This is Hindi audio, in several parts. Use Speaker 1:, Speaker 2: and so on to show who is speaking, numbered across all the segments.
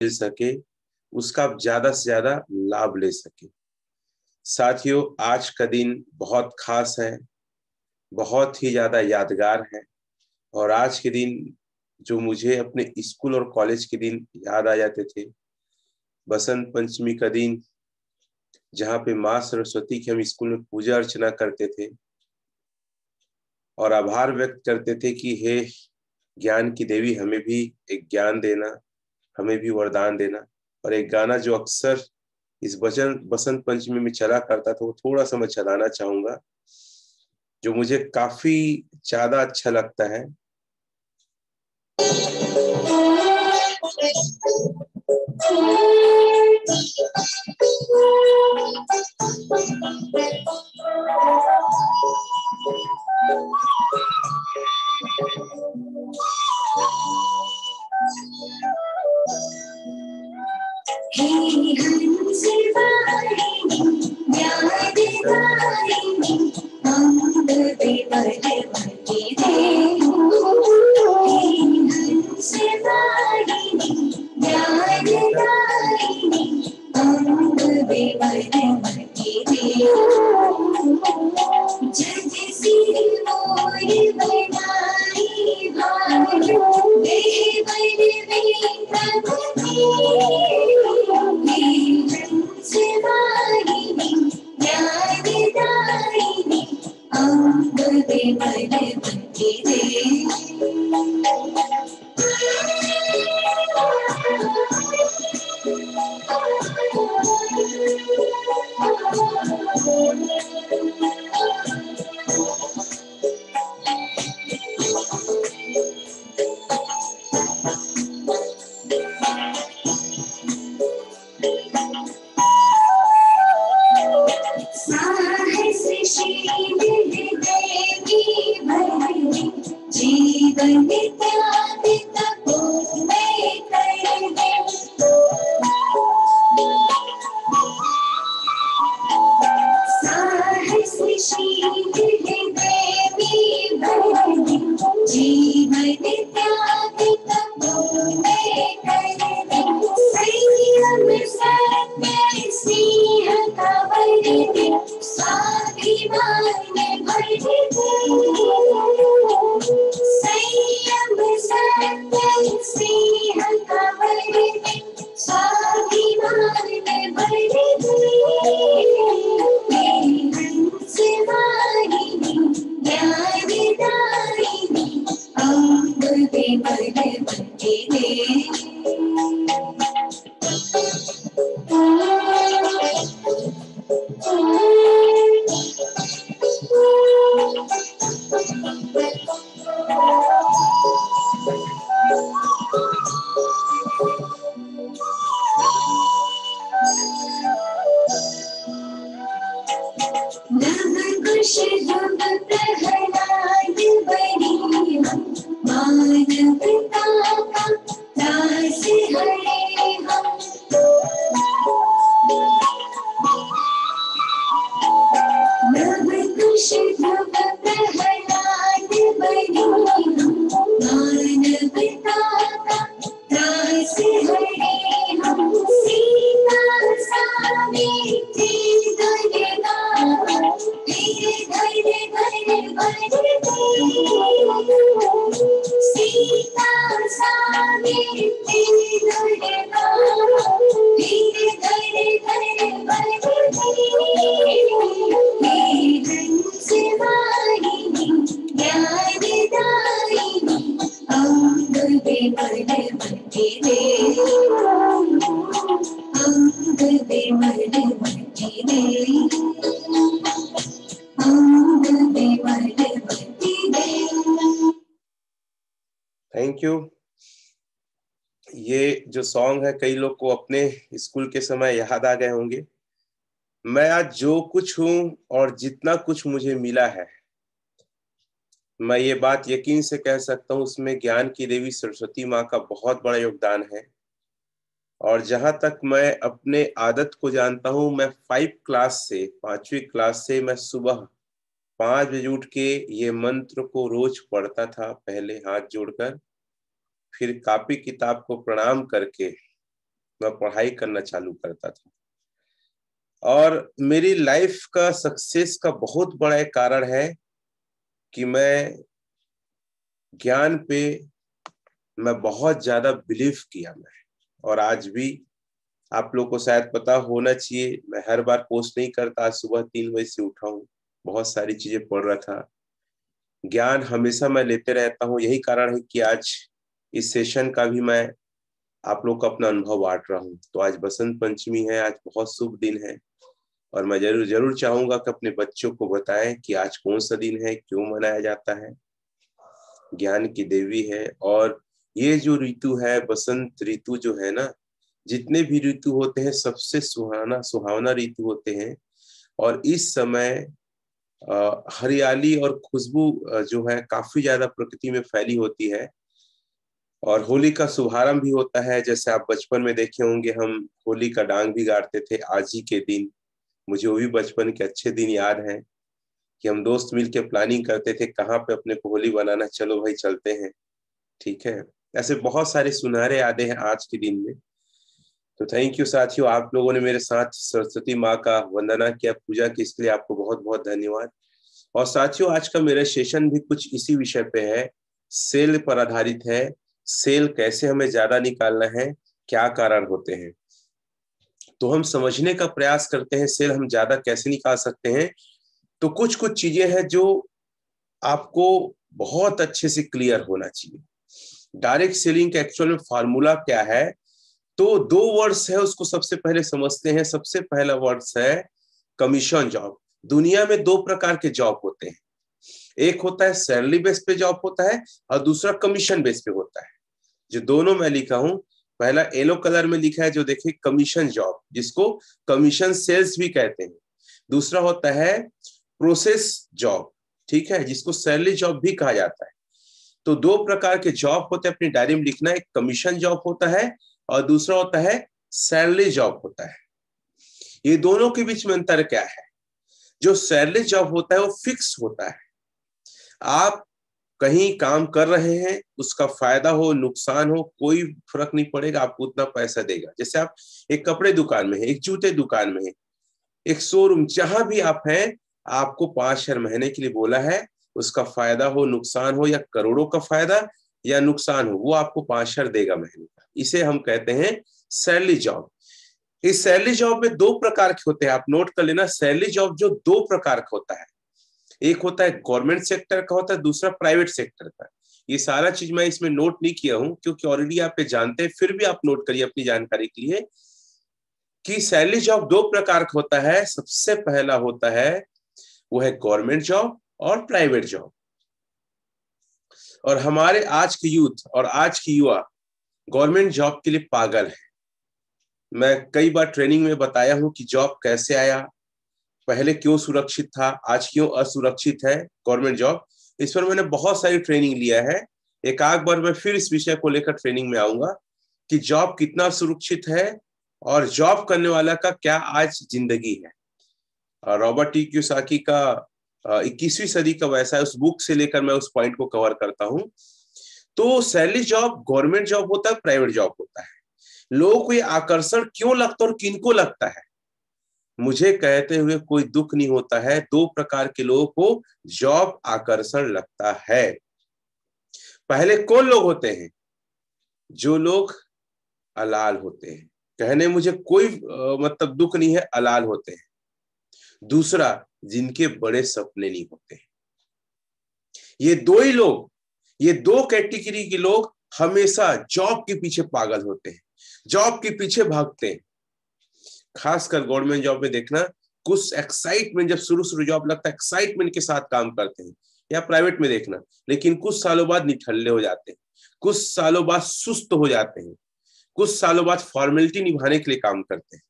Speaker 1: मिल सके उसका आप ज्यादा से ज्यादा लाभ ले सके। साथियों, आज का दिन बहुत खास है, बहुत ही ज्यादा यादगार है। और आज के दिन जो मुझे अपने स्कूल और कॉलेज के दिन याद आ जाते थे, बसंत पंचमी का दिन जहाँ पे माँ सरस्वती की हम स्कूल में पूजा अर्चना करते थे और आभार व्यक्त करते थे कि हे ज्ञान की देवी, हमें भी एक ज्ञान देना, हमें भी वरदान देना। और एक गाना जो अक्सर इस भजन बसंत पंचमी में चला करता था, वो थोड़ा सा मैं चलाना चाहूंगा, जो मुझे काफी ज्यादा अच्छा लगता है। Thank you. ये जो सॉन्ग है कई लोग को अपने स्कूल के समय याद आ गए होंगे। मैं आज जो कुछ हूं और जितना कुछ मुझे मिला है, मैं ये बात यकीन से कह सकता हूँ उसमें ज्ञान की देवी सरस्वती माँ का बहुत बड़ा योगदान है। और जहां तक मैं अपने आदत को जानता हूँ, मैं 5वीं क्लास से मैं सुबह 5 बजे उठ के ये मंत्र को रोज पढ़ता था। पहले हाथ जोड़कर, फिर कॉपी किताब को प्रणाम करके मैं पढ़ाई करना चालू करता था। और मेरी लाइफ का सक्सेस का बहुत बड़ा एक कारण है कि मैं ज्ञान पे मैं बहुत ज्यादा बिलीव किया मैं। और आज भी आप लोग को शायद पता होना चाहिए, मैं हर बार पोस्ट नहीं करता। आज सुबह 3 बजे से उठा हूँ, बहुत सारी चीजें पढ़ रहा था। ज्ञान हमेशा मैं लेते रहता हूँ। यही कारण है कि आज इस सेशन का भी मैं आप लोग को अपना अनुभव बांट रहा हूँ। तो आज बसंत पंचमी है, आज बहुत शुभ दिन है। और मैं जरूर जरूर चाहूंगा कि अपने बच्चों को बताएं कि आज कौन सा दिन है, क्यों मनाया जाता है। ज्ञान की देवी है। और ये जो ऋतु है, बसंत ऋतु जो है ना, जितने भी ऋतु होते हैं सबसे सुहाना सुहावना ऋतु होते हैं। और इस समय हरियाली और खुशबू जो है काफी ज्यादा प्रकृति में फैली होती है। और होली का शुभारंभ भी होता है। जैसे आप बचपन में देखे होंगे, हम होली का डांग भी गाड़ते थे आज ही के दिन। मुझे वो भी बचपन के अच्छे दिन याद हैं कि हम दोस्त मिलके प्लानिंग करते थे कहाँ पे अपने को होली बनाना, चलो भाई चलते हैं। ठीक है, ऐसे बहुत सारे सुनहरे यादें हैं आज के दिन में। तो थैंक यू साथियों, आप लोगों ने मेरे साथ सरस्वती माँ का वंदना किया, पूजा की, इसके लिए आपको बहुत बहुत धन्यवाद। और साथियों, आज का मेरा सेशन भी कुछ इसी विषय पे है, सेल पर आधारित है। सेल कैसे हमें ज्यादा निकालना है, क्या कारण होते हैं, तो हम समझने का प्रयास करते हैं सेल हम ज्यादा कैसे निकाल सकते हैं। तो कुछ कुछ चीजें हैं जो आपको बहुत अच्छे से क्लियर होना चाहिए। डायरेक्ट सेलिंग का एक्चुअल में फार्मूला क्या है, तो 2 वर्ड्स है, उसको सबसे पहले समझते हैं। सबसे पहला वर्ड्स है कमीशन जॉब। दुनिया में 2 प्रकार के जॉब होते हैं, एक होता है सैलरी बेस पे जॉब होता है और दूसरा कमीशन बेस पे होता है। जो दोनों मैं लिखा हूं, पहला येलो कलर में लिखा है जो देखिए कमीशन जॉब, जिसको कमीशन सेल्स भी कहते हैं। दूसरा होता है प्रोसेस जॉब, ठीक है, जिसको सैलरी जॉब भी कहा जाता है। तो 2 प्रकार के जॉब होते हैं, अपनी डायरी में लिखना। एक कमीशन जॉब होता है और दूसरा होता है सैलरी जॉब होता है। ये दोनों के बीच में अंतर क्या है? जो सैलरी जॉब होता है वो फिक्स होता है। आप कहीं काम कर रहे हैं, उसका फायदा हो नुकसान हो कोई फर्क नहीं पड़ेगा, आपको उतना पैसा देगा। जैसे आप एक कपड़े दुकान में है, एक जूते दुकान में है, एक शोरूम, जहां भी आप हैं, आपको 5 हज़ार महीने के लिए बोला है। उसका फायदा हो नुकसान हो, या करोड़ों का फायदा या नुकसान हो, वो आपको 5 हज़ार देगा महीने का। इसे हम कहते हैं सैलरी जॉब। इस सैलरी जॉब में 2 प्रकार के होते हैं, आप नोट कर लेना। सैलरी जॉब जो 2 प्रकार का होता है, एक होता है गवर्नमेंट सेक्टर का होता है, दूसरा प्राइवेट सेक्टर का। ये सारा चीज मैं इसमें नोट नहीं किया हूं क्योंकि ऑलरेडी आप ये जानते हैं, फिर भी आप नोट करिए अपनी जानकारी के लिए कि सैलरी जॉब 2 प्रकार का होता है। सबसे पहला होता है वो है गवर्नमेंट जॉब और प्राइवेट जॉब। और हमारे आज के यूथ और आज की युवा गवर्नमेंट जॉब के लिए पागल है। मैं कई बार ट्रेनिंग में बताया हूं कि जॉब कैसे आया, पहले क्यों सुरक्षित था, आज क्यों असुरक्षित है गवर्नमेंट जॉब। इस पर मैंने बहुत सारी ट्रेनिंग लिया है। एक आध बार मैं फिर इस विषय को लेकर ट्रेनिंग में आऊंगा कि जॉब कितना सुरक्षित है और जॉब करने वाला का क्या आज जिंदगी है। रॉबर्ट टी कियोसाकी का 21वीं सदी का वैसा है, उस बुक से लेकर मैं उस पॉइंट को कवर करता हूं। तो सैलरी जॉब गवर्नमेंट जॉब होता है, प्राइवेट जॉब होता है। लोगों को ये आकर्षण क्यों लगता है और किनको लगता है, मुझे कहते हुए कोई दुख नहीं होता है। 2 प्रकार के लोगों को जॉब आकर्षण लगता है। पहले कौन लोग होते हैं? जो लोग अलाल होते हैं, कहने मुझे कोई मतलब दुख नहीं है, अलाल होते हैं। दूसरा, जिनके बड़े सपने नहीं होते। ये 2 ही लोग, ये 2 कैटेगरी के लोग हमेशा जॉब के पीछे पागल होते हैं, जॉब के पीछे भागते हैं। खासकर गवर्नमेंट जॉब में देखना, कुछ एक्साइटमेंट, जब शुरू शुरू जॉब लगता है एक्साइटमेंट के साथ काम करते हैं, या प्राइवेट में देखना, लेकिन कुछ सालों बाद निठल्ले हो जाते हैं, कुछ सालों बाद सुस्त हो जाते हैं, कुछ सालों बाद फॉर्मेलिटी निभाने के लिए काम करते हैं।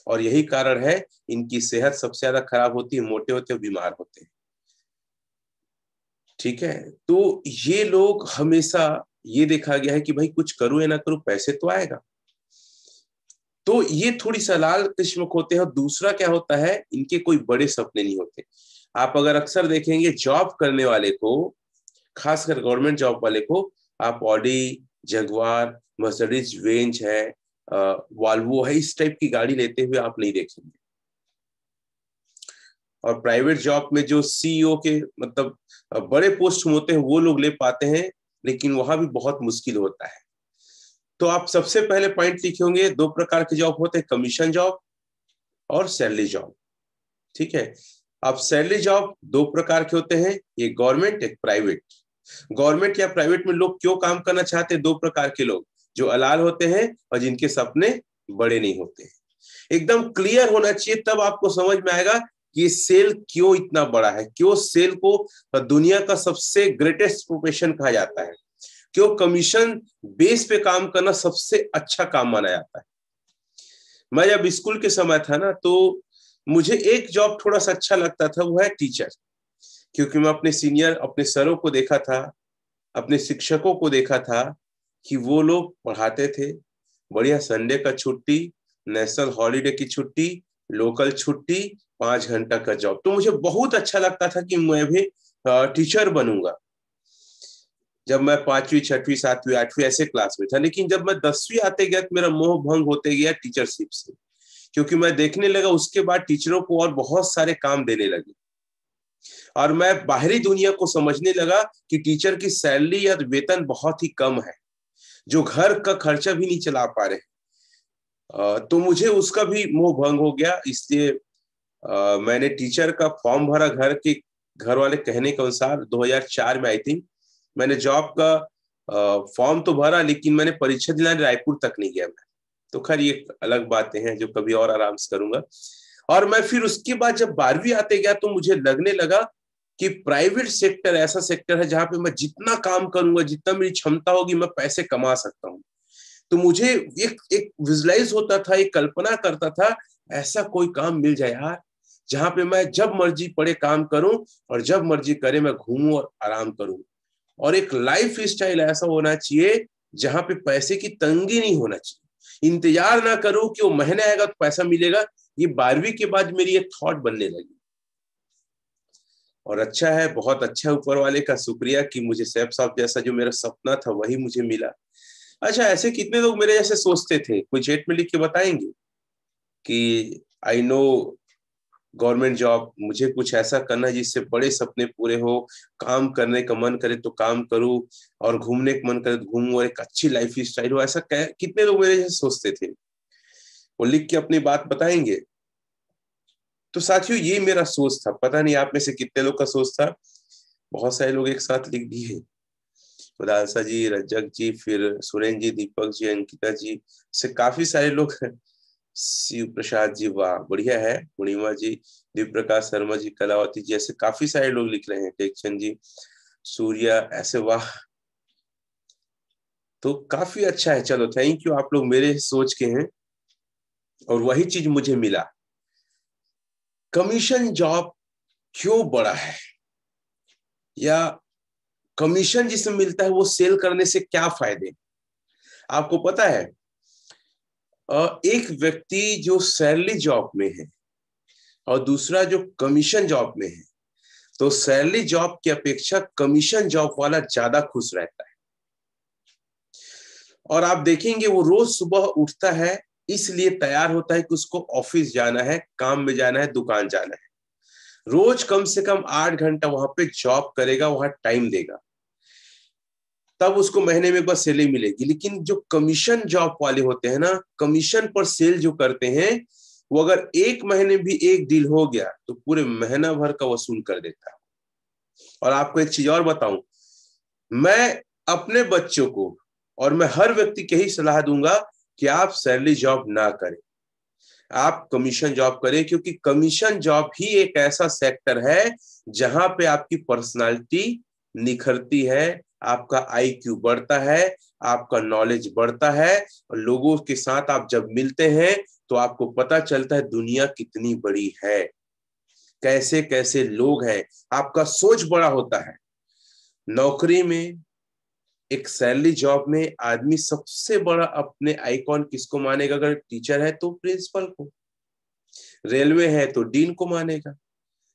Speaker 1: और यही कारण है इनकी सेहत सबसे ज्यादा खराब होती है, मोटे होते हैं, बीमार होते हैं। ठीक है, तो ये लोग हमेशा ये देखा गया है कि भाई कुछ करूं या ना करूं, पैसे तो आएगा। तो ये थोड़ी सलाल किस्म के होते हैं। और दूसरा क्या होता है, इनके कोई बड़े सपने नहीं होते। आप अगर अक्सर देखेंगे जॉब करने वाले को, खासकर गवर्नमेंट जॉब वाले को, आप ऑडी, जगुआर, मर्सिडीज बेंज है, वॉल्वो है, इस टाइप की गाड़ी लेते हुए आप नहीं देखेंगे। और प्राइवेट जॉब में जो सीईओ के मतलब बड़े पोस्ट होते हैं वो लोग ले पाते हैं, लेकिन वहां भी बहुत मुश्किल होता है। तो आप सबसे पहले पॉइंट लिखे होंगे, 2 प्रकार के जॉब होते हैं, कमीशन जॉब और सैलरी जॉब। ठीक है। अब सैलरी जॉब 2 प्रकार के होते हैं, एक गवर्नमेंट एक प्राइवेट। गवर्नमेंट या प्राइवेट में लोग क्यों काम करना चाहते हैं? 2 प्रकार के लोग, जो अलाल होते हैं और जिनके सपने बड़े नहीं होते हैं। एकदम क्लियर होना चाहिए, तब आपको समझ में आएगा कि ये सेल क्यों इतना बड़ा है, क्यों सेल को दुनिया का सबसे ग्रेटेस्ट प्रोफेशन कहा जाता है, क्यों कमीशन बेस पे काम करना सबसे अच्छा काम माना जाता है। मैं जब स्कूल के समय था ना, तो मुझे एक जॉब थोड़ा सा अच्छा लगता था, वो है टीचर। क्योंकि मैं अपने सीनियर, अपने सरों को देखा था, अपने शिक्षकों को देखा था कि वो लोग पढ़ाते थे, बढ़िया संडे का छुट्टी, नेशनल हॉलीडे की छुट्टी, लोकल छुट्टी, 5 घंटा का जॉब। तो मुझे बहुत अच्छा लगता था कि मैं भी टीचर बनूंगा, जब मैं 5वीं 6वीं 7वीं 8वीं ऐसे क्लास में था। लेकिन जब मैं 10वीं आते गया तो मेरा मोह भंग होते गया टीचरशिप से, क्योंकि मैं देखने लगा उसके बाद टीचरों को और बहुत सारे काम देने लगे, और मैं बाहरी दुनिया को समझने लगा कि टीचर की सैलरी या वेतन बहुत ही कम है, जो घर का खर्चा भी नहीं चला पा रहे। तो मुझे उसका भी मोह भंग हो गया, इसलिए मैंने टीचर का फॉर्म भरा, घर वाले कहने के अनुसार 2004 में आई थिंक। मैंने जॉब का फॉर्म तो भरा, लेकिन मैंने परीक्षा दिलाने रायपुर तक नहीं गया मैं। तो खैर ये अलग बातें हैं जो कभी और आराम से करूंगा। और मैं फिर उसके बाद जब 12वीं आते गया तो मुझे लगने लगा कि प्राइवेट सेक्टर ऐसा सेक्टर है जहां पे मैं जितना काम करूंगा, जितना मेरी क्षमता होगी, मैं पैसे कमा सकता हूँ। तो मुझे एक विजुलाइज होता था, एक कल्पना करता था, ऐसा कोई काम मिल जाए यार, जहां पे मैं जब मर्जी पड़े काम करूं, और जब मर्जी करे मैं घूमूं और आराम करूं। और एक लाइफ स्टाइल ऐसा होना चाहिए जहां पे पैसे की तंगी नहीं होना चाहिए, इंतजार ना करूं कि वो महीने आएगा तो पैसा मिलेगा। ये 12वीं के बाद मेरी एक थॉट बनने लगी। और अच्छा है, बहुत अच्छा, ऊपर वाले का शुक्रिया कि मुझे सैफ साहब जैसा जो मेरा सपना था वही मुझे मिला। अच्छा, ऐसे कितने लोग मेरे जैसे सोचते थे? कोई चैट में लिख के बताएंगे कि आई नो गवर्नमेंट जॉब, मुझे कुछ ऐसा करना है जिससे बड़े सपने पूरे हो, काम करने का मन करे तो काम करूं, और घूमने का मन करे तो घूमूं, और एक अच्छी लाइफ स्टाइल हो। ऐसा कितने लोग मेरे जैसे सोचते थे? वो लिख के अपनी बात बताएंगे। तो साथियों, ये मेरा सोच था, पता नहीं आप में से कितने लोग का सोच था। बहुत सारे लोग एक साथ लिख दिए, उदालसा जी, रजक जी, फिर सुरेन जी, दीपक जी, अंकिता जी, से काफी सारे लोग। शिव प्रसाद जी, वाह बढ़िया है, पूर्णिमा जी, दिव्य प्रकाश शर्मा जी, कलावती जी, ऐसे काफी सारे लोग लिख रहे हैं, टेक्चन जी, सूर्या, ऐसे वाह। तो काफी अच्छा है, चलो थैंक यू, आप लोग मेरे सोच के हैं, और वही चीज मुझे मिला। कमीशन जॉब क्यों बड़ा है, या कमीशन जिसमें मिलता है वो सेल करने से क्या फायदे? आपको पता है, एक व्यक्ति जो सैलरी जॉब में है और दूसरा जो कमीशन जॉब में है, तो सैलरी जॉब की अपेक्षा कमीशन जॉब वाला ज्यादा खुश रहता है। और आप देखेंगे वो रोज सुबह उठता है, इसलिए तैयार होता है कि उसको ऑफिस जाना है, काम में जाना है, दुकान जाना है। रोज कम से कम 8 घंटा वहां पे जॉब करेगा, वहां टाइम देगा, तब उसको महीने में एक बार सैलरी मिलेगी। लेकिन जो कमीशन जॉब वाले होते हैं ना, कमीशन पर सेल जो करते हैं, वो अगर एक महीने भी एक डील हो गया तो पूरे महीना भर का वसूल कर देता है। और आपको एक चीज और बताऊं, मैं अपने बच्चों को और मैं हर व्यक्ति को यही सलाह दूंगा कि आप सैलरी जॉब ना करें, आप कमीशन जॉब करें, क्योंकि कमीशन जॉब ही एक ऐसा सेक्टर है जहां पे आपकी पर्सनालिटी निखरती है, आपका आईक्यू बढ़ता है, आपका नॉलेज बढ़ता है, और लोगों के साथ आप जब मिलते हैं तो आपको पता चलता है दुनिया कितनी बड़ी है, कैसे कैसे लोग हैं, आपका सोच बड़ा होता है। नौकरी में, एक सैलरी जॉब में आदमी सबसे बड़ा अपने आइकॉन किसको मानेगा? अगर टीचर है तो प्रिंसिपल को, रेलवे है तो डीन को मानेगा,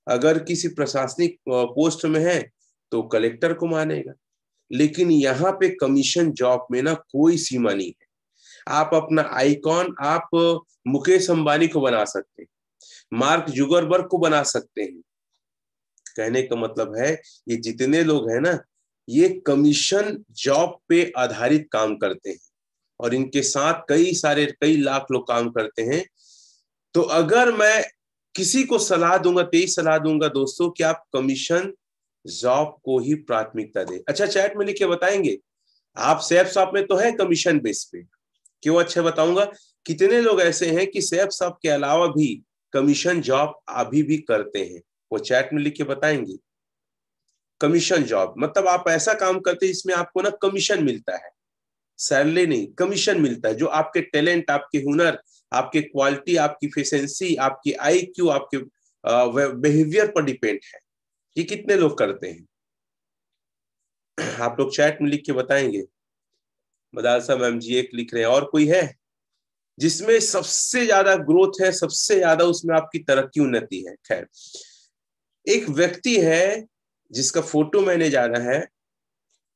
Speaker 1: अगर किसी प्रशासनिक पोस्ट में है तो कलेक्टर को मानेगा। लेकिन यहाँ पे कमीशन जॉब में ना कोई सीमा नहीं है। आप अपना आइकॉन आप मुकेश अंबानी को बना सकते हैं, मार्क जुगरबर्ग को बना सकते हैं। कहने का मतलब है ये जितने लोग हैं ना, ये कमीशन जॉब पे आधारित काम करते हैं और इनके साथ कई लाख लोग काम करते हैं। तो अगर मैं किसी को सलाह दूंगा तो यही सलाह दूंगा दोस्तों कि आप कमीशन जॉब को ही प्राथमिकता दें। अच्छा, चैट में लिख के बताएंगे आप सैफ शॉप में तो है कमीशन बेस पे? क्यों? अच्छा बताऊंगा। कितने लोग ऐसे हैं कि सैफ शॉप के अलावा भी कमीशन जॉब अभी भी करते हैं? वो चैट में लिख के बताएंगे। कमीशन जॉब मतलब आप ऐसा काम करते हैं जिसमें आपको ना कमीशन मिलता है, सैलरी नहीं, कमीशन मिलता है, जो आपके टैलेंट, आपके हुनर, आपके क्वालिटी, आपकी एफिशिएंसी, आपकी आईक्यू, आपके बिहेवियर पर डिपेंड है। ये कितने लोग करते हैं? आप लोग चैट में लिख के बताएंगे। मदारसा मैम जी एक लिख रहे हैं। और कोई है जिसमें सबसे ज्यादा ग्रोथ है, सबसे ज्यादा उसमें आपकी तरक्की उन्नति है? खैर, एक व्यक्ति है जिसका फोटो मैंने जाना है,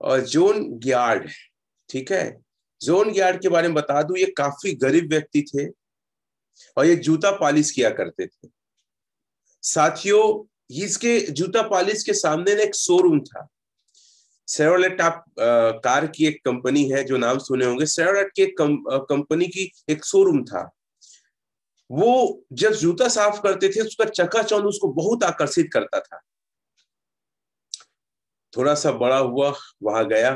Speaker 1: और जॉन गियार्ड, ठीक है। जॉन गियार्ड के बारे में बता दूं, ये काफी गरीब व्यक्ति थे और ये जूता पॉलिश किया करते थे। साथियों, इसके जूता पॉलिश के सामने ना एक शोरूम था। शेवरलेट, आप कार की एक कंपनी है जो नाम सुने होंगे। शेवरलेट की एक कंपनी की एक शोरूम था। वो जब जूता साफ करते थे उसका चकाचौंध उसको बहुत आकर्षित करता था। थोड़ा सा बड़ा हुआ, वहां गया,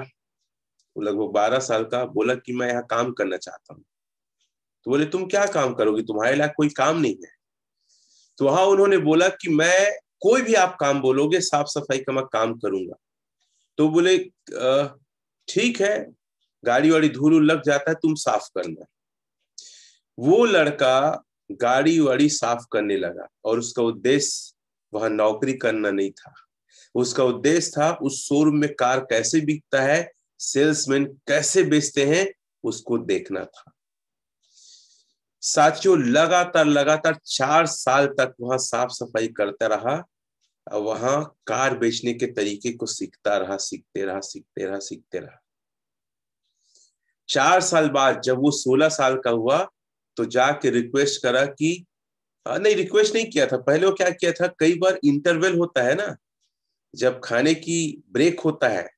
Speaker 1: वो लगभग 12 साल का, बोला कि मैं यहाँ काम करना चाहता हूँ। तो बोले तुम क्या काम करोगे, तुम्हारे लायक कोई काम नहीं है? तो वहां उन्होंने बोला कि मैं कोई भी आप काम बोलोगे, साफ सफाई का मैं काम करूंगा। तो बोले ठीक है, गाड़ी वाड़ी धूल लग जाता है, तुम साफ करना। वो लड़का गाड़ी वाड़ी साफ करने लगा और उसका उद्देश्य वहां नौकरी करना नहीं था। उसका उद्देश्य था उस शोरूम में कार कैसे बिकता है, सेल्समैन कैसे बेचते हैं, उसको देखना था। साथियों, लगातार लगातार 4 साल तक वहां साफ सफाई करता रहा, वहां कार बेचने के तरीके को सीखता रहा, सीखते रहा, सीखते रहा, सीखते रहा। 4 साल बाद जब वो 16 साल का हुआ तो जाके रिक्वेस्ट करा कि नहीं, रिक्वेस्ट नहीं किया था। पहले वो क्या किया था, कई बार इंटरवल होता है ना, जब खाने की ब्रेक होता है,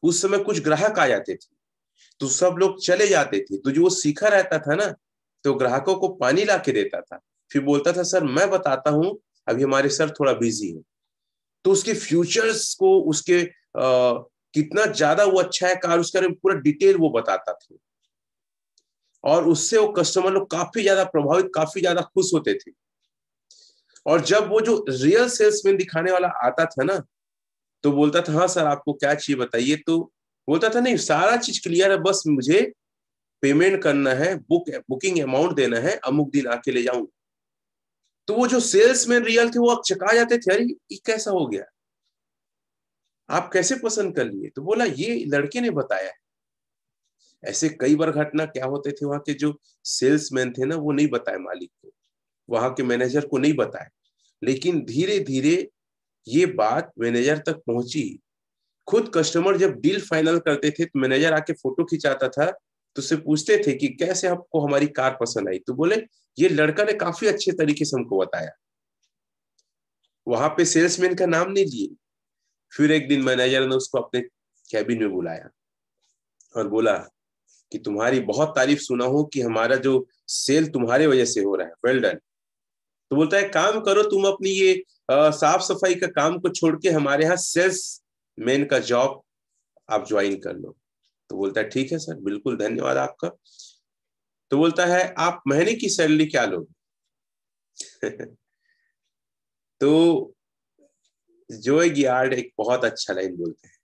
Speaker 1: उस समय कुछ ग्राहक आ जाते थे तो सब लोग चले जाते थे। तो जो वो सीखा रहता था ना, तो ग्राहकों को पानी ला के देता था, फिर बोलता था सर मैं बताता हूँ, अभी हमारे सर थोड़ा बिजी है। तो उसके फ्यूचर्स को, उसके कितना ज्यादा वो अच्छा है कार, उसके बारे में पूरा डिटेल वो बताता था। और उससे वो कस्टमर लोग काफी ज्यादा प्रभावित, काफी ज्यादा खुश होते थे। और जब वो जो रियल सेल्समैन दिखाने वाला आता था ना, तो बोलता था हाँ सर आपको क्या चाहिए बताइए। तो बोलता था नहीं, सारा चीज क्लियर है, बस मुझे पेमेंट करना है, बुकिंग अमाउंट देना है, अमुक दिन आके ले जाऊं। तो वो जो सेल्समैन रियल थे वो चका जाते थे, अरे ये कैसा हो गया, आप कैसे पसंद कर लिए? तो बोला ये लड़के ने बताया है। ऐसे कई बार घटना क्या होते थे, वहां के जो सेल्समैन थे ना, वो नहीं बताए मालिक को, वहां के मैनेजर को नहीं बताए। लेकिन धीरे धीरे ये बात मैनेजर तक पहुंची। खुद कस्टमर जब डील फाइनल करते थे तो मैनेजर आके फोटो खिंचाता था, तो उससे पूछते थे कि कैसे आपको हमारी कार पसंद आई। तो बोले ये लड़का ने काफी अच्छे तरीके से हमको बताया। वहां पे सेल्समैन का नाम नहीं लिए। फिर एक दिन मैनेजर ने उसको अपने कैबिन में बुलाया और बोला कि तुम्हारी बहुत तारीफ सुना हूं कि हमारा जो सेल तुम्हारे वजह से हो रहा है, वेल डन। तो बोलता है काम करो, तुम अपनी ये साफ सफाई का काम को छोड़ के हमारे यहाँ सेल्स मैन का जॉब आप ज्वाइन कर लो। तो बोलता है ठीक है सर, बिल्कुल धन्यवाद आपका। तो बोलता है आप महीने की सैलरी क्या लोगे? तो जोए गियार्ड एक बहुत अच्छा लाइन बोलते हैं,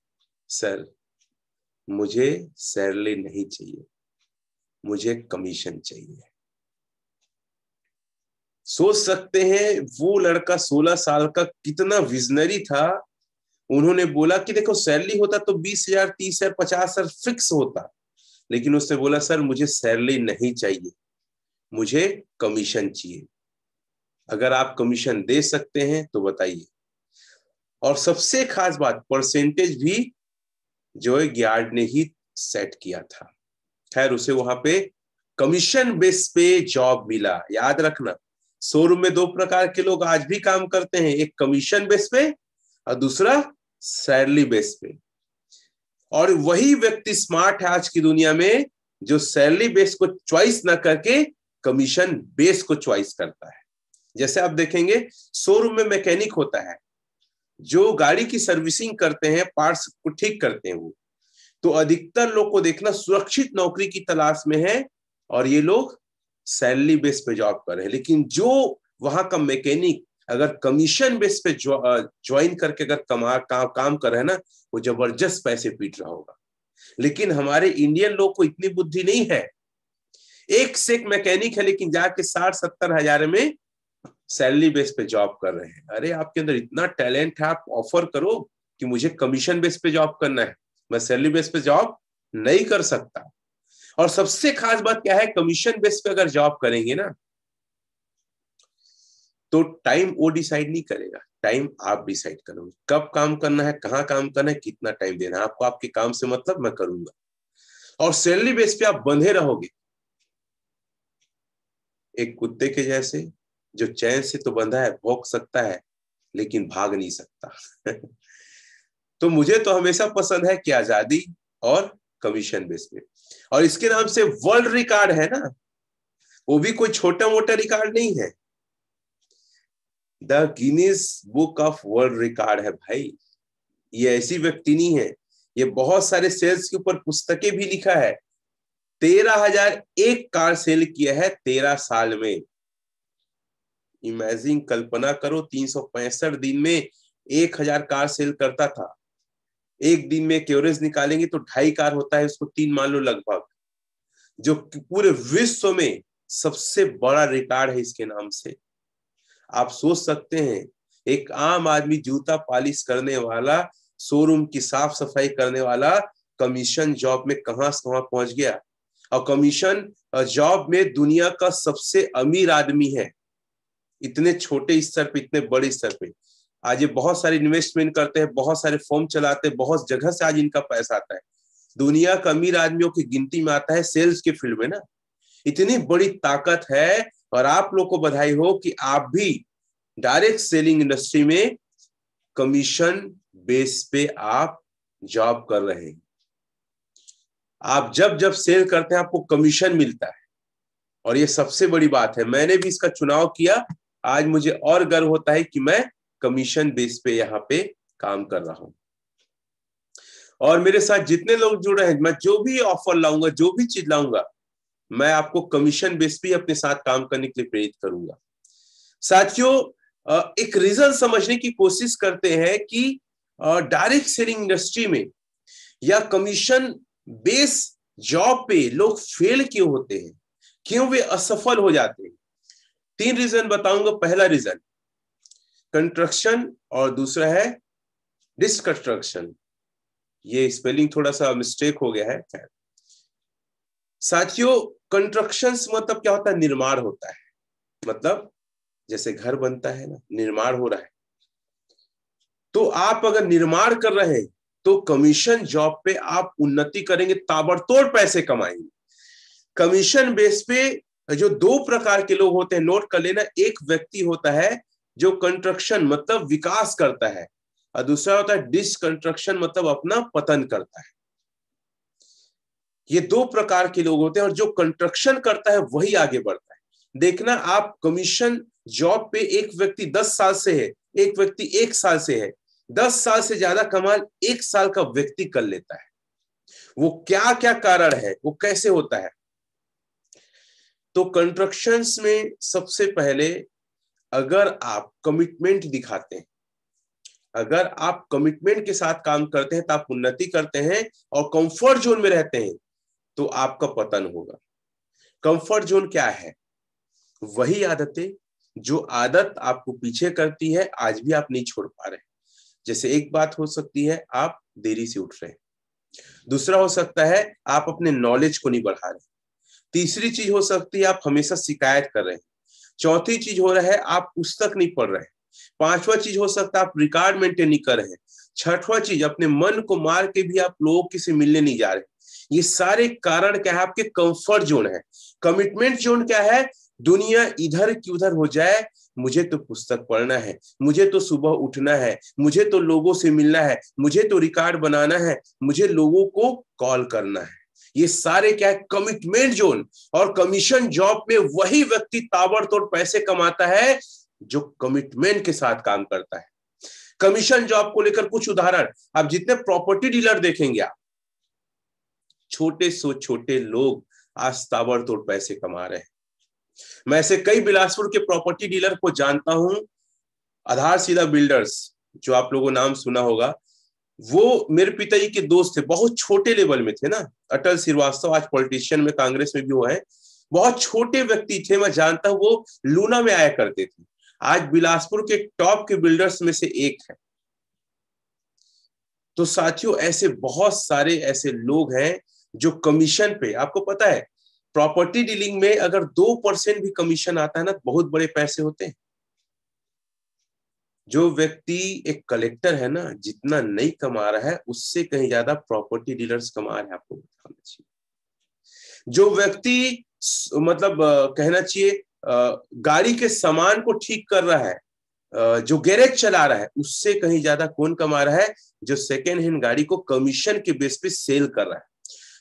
Speaker 1: सर मुझे सैलरी नहीं चाहिए, मुझे कमीशन चाहिए। सोच सकते हैं वो लड़का 16 साल का कितना विजनरी था। उन्होंने बोला कि देखो सैलरी होता तो 20,000, 30,000, 50,000 फिक्स होता, लेकिन उसने बोला सर मुझे सैलरी नहीं चाहिए, मुझे कमीशन चाहिए। अगर आप कमीशन दे सकते हैं तो बताइए। और सबसे खास बात, परसेंटेज भी जो गियार्ड ने ही सेट किया था। खैर उसे वहां पे कमीशन बेस पे जॉब मिला। याद रखना, शोरूम में दो प्रकार के लोग आज भी काम करते हैं, एक कमीशन बेस पे और दूसरा सैलरी बेस पे। और वही व्यक्ति स्मार्ट है आज की दुनिया में जो सैलरी बेस को चॉइस ना करके कमीशन बेस को चॉइस करता है। जैसे आप देखेंगे शोरूम में मैकेनिक होता है जो गाड़ी की सर्विसिंग करते हैं, पार्ट्स को ठीक करते हैं। वो तो अधिकतर लोग को देखना सुरक्षित नौकरी की तलाश में है और ये लोग सैलरी बेस पे जॉब कर रहे हैं। लेकिन जो वहां का मैकेनिक अगर कमीशन बेस पे ज्वाइन करके अगर काम कर रहे हैं ना, वो जबरदस्त पैसे पीट रहा होगा। लेकिन हमारे इंडियन लोग को इतनी बुद्धि नहीं है। एक से एक मैकेनिक है लेकिन जाके 60-70 हजार में सैलरी बेस पे जॉब कर रहे हैं। अरे आपके अंदर इतना टैलेंट है, आप ऑफर करो कि मुझे कमीशन बेस पे जॉब करना है, मैं सैलरी बेस पे जॉब नहीं कर सकता। और सबसे खास बात क्या है, कमीशन बेस पे अगर जॉब करेंगे ना तो टाइम वो डिसाइड नहीं करेगा, टाइम आप डिसाइड करोगे। कब काम करना है, कहाँ काम करना है, कितना टाइम देना है आपको, आपके काम से मतलब मैं करूंगा। और सैलरी बेस पे आप बंधे रहोगे एक कुत्ते के जैसे, जो चैन से तो बंधा है, भौंक सकता है लेकिन भाग नहीं सकता। तो मुझे तो हमेशा पसंद है कि आजादी और कमीशन बेस पे। और इसके नाम से वर्ल्ड रिकॉर्ड है ना, वो भी कोई छोटा मोटा रिकॉर्ड नहीं है। The Guinness book of world record है भाई। ये ऐसी व्यक्ति नहीं है, ये बहुत सारे सेल्स के ऊपर पुस्तकें भी लिखा है। 13,001 कार सेल किया है 13 साल में। इमेजिन, कल्पना करो, 365 दिन में 1,000 कार सेल करता था। एक दिन में एक एवरेज निकालेंगे तो 2.5 कार होता है, उसको 3 मान लो लगभग, जो पूरे विश्व में सबसे बड़ा रिकॉर्ड है इसके नाम से। आप सोच सकते हैं एक आम आदमी जूता पॉलिश करने वाला, शोरूम की साफ सफाई करने वाला कमीशन जॉब में कहां से कहां पहुंच गया। और कमीशन जॉब में दुनिया का सबसे अमीर आदमी है, इतने छोटे स्तर पे, इतने बड़े स्तर पे। आज ये बहुत सारे इन्वेस्टमेंट करते हैं, बहुत सारे फॉर्म चलाते हैं, बहुत जगह से आज इनका पैसा आता है। दुनिया का अमीर आदमियों की गिनती में आता है सेल्स के फील्ड में ना। इतनी बड़ी ताकत है। और आप लोग को बधाई हो कि आप भी डायरेक्ट सेलिंग इंडस्ट्री में कमीशन बेस पे आप जॉब कर रहे हैं। आप जब जब सेल करते हैं आपको कमीशन मिलता है, और ये सबसे बड़ी बात है। मैंने भी इसका चुनाव किया, आज मुझे और गर्व होता है कि मैं कमीशन बेस पे यहाँ पे काम कर रहा हूं। और मेरे साथ जितने लोग जुड़ रहे हैं, मैं जो भी ऑफर लाऊंगा, जो भी चीज लाऊंगा, मैं आपको कमीशन बेस पे अपने साथ काम करने के लिए प्रेरित करूंगा। साथियों, एक रीजन समझने की कोशिश करते हैं कि डायरेक्ट सेलिंग इंडस्ट्री में या कमीशन बेस जॉब पे लोग फेल क्यों होते हैं, क्यों वे असफल हो जाते हैं। 3 रीजन बताऊंगा। पहला रीजन कंस्ट्रक्शन और दूसरा है डिसकंस्ट्रक्शन। ये स्पेलिंग थोड़ा सा मिस्टेक हो गया है। साथियों, कंस्ट्रक्शन मतलब क्या होता है, निर्माण होता है। मतलब जैसे घर बनता है ना, निर्माण हो रहा है। तो आप अगर निर्माण कर रहे हैं तो कमीशन जॉब पे आप उन्नति करेंगे, ताबड़तोड़ पैसे कमाएंगे। कमीशन बेस पे जो 2 प्रकार के लोग होते हैं, नोट कर लेना। एक व्यक्ति होता है जो कंस्ट्रक्शन मतलब विकास करता है, और दूसरा होता है डिसकंस्ट्रक्शन मतलब अपना पतन करता है। ये 2 प्रकार के लोग होते हैं, और जो कंस्ट्रक्शन करता है वही आगे बढ़ता है। देखना, आप कमीशन जॉब पे एक व्यक्ति 10 साल से है, एक व्यक्ति 1 साल से है, 10 साल से ज्यादा कमाल 1 साल का व्यक्ति कर लेता है। वो क्या क्या कारण है, वो कैसे होता है। तो कंस्ट्रक्शंस में सबसे पहले अगर आप कमिटमेंट दिखाते हैं, अगर आप कमिटमेंट के साथ काम करते हैं तो आप उन्नति करते हैं, और कंफर्ट जोन में रहते हैं तो आपका पतन होगा। कंफर्ट जोन क्या है? वही आदतें जो आदत आपको पीछे करती है, आज भी आप नहीं छोड़ पा रहे। जैसे एक बात हो सकती है आप देरी से उठ रहे हैं, दूसरा हो सकता है आप अपने नॉलेज को नहीं बढ़ा रहे, तीसरी चीज हो सकती है आप हमेशा शिकायत कर रहे हैं, चौथी चीज हो रहा है आप पुस्तक नहीं पढ़ रहे हैं, पांचवा चीज हो सकता है आप रिकॉर्ड मेंटेन नहीं कर रहे हैं, छठवां चीज, अपने मन को मार के भी आप लोगों किसी मिलने नहीं जा रहे। ये सारे कारण क्या है? आपके कंफर्ट जोन है। कमिटमेंट जोन क्या है? दुनिया इधर की उधर हो जाए, मुझे तो पुस्तक पढ़ना है, मुझे तो सुबह उठना है, मुझे तो लोगों से मिलना है, मुझे तो रिकॉर्ड बनाना है, मुझे लोगों को कॉल करना है। ये सारे क्या है? Commitment zone. और कमीशन जॉब में वही व्यक्ति ताबड़तोड़ पैसे कमाता है जो कमिटमेंट के साथ काम करता है। कमीशन जॉब को लेकर कुछ उदाहरण, आप जितने प्रॉपर्टी डीलर देखेंगे, आप छोटे से छोटे लोग आज ताबड़तोड़ पैसे कमा रहे हैं। मैं ऐसे कई बिलासपुर के प्रॉपर्टी डीलर को जानता हूं। आधारशिला बिल्डर्स, जो आप लोगों नाम सुना होगा, वो मेरे पिताजी के दोस्त थे। बहुत छोटे लेवल में थे ना। अटल श्रीवास्तव आज पॉलिटिशियन में, कांग्रेस में भी वो है। बहुत छोटे व्यक्ति थे, मैं जानता हूं। वो लूना में आया करते थे। आज बिलासपुर के टॉप के बिल्डर्स में से एक है। तो साथियों, ऐसे बहुत सारे ऐसे लोग हैं जो कमीशन पे, आपको पता है प्रॉपर्टी डीलिंग में अगर 2% भी कमीशन आता है ना, बहुत बड़े पैसे होते हैं। जो व्यक्ति एक कलेक्टर है ना, जितना नहीं कमा रहा है उससे कहीं ज्यादा प्रॉपर्टी डीलर्स कमा रहे हैं, आपको बताना चाहिए। जो व्यक्ति मतलब कहना चाहिए गाड़ी के सामान को ठीक कर रहा है, जो गैरेज चला रहा है, उससे कहीं ज्यादा कौन कमा रहा है? जो सेकेंड हैंड गाड़ी को कमीशन के बेस पे सेल कर रहा है।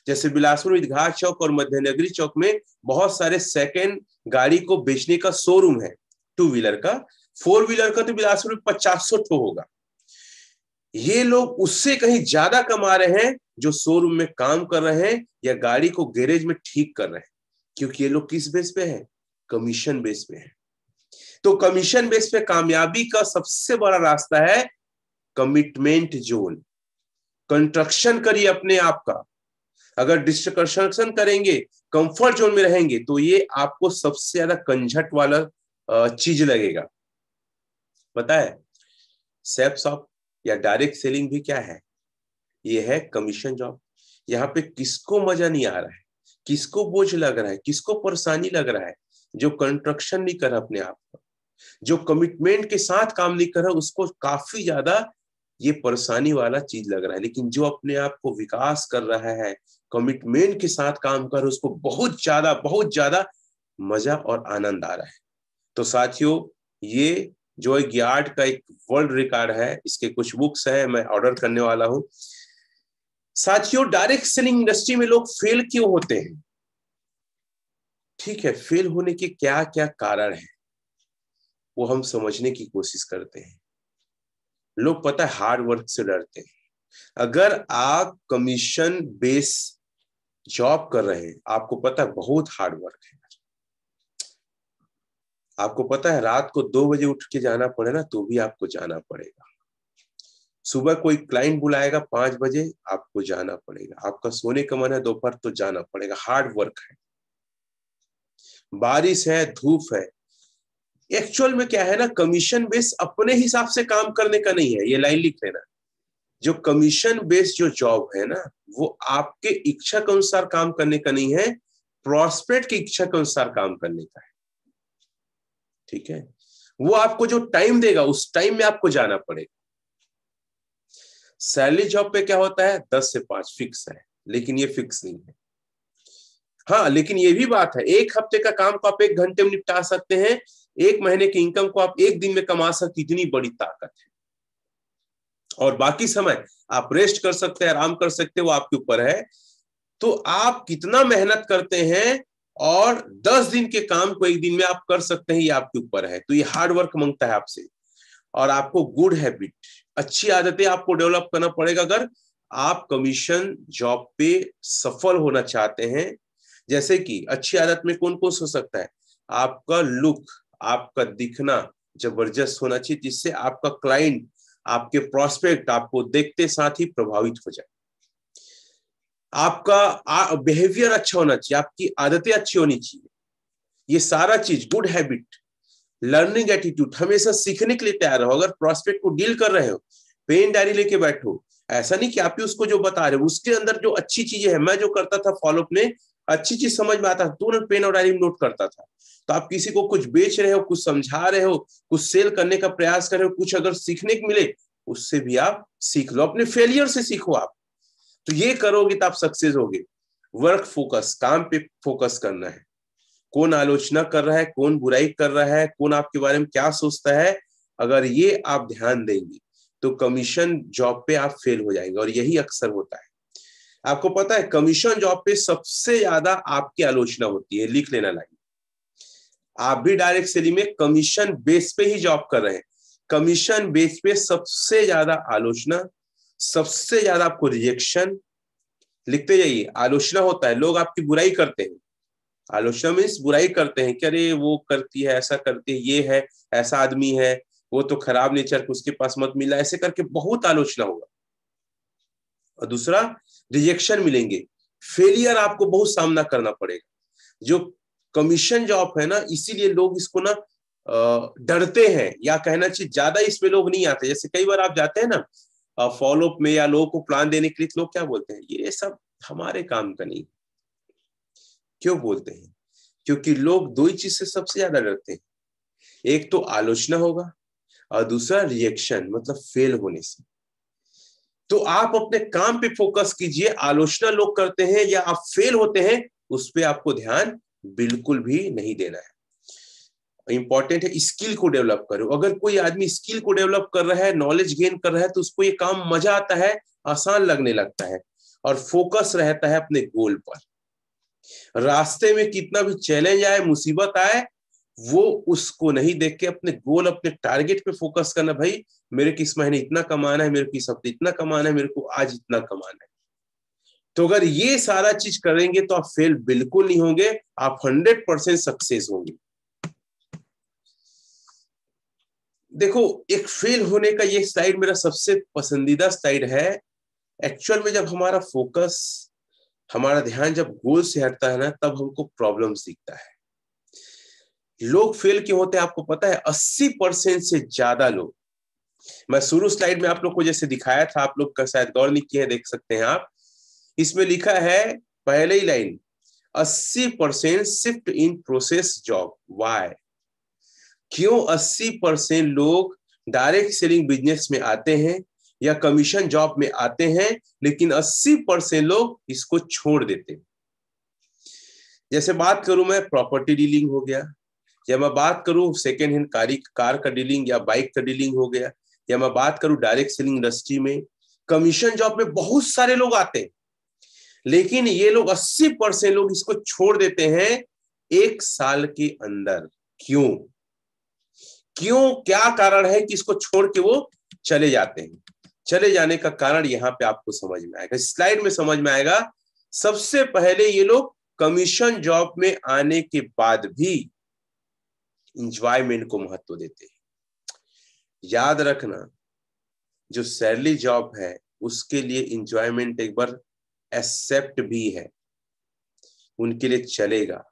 Speaker 1: जैसे बिलासपुर ईदगाह चौक और मध्यनगरी चौक में बहुत सारे सेकेंड गाड़ी को बेचने का शोरूम है। 2 व्हीलर का, 4 व्हीलर का तो बिलासपुर में 50-100 ठो होगा। ये लोग उससे कहीं ज्यादा कमा रहे हैं जो शोरूम में काम कर रहे हैं या गाड़ी को गैरेज में ठीक कर रहे हैं। क्योंकि ये लोग किस बेस पे है? कमीशन बेस पे है। तो कमीशन बेस पे कामयाबी का सबसे बड़ा रास्ता है कमिटमेंट जोन। कंस्ट्रक्शन करिए अपने आप का। अगर डिस्ट्रक्शन करेंगे, कंफर्ट जोन में रहेंगे, तो ये आपको सबसे ज्यादा कंझट वाला चीज लगेगा। पता है, सेल्फ शॉप या डायरेक्ट सेलिंग भी क्या है? ये है कमीशन जॉब। यहाँ पे किसको मजा नहीं आ रहा है, किसको बोझ लग रहा है, किसको परेशानी लग रहा है? जो कंस्ट्रक्शन नहीं कर रहा अपने आप का, जो कमिटमेंट के साथ काम नहीं कर रहा, उसको काफी ज्यादा ये परेशानी वाला चीज लग रहा है। लेकिन जो अपने आप को विकास कर रहा है, कमिटमेंट के साथ काम कर रहा है, उसको बहुत ज्यादा मजा और आनंद आ रहा है। तो साथियों, ये जो एक यार्ड का एक वर्ल्ड रिकॉर्ड है, इसके कुछ बुक्स है, मैं ऑर्डर करने वाला हूं। साथियों, डायरेक्ट सेलिंग इंडस्ट्री में लोग फेल क्यों होते हैं? ठीक है, फेल होने के क्या क्या कारण है वो हम समझने की कोशिश करते हैं। लोग पता है हार्ड वर्क से डरते हैं। अगर आप कमीशन बेस जॉब कर रहे हैं, आपको पता है बहुत हार्ड वर्क है। आपको पता है रात को 2 बजे उठ के जाना पड़े ना, तो भी आपको जाना पड़ेगा। सुबह कोई क्लाइंट बुलाएगा 5 बजे, आपको जाना पड़ेगा। आपका सोने का मन है दोपहर, तो जाना पड़ेगा। हार्ड वर्क है, बारिश है, धूप है। एक्चुअल में क्या है ना, कमीशन बेस अपने हिसाब से काम करने का नहीं है। ये लाइन लिख लेना। जो कमीशन बेस्ड जो जॉब है ना, वो आपके इच्छा के अनुसार काम करने का नहीं है, प्रॉस्पेक्ट की इच्छा के अनुसार काम करने का है। ठीक है, वो आपको जो टाइम देगा उस टाइम में आपको जाना पड़ेगा। सैलरी जॉब पे क्या होता है? 10 से 5 फिक्स है, लेकिन ये फिक्स नहीं है। हाँ, लेकिन ये भी बात है, 1 हफ्ते का काम को आप 1 घंटे में निपटा सकते हैं, 1 महीने की इनकम को आप 1 दिन में कमा सकते। इतनी बड़ी ताकत है। और बाकी समय आप रेस्ट कर सकते हैं, आराम कर सकते हैं, वो आपके ऊपर है। तो आप कितना मेहनत करते हैं और 10 दिन के काम को 1 दिन में आप कर सकते हैं, ये आपके ऊपर है। तो ये हार्ड वर्क मांगता है आपसे। और आपको गुड हैबिट, अच्छी आदतें आपको डेवलप करना पड़ेगा अगर आप कमीशन जॉब पे सफल होना चाहते हैं। जैसे कि अच्छी आदत में कौन कौन हो सकता है? आपका लुक, आपका दिखना जबरदस्त होना चाहिए, जिससे आपका क्लाइंट, आपके प्रोस्पेक्ट आपको देखते साथ ही प्रभावित हो जाए। आपका बिहेवियर अच्छा होना चाहिए, आपकी आदतें अच्छी होनी चाहिए। ये सारा चीज, गुड हैबिट, लर्निंग एटीट्यूड, हमेशा सीखने के लिए तैयार रहो। अगर प्रोस्पेक्ट को डील कर रहे हो, पेन डायरी लेके बैठो। ऐसा नहीं कि आप ही उसको जो बता रहे हो, उसके अंदर जो अच्छी चीजें है, मैं जो करता था फॉलोअप में, अच्छी चीज समझ में आता था, तुरंत पेन और डायरी में नोट करता था। तो आप किसी को कुछ बेच रहे हो, कुछ समझा रहे हो, कुछ सेल करने का प्रयास कर रहे हो, कुछ अगर सीखने को मिले, उससे भी आप सीख लो, अपने फेलियर से सीखो आप। तो ये करोगे तो आप सक्सेस होगे। वर्क फोकस, काम पे फोकस करना है। कौन आलोचना कर रहा है, कौन बुराई कर रहा है, कौन आपके बारे में क्या सोचता है, अगर ये आप ध्यान देंगे तो कमीशन जॉब पे आप फेल हो जाएंगे। और यही अक्सर होता है। आपको पता है कमीशन जॉब पे सबसे ज्यादा आपकी आलोचना होती है, लिख लेना लाइन। आप भी डायरेक्ट सेलिंग में कमीशन बेस पे ही जॉब कर रहे हैं, कमीशन बेस पे सबसे ज्यादा आलोचना, सबसे ज्यादा आपको रिजेक्शन। लिखते जाइए, आलोचना होता है, लोग आपकी बुराई करते हैं। आलोचना मीन्स बुराई करते हैं कि अरे वो करती है, ऐसा करती है, ये है, ऐसा आदमी है, वो तो खराब नेचर, उसके पास मत मिला, ऐसे करके बहुत आलोचना होगा। और दूसरा, रिजेक्शन मिलेंगे, फेलियर आपको बहुत सामना करना पड़ेगा। जो कमीशन जॉब है ना, इसीलिए लोग इसको ना डरते हैं, या कहना चाहिए ज्यादा इसमें लोग नहीं आते। जैसे कई बार आप जाते हैं ना फॉलोअप में या लोगों को प्लान देने के लिए, लोग क्या बोलते हैं, ये सब हमारे काम का नहीं। क्यों बोलते हैं? क्योंकि लोग दो ही चीज से सबसे ज्यादा डरते हैं, एक तो आलोचना होगा और दूसरा रिएक्शन, मतलब फेल होने से। तो आप अपने काम पे फोकस कीजिए, आलोचना लोग करते हैं या आप फेल होते हैं, उस पर आपको ध्यान बिल्कुल भी नहीं देना है। इंपॉर्टेंट है स्किल को डेवलप करो। अगर कोई आदमी स्किल को डेवलप कर रहा है, नॉलेज गेन कर रहा है, तो उसको ये काम मजा आता है, आसान लगने लगता है, और फोकस रहता है अपने गोल पर। रास्ते में कितना भी चैलेंज आए, मुसीबत आए, वो उसको नहीं देख के अपने गोल, अपने टारगेट पे फोकस करना। भाई मेरे को इस महीने इतना कमाना है, मेरे को इस हफ्ते इतना कमाना है, मेरे को आज इतना कमाना है। तो अगर ये सारा चीज करेंगे तो आप फेल बिल्कुल नहीं होंगे, आप 100% सक्सेस होंगे। देखो, एक फेल होने का ये स्लाइड मेरा सबसे पसंदीदा स्लाइड है। एक्चुअल में जब हमारा फोकस, हमारा ध्यान जब गोल से हटता है ना, तब हमको प्रॉब्लम दिखता है। लोग फेल क्यों होते हैं आपको पता है? 80% से ज्यादा लोग, मैं शुरू स्लाइड में आप लोग को जैसे दिखाया था, आप लोग का शायद गौर नहीं किया है, देख सकते हैं आप, इसमें लिखा है पहले ही line, 80% shift in process job. Why? क्यों 80% लोग डायरेक्ट सेलिंग बिजनेस में आते हैं या कमीशन जॉब में आते हैं, लेकिन 80% लोग इसको छोड़ देते हैं? जैसे बात करूं मैं, प्रॉपर्टी डीलिंग हो गया, या मैं बात करूं सेकेंड हैंड कार का डीलिंग या बाइक का डीलिंग हो गया, या मैं बात करूं डायरेक्ट सेलिंग इंडस्ट्री में, कमीशन जॉब में बहुत सारे लोग आते हैं, लेकिन ये लोग 80% लोग इसको छोड़ देते हैं 1 साल के अंदर। क्यों? क्यों, क्या कारण है कि इसको छोड़ के वो चले जाते हैं? चले जाने का कारण यहाँ पे आपको समझ में आएगा, स्लाइड में समझ में आएगा। सबसे पहले ये लोग कमीशन जॉब में आने के बाद भी इंजॉयमेंट को महत्व देते हैं। याद रखना, जो सैलरी जॉब है उसके लिए इंजॉयमेंट एक बार एक्सेप्ट भी है, उनके लिए चलेगा,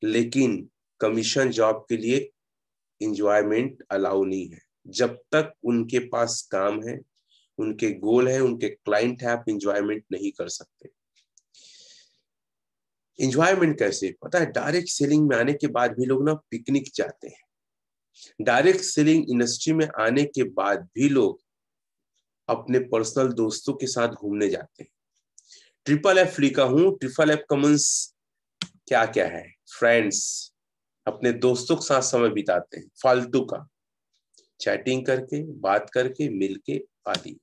Speaker 1: लेकिन कमीशन जॉब के लिए इंजॉयमेंट अलाउ नहीं है। जब तक उनके पास काम है, उनके गोल है, उनके क्लाइंट है, आप इंजॉयमेंट नहीं कर सकते। इंजॉयमेंट कैसे पता है? डायरेक्ट सेलिंग में आने के बाद भी लोग ना पिकनिक जाते हैं, डायरेक्ट सेलिंग इंडस्ट्री में आने के बाद भी लोग अपने पर्सनल दोस्तों के साथ घूमने जाते हैं। ट्रिपल एफ लिखा हूं, ट्रिपल एफ कॉमन्स क्या क्या है? फ्रेंड्स, अपने दोस्तों के साथ समय बिताते हैं, फालतू का चैटिंग करके, बात करके, मिलके आदि।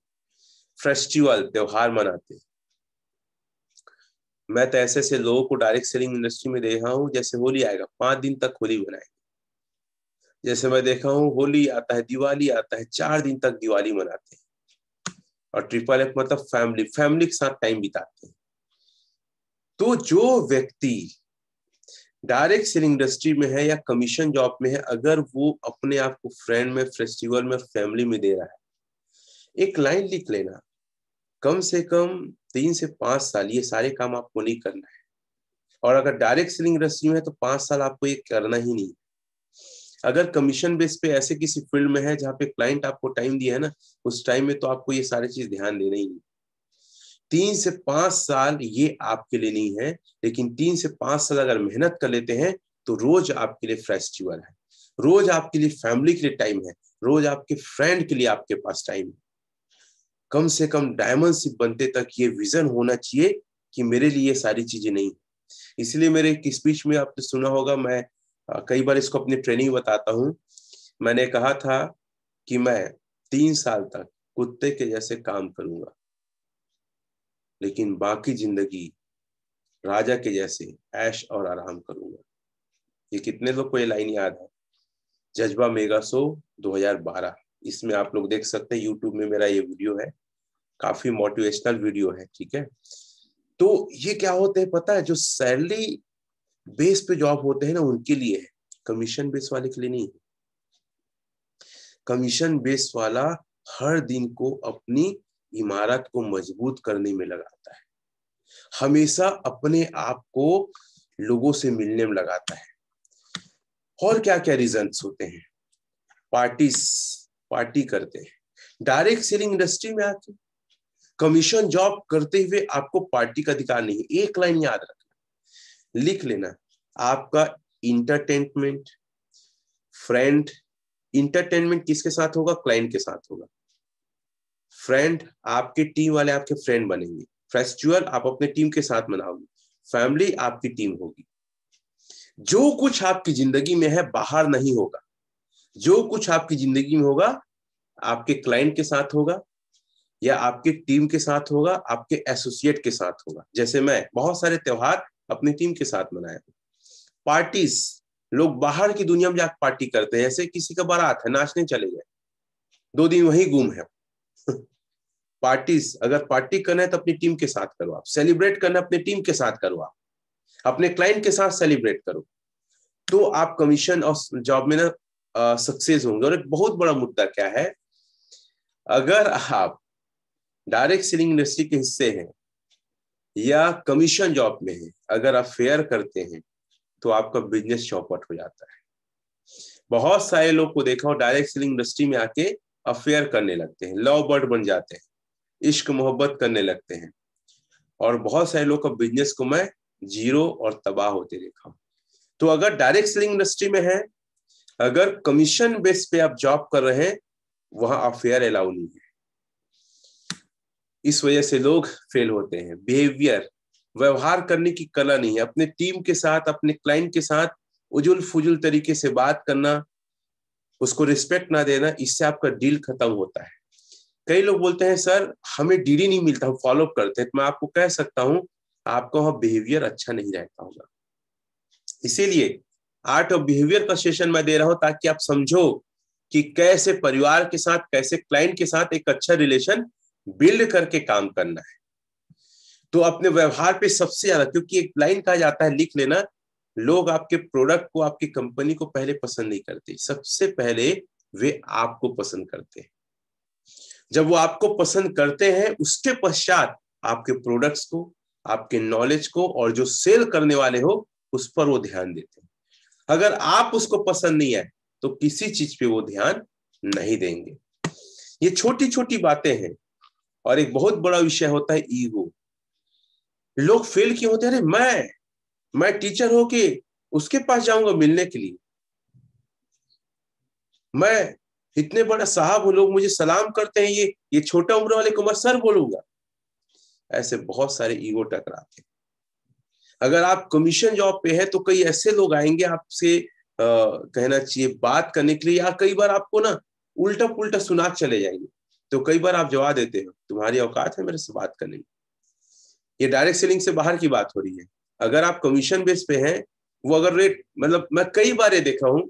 Speaker 1: फेस्टिवल, त्योहार मनाते हैं। मैं तो ऐसे से लोगों को डायरेक्ट सेलिंग इंडस्ट्री में देखा हूं, जैसे होली आएगा 5 दिन तक होली मनाएंगे। जैसे मैं देखा हूं, होली आता है, दिवाली आता है, 4 दिन तक दिवाली मनाते हैं। और ट्रिपल एफ मतलब फैमिली, फैमिली के साथ टाइम बिताते हैं। तो जो व्यक्ति डायरेक्ट सेलिंग इंडस्ट्री में है या कमीशन जॉब में है, अगर वो अपने आप को फ्रेंड में, फेस्टिवल में, फैमिली में दे रहा है, एक लाइन लिख लेना, कम से कम 3 से 5 साल ये सारे काम आपको नहीं करना है। और अगर डायरेक्ट सेलिंग इंडस्ट्री में है तो 5 साल आपको ये करना ही नहीं। अगर कमीशन बेस पे ऐसे किसी फील्ड में है जहाँ पे क्लाइंट आपको टाइम दिया है ना, उस टाइम में तो आपको ये सारी चीज ध्यान देना ही नहीं। 3 से 5 साल ये आपके लिए नहीं है, लेकिन 3 से 5 साल अगर मेहनत कर लेते हैं तो रोज आपके लिए फेस्टिवल है, रोज आपके लिए फैमिली के लिए टाइम है, रोज आपके फ्रेंड के लिए आपके पास टाइम है। कम से कम डायमंड शिप बनते तक ये विजन होना चाहिए कि मेरे लिए ये सारी चीजें नहीं। इसलिए मेरे एक स्पीच में आपने सुना होगा, मैं कई बार इसको अपनी ट्रेनिंग बताता हूँ। मैंने कहा था कि मैं 3 साल तक कुत्ते के जैसे काम करूंगा, लेकिन बाकी जिंदगी राजा के जैसे ऐश और आराम करूंगा। ये कितने लोग को ये लाइन याद है? जज्बा मेगा शो 2012, इसमें आप लोग देख सकते हैं, यूट्यूब में मेरा ये वीडियो है, काफी मोटिवेशनल वीडियो है। ठीक है, तो ये क्या होते हैं पता है, जो सैलरी बेस पे जॉब होते हैं ना उनके लिए है, कमीशन बेस वाले के लिए नहीं। कमीशन बेस वाला हर दिन को अपनी इमारत को मजबूत करने में लगाता है, हमेशा अपने आप को लोगों से मिलने में लगाता है। और क्या क्या रीजंस होते हैं? पार्टी करते हैं। डायरेक्ट सेलिंग इंडस्ट्री में आके कमीशन जॉब करते हुए आपको पार्टी का अधिकार नहीं। एक लाइन याद रखना, लिख लेना, आपका इंटरटेनमेंट फ्रेंड, इंटरटेनमेंट किसके साथ होगा? क्लाइंट के साथ होगा। फ्रेंड, आपके टीम वाले आपके फ्रेंड बनेंगे। फेस्टिवल आप अपने टीम के साथ मनाओगे। फैमिली आपकी टीम होगी। जो कुछ आपकी जिंदगी में है बाहर नहीं होगा, जो कुछ आपकी जिंदगी में होगा आपके क्लाइंट के साथ होगा, या आपके टीम के साथ होगा, आपके एसोसिएट के साथ होगा। जैसे मैं बहुत सारे त्योहार अपनी टीम के साथ मनाया। पार्टीज, लोग बाहर की दुनिया में जाकर पार्टी करते हैं। जैसे किसी का बारात है, नाचने चले गए, 2 दिन वहीं गुम है। पार्टीज, अगर पार्टी करना है तो अपनी टीम के साथ करो। आप सेलिब्रेट करना अपनी टीम के साथ करो, आप अपने क्लाइंट के साथ सेलिब्रेट करो, तो आप कमीशन और जॉब में ना सक्सेस होंगे। और एक बहुत बड़ा मुद्दा क्या है, अगर आप डायरेक्ट सेलिंग इंडस्ट्री के हिस्से हैं या कमीशन जॉब में हैं, अगर आप फेयर करते हैं तो आपका बिजनेस चौपट हो जाता है। बहुत सारे लोग को देखा हो डायरेक्ट सेलिंग इंडस्ट्री में आके अफेयर करने लगते हैं, लव बर्ड बन जाते हैं, इश्क मोहब्बत करने लगते हैं, और बहुत सारे लोग का बिजनेस को मैं जीरो और तबाह होते देखा हूं। तो अगर डायरेक्ट सेलिंग इंडस्ट्री में है, अगर कमीशन बेस पे आप जॉब कर रहे हैं, वहां अफेयर अलाउ नहीं है। इस वजह से लोग फेल होते हैं। बिहेवियर, व्यवहार करने की कला नहीं है। अपने टीम के साथ, अपने क्लाइंट के साथ उजुल फुजुल तरीके से बात करना, उसको रिस्पेक्ट ना देना, इससे आपका डील खत्म होता है। कई लोग बोलते हैं सर हमें डील ही नहीं मिलता, हम फॉलो अप करते हैं। तो मैं आपको कह सकता हूं आपका वहां बिहेवियर अच्छा नहीं रहता होगा। इसीलिए आर्ट ऑफ बिहेवियर का सेशन मैं दे रहा हूं, ताकि आप समझो कि कैसे परिवार के साथ, कैसे क्लाइंट के साथ एक अच्छा रिलेशन बिल्ड करके काम करना है। तो अपने व्यवहार पे सबसे ज्यादा, क्योंकि एक लाइन कहा जाता है, लिख लेना, लोग आपके प्रोडक्ट को, आपकी कंपनी को पहले पसंद नहीं करते, सबसे पहले वे आपको पसंद करते हैं। जब वो आपको पसंद करते हैं, उसके पश्चात आपके प्रोडक्ट्स को, आपके नॉलेज को, और जो सेल करने वाले हो उस पर वो ध्यान देते हैं। अगर आप उसको पसंद नहीं है तो किसी चीज पे वो ध्यान नहीं देंगे। ये छोटी छोटी बातें हैं। और एक बहुत बड़ा विषय होता है ईगो। लोग फेल क्यों होते हैं? अरे मैं टीचर होके उसके पास जाऊंगा मिलने के लिए, मैं इतने बड़ा साहब हूं, लोग मुझे सलाम करते हैं, ये छोटा उम्र वाले को मैं सर बोलूंगा। ऐसे बहुत सारे ईगो टकराते हैं। अगर आप कमीशन जॉब पे है तो कई ऐसे लोग आएंगे आपसे कहना चाहिए बात करने के लिए, या कई बार आपको ना उल्टा पुल्टा सुना चले जाएंगे। तो कई बार आप जवाब देते हो तुम्हारी औकात है मेरे से बात करने की। ये डायरेक्ट सेलिंग से बाहर की बात हो रही है। अगर आप कमीशन बेस पे हैं, वो अगर रेट, मतलब मैं कई बार ये देखा हूं।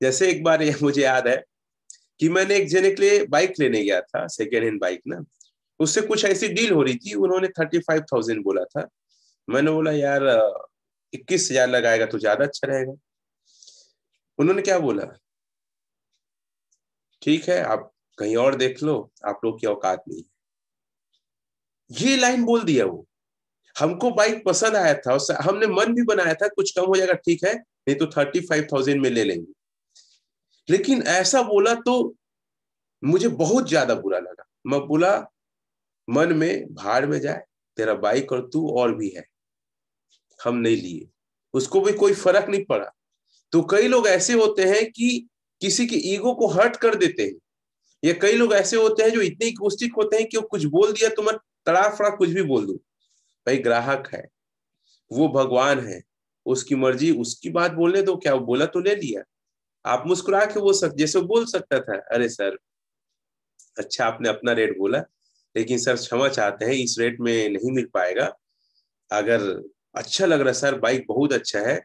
Speaker 1: जैसे एक बार मुझे याद है कि मैंने एक जने के लिए बाइक लेने गया था, सेकेंड हैंड बाइक ना, उससे कुछ ऐसी डील हो रही थी, उन्होंने 35,000 बोला था। मैंने बोला यार 21,000 लगाएगा तो ज्यादा अच्छा रहेगा। उन्होंने क्या बोला, ठीक है आप कहीं और देख लो, आप लोग की औकात नहीं है। ये लाइन बोल दिया वो। हमको बाइक पसंद आया था, हमने मन भी बनाया था कुछ कम हो जाएगा ठीक है, नहीं तो 35,000 में ले लेंगे। लेकिन ऐसा बोला तो मुझे बहुत ज्यादा बुरा लगा। मैं बोला मन में भाड़ में जाए, तेरा बाइक और तू और भी है, हम नहीं लिए। उसको भी कोई फर्क नहीं पड़ा। तो कई लोग ऐसे होते हैं कि किसी की ईगो को हर्ट कर देते हैं, ये कई लोग ऐसे होते हैं जो इतने इगोइस्टिक होते हैं कि वो कुछ बोल दिया तो मैं तड़ाफड़ा कुछ भी बोल दूं। भाई ग्राहक है, वो भगवान है, उसकी मर्जी, उसकी बात बोलने दो, क्या वो बोला तो ले लिया। आप मुस्कुरा के वो जैसे बोल सकता था, अरे सर अच्छा आपने अपना रेट बोला, लेकिन सर क्षमा चाहते हैं इस रेट में नहीं मिल पाएगा। अगर अच्छा लग रहा है सर, बाइक बहुत अच्छा है,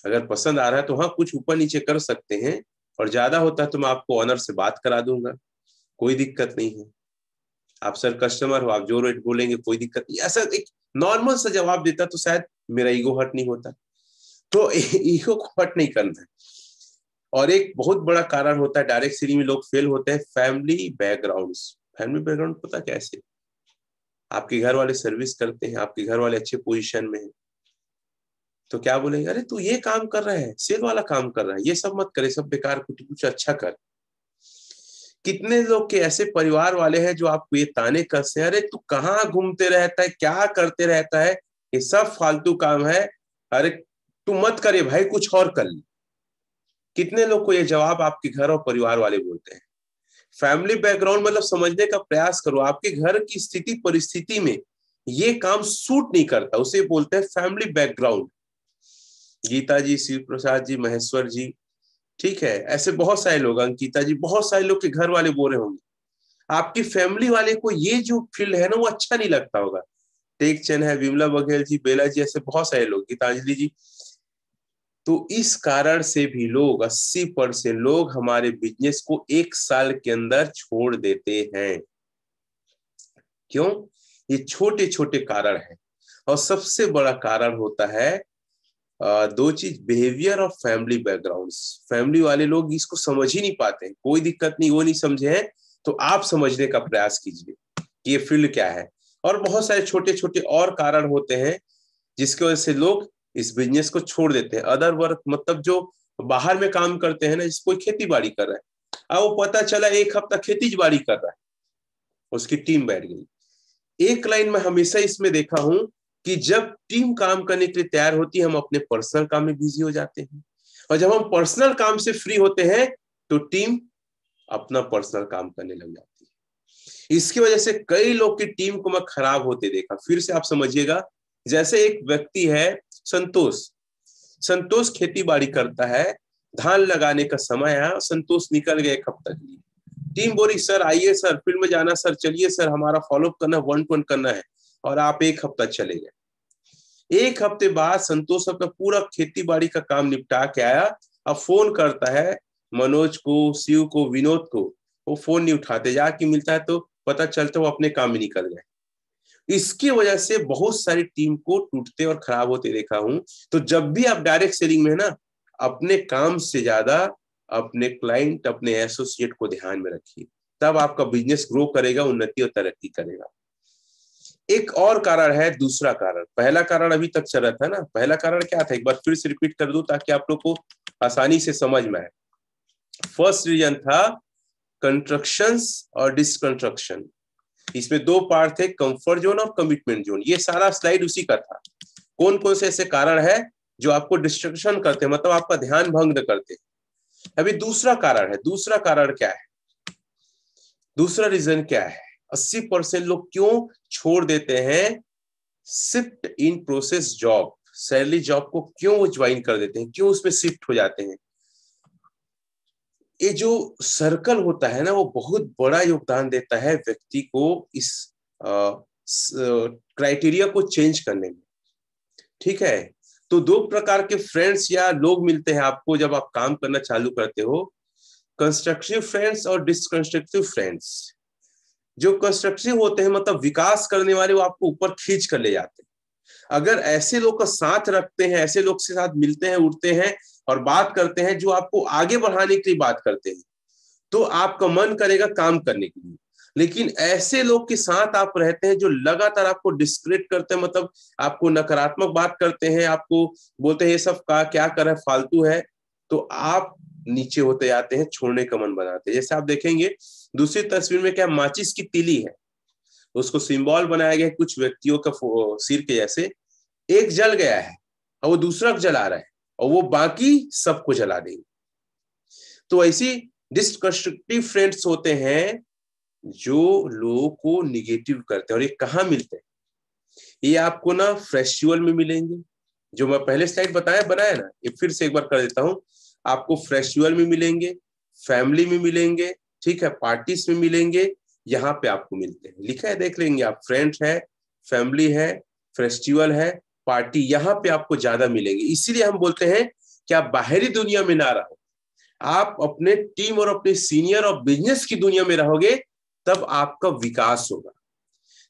Speaker 1: अगर पसंद आ रहा है तो हाँ कुछ ऊपर नीचे कर सकते हैं, और ज्यादा होता है तो मैं आपको ऑनर से बात करा दूंगा, कोई दिक्कत नहीं है। आप सर कस्टमर हो, आप जो रेट बोलेंगे कोई दिक्कत नहीं। ऐसा एक नॉर्मल सा जवाब देता तो शायद मेरा ईगो हर्ट नहीं होता। तो ईगो को हर्ट नहीं करना है। और एक बहुत बड़ा कारण होता है डायरेक्ट सेलिंग में लोग फेल होते हैं, फैमिली बैकग्राउंड। फैमिली बैकग्राउंड पता कैसे, आपके घर वाले सर्विस करते हैं, आपके घर वाले अच्छे पोजीशन में है, तो क्या बोलेंगे, अरे तू ये काम कर रहा है, सेल वाला काम कर रहा है, ये सब मत करे, सब बेकार, कुछ अच्छा कर। कितने लोग के ऐसे परिवार वाले हैं जो आपको ये ताने कसते हैं, अरे तू कहाँ घूमते रहता है, क्या करते रहता है, ये सब फालतू काम है, अरे तू मत करे भाई, कुछ और कर ले। कितने लोग को ये जवाब आपके घर और परिवार वाले बोलते हैं। फैमिली बैकग्राउंड मतलब समझने का प्रयास करो, आपके घर की स्थिति परिस्थिति में ये काम सूट नहीं करता, उसे बोलते हैं फैमिली बैकग्राउंड। गीता जी, शिव प्रसाद जी, महेश्वर जी, ठीक है, ऐसे बहुत सारे लोग, अंकिता जी, बहुत सारे लोग के घर वाले बोल रहे होंगे, आपकी फैमिली वाले को ये जो फील्ड है ना वो अच्छा नहीं लगता होगा। टेकचंद है, विमला बघेल जी, बेला जी, ऐसे बहुत सारे लोग, गीतांजलि जी। तो इस कारण से भी लोग 80% लोग हमारे बिजनेस को 1 साल के अंदर छोड़ देते हैं। क्यों? ये छोटे छोटे कारण है। और सबसे बड़ा कारण होता है दो चीज, बिहेवियर और फैमिली बैकग्राउंड्स। फैमिली वाले लोग इसको समझ ही नहीं पाते हैं, कोई दिक्कत नहीं, वो नहीं समझे हैं तो आप समझने का प्रयास कीजिए कि ये फील्ड क्या है। और बहुत सारे छोटे छोटे और कारण होते हैं जिसकी वजह से लोग इस बिजनेस को छोड़ देते हैं। अदर वर्क मतलब जो बाहर में काम करते हैं ना, जिस कोई खेती बाड़ी कर रहा है, अब वो पता चला 1 हफ्ता खेती बाड़ी कर रहा है, उसकी टीम बैठ गई। एक लाइन में हमेशा इसमें देखा हूं कि जब टीम काम करने के लिए तैयार होती है, हम अपने पर्सनल काम में बिजी हो जाते हैं, और जब हम पर्सनल काम से फ्री होते हैं तो टीम अपना पर्सनल काम करने लग जाती है। इसकी वजह से कई लोग की टीम को मैं खराब होते देखा। फिर से आप समझिएगा, जैसे एक व्यक्ति है संतोष, संतोष खेती बाड़ी करता है, धान लगाने का समय आया, संतोष निकल गया 1 हफ्ता के लिए। टीम बोली सर आइए सर, फील्ड में जाना सर, चलिए सर, हमारा फॉलोअप करना, 1-1 करना है, और आप 1 हफ्ता चले गए। 1 हफ्ते बाद संतोष अपना पूरा खेती बाड़ी का काम निपटा के आया, अब फोन करता है मनोज को, शिव को, विनोद को, वो फोन नहीं उठाते, जाके मिलता है तो पता चलता वो अपने काम में निकल गए। इसकी वजह से बहुत सारी टीम को टूटते और खराब होते देखा हूं। तो जब भी आप डायरेक्ट सेलिंग में है ना, अपने काम से ज्यादा अपने क्लाइंट, अपने एसोसिएट को ध्यान में रखिए, तब आपका बिजनेस ग्रो करेगा, उन्नति और तरक्की करेगा। एक और कारण है, दूसरा कारण, पहला कारण अभी तक चल रहा था ना, पहला कारण क्या था, एक बार फिर से रिपीट कर दूं ताकि आप लोग को आसानी से समझ में आए। फर्स्ट रीजन था कंस्ट्रक्शंस और डिसकंस्ट्रक्शन। इसमें 2 पार्ट थे, कंफर्ट जोन और कमिटमेंट जोन। ये सारा स्लाइड उसी का था। कौन कौन से ऐसे कारण है जो आपको डिस्ट्रक्शन करते हैं, मतलब आपका ध्यान भंग करते हैं। अभी दूसरा कारण है, दूसरा कारण क्या है, दूसरा रीजन क्या है, 80% लोग क्यों छोड़ देते हैं shift in process job, salary job को क्यों ज्वाइन कर देते हैं, क्यों उसमें शिफ्ट हो जाते हैं। ये जो सर्कल होता है ना, वो बहुत बड़ा योगदान देता है व्यक्ति को इस क्राइटेरिया को चेंज करने में। ठीक है, तो 2 प्रकार के फ्रेंड्स या लोग मिलते हैं आपको जब आप काम करना चालू करते हो, कंस्ट्रक्टिव फ्रेंड्स और डिसकंस्ट्रक्टिव फ्रेंड्स। जो कंस्ट्रक्टिव होते हैं मतलब विकास करने वाले, वो आपको ऊपर खींच कर ले जाते हैं। अगर ऐसे लोग का साथ रखते हैं, ऐसे लोग के साथ मिलते हैं, उठते हैं और बात करते हैं जो आपको आगे बढ़ाने के लिए बात करते हैं, तो आपका मन करेगा काम करने के लिए। लेकिन ऐसे लोग के साथ आप रहते हैं जो लगातार आपको डिस्क्रेडिट करते हैं, मतलब आपको नकारात्मक बात करते हैं, आपको बोलते हैं ये सब का क्या कर रहा है, फालतू है, तो आप नीचे होते जाते हैं, छोड़ने का मन बनाते हैं। जैसे आप देखेंगे दूसरी तस्वीर में क्या, माचिस की तीली है, उसको सिंबल बनाया गया है कुछ व्यक्तियों का सिर के जैसे, एक जल गया है और वो दूसरा जला रहा है, और वो बाकी सबको जला देंगे। तो ऐसी डिस्ट्रक्टिव फ्रेंड्स होते हैं जो लोगों को निगेटिव करते हैं। और ये कहाँ मिलते हैं? ये आपको ना फेस्टिवल में मिलेंगे, जो मैं पहले स्लाइड बनाया ना, ये फिर से एक बार कर देता हूँ। आपको फेस्टिवल में मिलेंगे, फैमिली में मिलेंगे, ठीक है, पार्टीज में मिलेंगे, यहाँ पे आपको मिलते हैं। लिखा है, देख लेंगे आप, फ्रेंड्स है, फैमिली है, फेस्टिवल है, पार्टी, यहाँ पे आपको ज्यादा मिलेंगे। इसीलिए हम बोलते हैं कि आप बाहरी दुनिया में ना रहो, आप अपने टीम और अपने सीनियर और बिजनेस की दुनिया में रहोगे, तब आपका विकास होगा।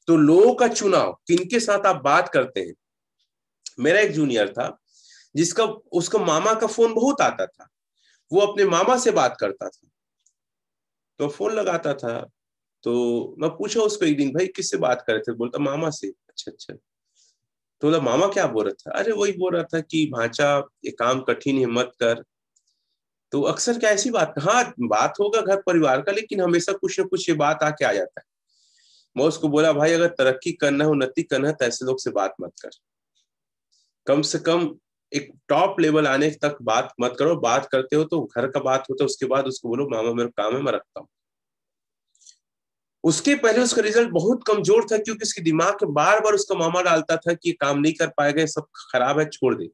Speaker 1: तो लोगों का चुनाव, किनके साथ आप बात करते हैं। मेरा एक जूनियर था जिसका उसका मामा का फोन बहुत आता था, वो अपने मामा से बात करता था, तो फोन लगाता था। तो मैं पूछा उसको एक दिन, भाई किससे बात कर रहे थे? बोलता मामा से। अच्छा अच्छा। तो बोला मामा क्या बोल रहा था? अरे वही बोल रहा था कि भांचा ये काम कठिन है, मत कर। तो अक्सर क्या ऐसी बात, हाँ बात होगा घर परिवार का, लेकिन हमेशा कुछ ना कुछ ये बात आके आ जाता है। मैं उसको बोला भाई अगर तरक्की करना है, उन्नति करना है, तो ऐसे लोग से बात मत कर। कम से कम एक टॉप लेवल आने तक बात मत करो। बात करते हो तो घर का बात होता है, उसके बाद उसको बोलो मामा मेरा काम है, मैं रखता हूँ। उसके पहले उसका रिजल्ट बहुत कमजोर था, क्योंकि उसके दिमाग में बार बार उसका मामा डालता था कि काम नहीं कर पाएगा, सब खराब है, छोड़ दे।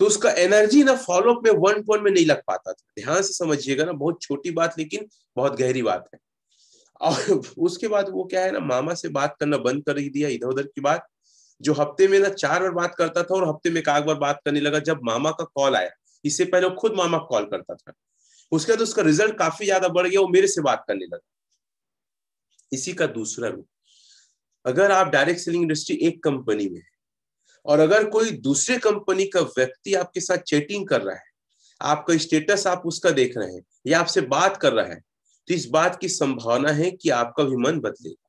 Speaker 1: तो उसका एनर्जी ना फॉलोअप में, वन पॉइंट में नहीं लग पाता था। ध्यान से समझिएगा ना, बहुत छोटी बात लेकिन बहुत गहरी बात है। और उसके बाद वो क्या है ना, मामा से बात करना बंद कर ही दिया, इधर उधर की बात। जो हफ्ते में ना 4 बार बात करता था, और हफ्ते में 1 बार बात करने लगा जब मामा का कॉल आया। इससे पहले वो खुद मामा कॉल करता था। उसके बाद उसका रिजल्ट काफी ज्यादा बढ़ गया, वो मेरे से बात करने लगा। इसी का दूसरा रूप, अगर आप डायरेक्ट सेलिंग इंडस्ट्री एक कंपनी में है, और अगर कोई दूसरे कंपनी का व्यक्ति आपके साथ चैटिंग कर रहा है, आपका स्टेटस आप उसका देख रहे हैं, या आपसे बात कर रहा है, तो इस बात की संभावना है कि आपका भी मन बदलेगा।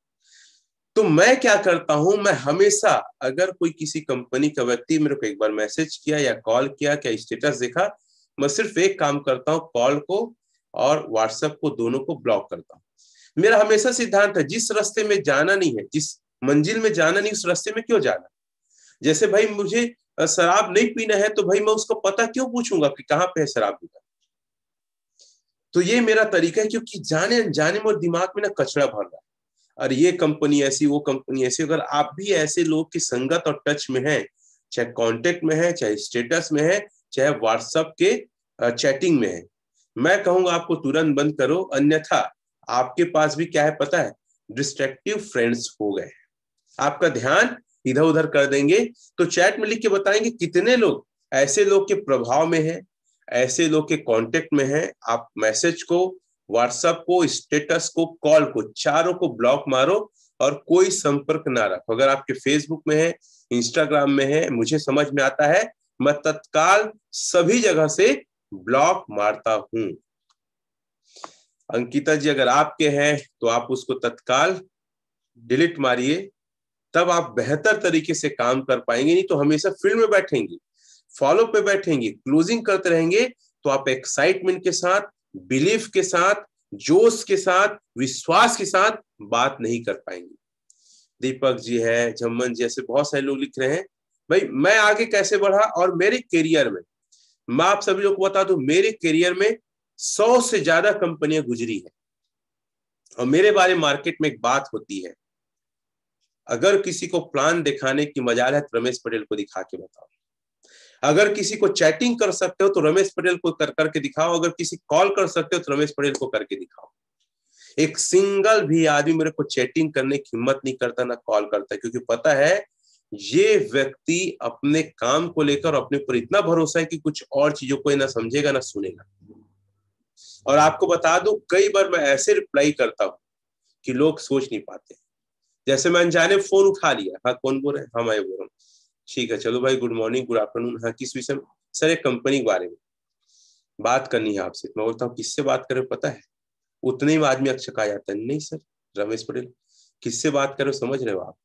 Speaker 1: तो मैं क्या करता हूं, मैं हमेशा, अगर कोई किसी कंपनी का व्यक्ति मेरे को एक बार मैसेज किया या कॉल किया, क्या स्टेटस देखा, मैं सिर्फ एक काम करता हूं, कॉल को और व्हाट्सएप को, दोनों को ब्लॉक करता हूं। मेरा हमेशा सिद्धांत है, जिस रास्ते में जाना नहीं है, जिस मंजिल में जाना नहीं, उस रास्ते में क्यों जाना। जैसे भाई मुझे शराब नहीं पीना है, तो भाई मैं उसको पता क्यों पूछूंगा कि कहाँ पे है शराब दुकान। तो ये मेरा तरीका है, क्योंकि जाने अनजाने में दिमाग में ना कचरा भर रहा है, और ये कंपनी ऐसी, वो कंपनी ऐसी। अगर आप भी ऐसे लोग की संगत और टच में हैं, चाहे कांटेक्ट में है, चाहे स्टेटस में है, चाहे व्हाट्सएप के चैटिंग में है, मैं कहूंगा आपको तुरंत बंद करो। अन्यथा आपके पास भी क्या है पता है, डिस्ट्रक्टिव फ्रेंड्स हो गए, आपका ध्यान इधर उधर कर देंगे। तो चैट में लिख के बताएंगे कितने लोग ऐसे लोग के प्रभाव में है, ऐसे लोग के कांटेक्ट में है। आप मैसेज को, व्हाट्सएप को, स्टेटस को, कॉल को, चारों को ब्लॉक मारो, और कोई संपर्क ना रखो। अगर आपके फेसबुक में है, इंस्टाग्राम में है, मुझे समझ में आता है, मैं तत्काल सभी जगह से ब्लॉक मारता हूं। अंकिता जी अगर आपके हैं तो आप उसको तत्काल डिलीट मारिए, तब आप बेहतर तरीके से काम कर पाएंगे। नहीं तो हमेशा फील्ड में बैठेंगे, फॉलो पे बैठेंगे, क्लोजिंग करते रहेंगे, तो आप एक्साइटमेंट के साथ, बिलीफ के साथ, जोश के साथ, विश्वास के साथ बात नहीं कर पाएंगे। दीपक जी है, झम्मन जी, ऐसे बहुत सारे लोग लिख रहे हैं, भाई मैं आगे कैसे बढ़ा और मेरे करियर में, मैं आप सभी लोग को बता दूं, मेरे करियर में 100 से ज्यादा कंपनियां गुजरी है। और मेरे बारे में मार्केट में एक बात होती है, अगर किसी को प्लान दिखाने की मजाल है तो रमेश पटेल को दिखा के बताओ। अगर किसी को चैटिंग कर सकते हो तो रमेश पटेल को कर करके दिखाओ। अगर किसी कॉल कर सकते हो तो रमेश पटेल को करके दिखाओ। एक सिंगल भी आदमी मेरे को चैटिंग करने की हिम्मत नहीं करता, ना कॉल करता, क्योंकि पता है ये व्यक्ति अपने काम को लेकर अपने ऊपर इतना भरोसा है कि कुछ और चीजों को ना समझेगा ना सुनेगा। और आपको बता दूं, कई बार मैं ऐसे रिप्लाई करता हूं कि लोग सोच नहीं पाते। जैसे मैं अनजाने फोन उठा लिया, हाँ कौन बोल रहे हैं, हाँ मैं बोल रहा हूँ, ठीक है चलो भाई, गुड मॉर्निंग, गुड आफ्टरनून, हाँ किस विषय में? सर एक कंपनी के बारे में बात करनी है आपसे। मैं बोलता हूँ किससे बात करें पता है? उतने ही आदमी अक्षक आ जाता है, नहीं सर रमेश पटेल। किससे बात करो समझ रहे हो आप?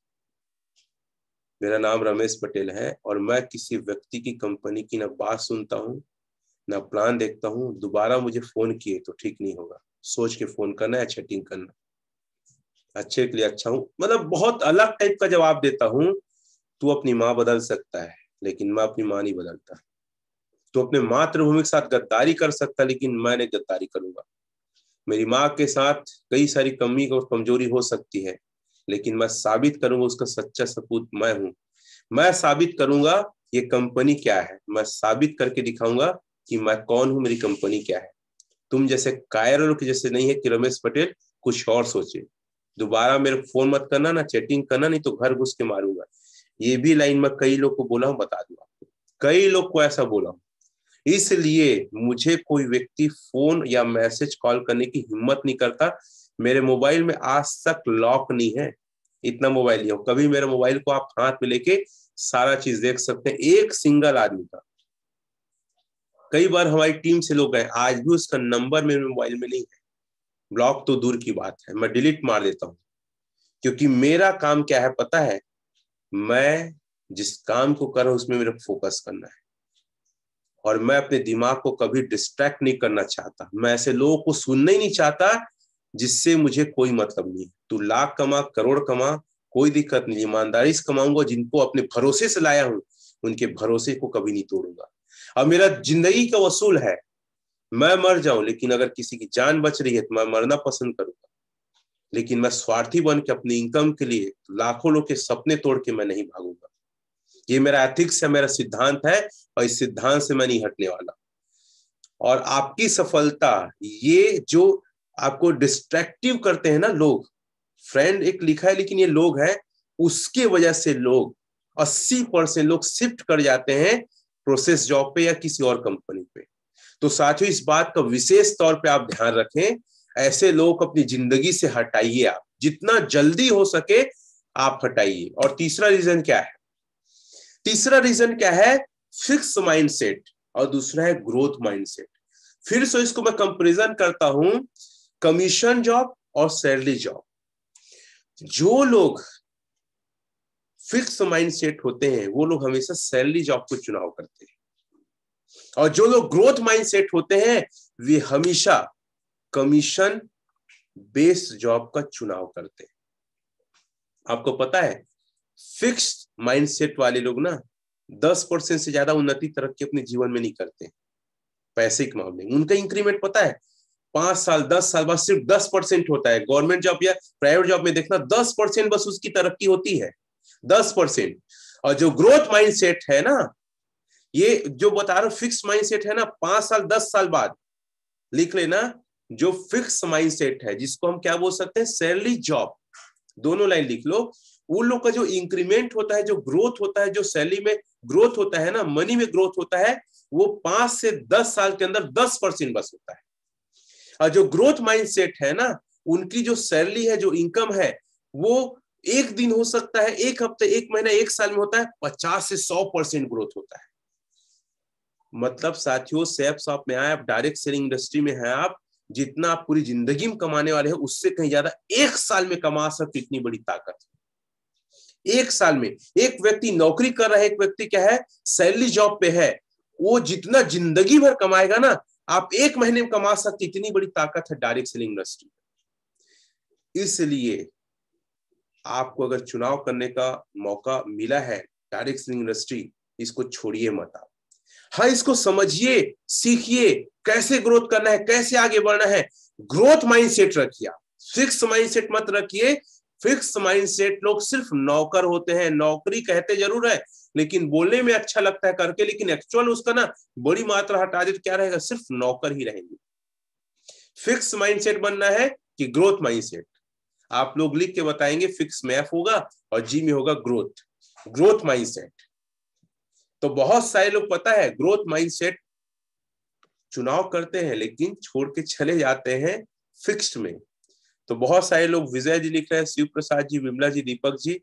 Speaker 1: मेरा नाम रमेश पटेल है, और मैं किसी व्यक्ति की कंपनी की ना बात सुनता हूँ, ना प्लान देखता हूँ। दोबारा मुझे फोन किए तो ठीक नहीं होगा, सोच के फोन करना है, चैटिंग करना, अच्छे के लिए अच्छा हूँ, मतलब बहुत अलग टाइप का जवाब देता हूँ। तू अपनी माँ बदल सकता है, लेकिन मैं अपनी माँ नहीं बदलता। तू अपने मातृभूमि के साथ गद्दारी कर सकता है, लेकिन मैं नहीं गद्दारी करूंगा। मेरी माँ के साथ कई सारी कमी और कमजोरी हो सकती है, लेकिन मैं साबित करूंगा उसका सच्चा सपूत मैं हूं। मैं साबित करूंगा ये कंपनी क्या है, मैं साबित करके दिखाऊंगा कि मैं कौन हूं, मेरी कंपनी क्या है। तुम जैसे कायरों के जैसे नहीं है कि रमेश पटेल कुछ और सोचे। दोबारा मेरे फोन मत करना ना, चैटिंग करना, नहीं तो घर घुस के मारूंगा। ये भी लाइन मैं कई लोग को बोला हूं, बता दूं आपको, कई लोग को ऐसा बोला हूं। इसलिए मुझे कोई व्यक्ति फोन या मैसेज कॉल करने की हिम्मत नहीं करता। मेरे मोबाइल में आज तक लॉक नहीं है, इतना मोबाइल लिया हूं। कभी मेरे मोबाइल को आप हाथ में लेके सारा चीज देख सकते हैं, एक सिंगल आदमी का। कई बार हमारी टीम से लोग गए, आज भी उसका नंबर मेरे मोबाइल में नहीं है। ब्लॉक तो दूर की बात है, मैं डिलीट मार देता हूं। क्योंकि मेरा काम क्या है पता है, मैं जिस काम को कर रहा हूं उसमें मेरा फोकस करना है, और मैं अपने दिमाग को कभी डिस्ट्रैक्ट नहीं करना चाहता। मैं ऐसे लोगों को सुनना ही नहीं चाहता जिससे मुझे कोई मतलब नहीं है। तू लाख कमा, करोड़ कमा, कोई दिक्कत नहीं, ईमानदारी से कमाऊंगा। जिनको अपने भरोसे से लाया हूं उनके भरोसे को कभी नहीं तोड़ूंगा। अब मेरा जिंदगी का वसूल है, मैं मर जाऊं लेकिन अगर किसी की जान बच रही है तो मैं मरना पसंद करूंगा। लेकिन मैं स्वार्थी बन के अपनी इनकम के लिए लाखों लोग के सपने तोड़ के मैं नहीं भागूंगा। ये मेरा एथिक्स है, मेरा सिद्धांत है, और इस सिद्धांत से मैं नहीं हटने वाला। और आपकी सफलता, ये जो आपको डिस्ट्रैक्टिव करते हैं ना लोग, फ्रेंड एक लिखा है लेकिन ये लोग हैं, उसके वजह से लोग 80% लोग शिफ्ट कर जाते हैं प्रोसेस जॉब पे या किसी और कंपनी पे। तो साथियों इस बात का विशेष तौर पे आप ध्यान रखें, ऐसे लोग अपनी जिंदगी से हटाइए, आप जितना जल्दी हो सके आप हटाइए। और तीसरा रीजन क्या है? तीसरा रीजन क्या है? फिक्स माइंडसेट, और दूसरा है ग्रोथ माइंडसेट। फिर से इसको मैं कंपैरिजन करता हूं, कमीशन जॉब और सैलरी जॉब। जो लोग फिक्स माइंडसेट होते हैं वो लोग हमेशा सैलरी जॉब को चुनाव करते हैं, और जो लोग ग्रोथ माइंडसेट होते हैं वे हमेशा कमीशन बेस्ड जॉब का चुनाव करते हैं। आपको पता है फिक्स माइंडसेट वाले लोग ना 10% से ज्यादा उन्नति तरक्की अपने जीवन में नहीं करते। पैसे के मामले में उनका इंक्रीमेंट पता है 5 साल 10 साल बाद सिर्फ 10% होता है। गवर्नमेंट जॉब या प्राइवेट जॉब में देखना 10% बस उसकी तरक्की होती है, 10%। और जो ग्रोथ माइंडसेट है ना, ये जो बता रहा हूं फिक्स माइंडसेट है ना, 5 साल 10 साल बाद लिख लेना, जो फिक्स माइंडसेट है जिसको हम क्या बोल सकते हैं, सैलरी जॉब, दोनों लाइन लिख लो। उन लोग का जो इंक्रीमेंट होता है, जो ग्रोथ होता है, जो सैलरी में ग्रोथ होता है ना, मनी में ग्रोथ होता है, वो 5 से 10 साल के अंदर 10% बस होता है। और जो ग्रोथ माइंडसेट है ना, उनकी जो सैलरी है, जो इनकम है, वो एक दिन हो सकता है, एक हफ्ते, एक महीना, एक साल में होता है 50 से 100% ग्रोथ होता है। मतलब साथियों सैप शॉप में आए, आप डायरेक्ट सेलिंग इंडस्ट्री में हैं, आप जितना आप पूरी जिंदगी में कमाने वाले हैं उससे कहीं ज्यादा एक साल में कमा सकते, इतनी बड़ी ताकत है। एक साल में एक व्यक्ति नौकरी कर रहा है, एक व्यक्ति क्या है सैलरी जॉब पे है, वो जितना जिंदगी भर कमाएगा ना, आप एक महीने में कमा सकते, इतनी बड़ी ताकत है डायरेक्ट सेलिंग इंडस्ट्री। इसलिए आपको अगर चुनाव करने का मौका मिला है डायरेक्ट सेलिंग इंडस्ट्री, इसको छोड़िए मत आप। हाँ, इसको समझिए, सीखिए कैसे ग्रोथ करना है, कैसे आगे बढ़ना है। ग्रोथ माइंडसेट रखिए, फिक्स माइंडसेट मत रखिए। फिक्स माइंडसेट लोग सिर्फ नौकर होते हैं, नौकरी कहते जरूर है लेकिन बोलने में अच्छा लगता है करके, लेकिन एक्चुअल उसका ना बड़ी मात्रा हटा दे तो क्या रहेगा, सिर्फ नौकर ही रहेंगे। फिक्स माइंडसेट बनना है कि ग्रोथ माइंडसेट? आप लोग लिख के बताएंगे, फिक्स में एफ होगा और जी में होगा ग्रोथ, ग्रोथ माइंडसेट। तो बहुत सारे लोग पता है ग्रोथ माइंडसेट चुनाव करते हैं लेकिन छोड़ के चले जाते हैं फिक्स्ड में। तो बहुत सारे लोग, विजय जी लिख रहे हैं, शिव प्रसाद जी, विमला जी, दीपक जी,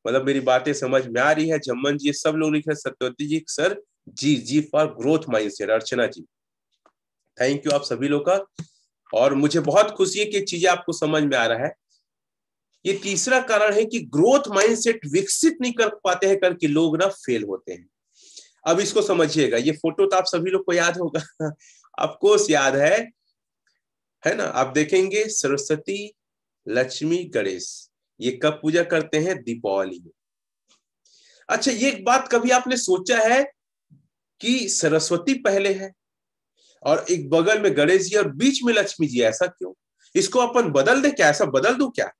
Speaker 1: मतलब मेरी बातें समझ में आ रही है, जम्मन जी, ये सब लोग लिख रहे हैं, सत्यवती जी सर, जी जी for growth mindset, Archana ji, thank you आप सभी लोग का। और मुझे बहुत खुशी है कि चीजें आपको समझ में आ रहा है। ये तीसरा कारण है कि ग्रोथ माइंडसेट विकसित नहीं कर पाते हैं करके लोग ना फेल होते हैं। अब इसको समझिएगा, ये फोटो तो आप सभी लोग को याद होगा ऑफकोर्स याद है ना? आप देखेंगे सरस्वती, लक्ष्मी, गणेश, ये कब पूजा करते हैं? दीपावली में। अच्छा, ये एक बात कभी आपने सोचा है कि सरस्वती पहले है और एक बगल में गणेश जी और बीच में लक्ष्मी जी, ऐसा क्यों? इसको अपन बदल दे क्या, ऐसा बदल दूं क्या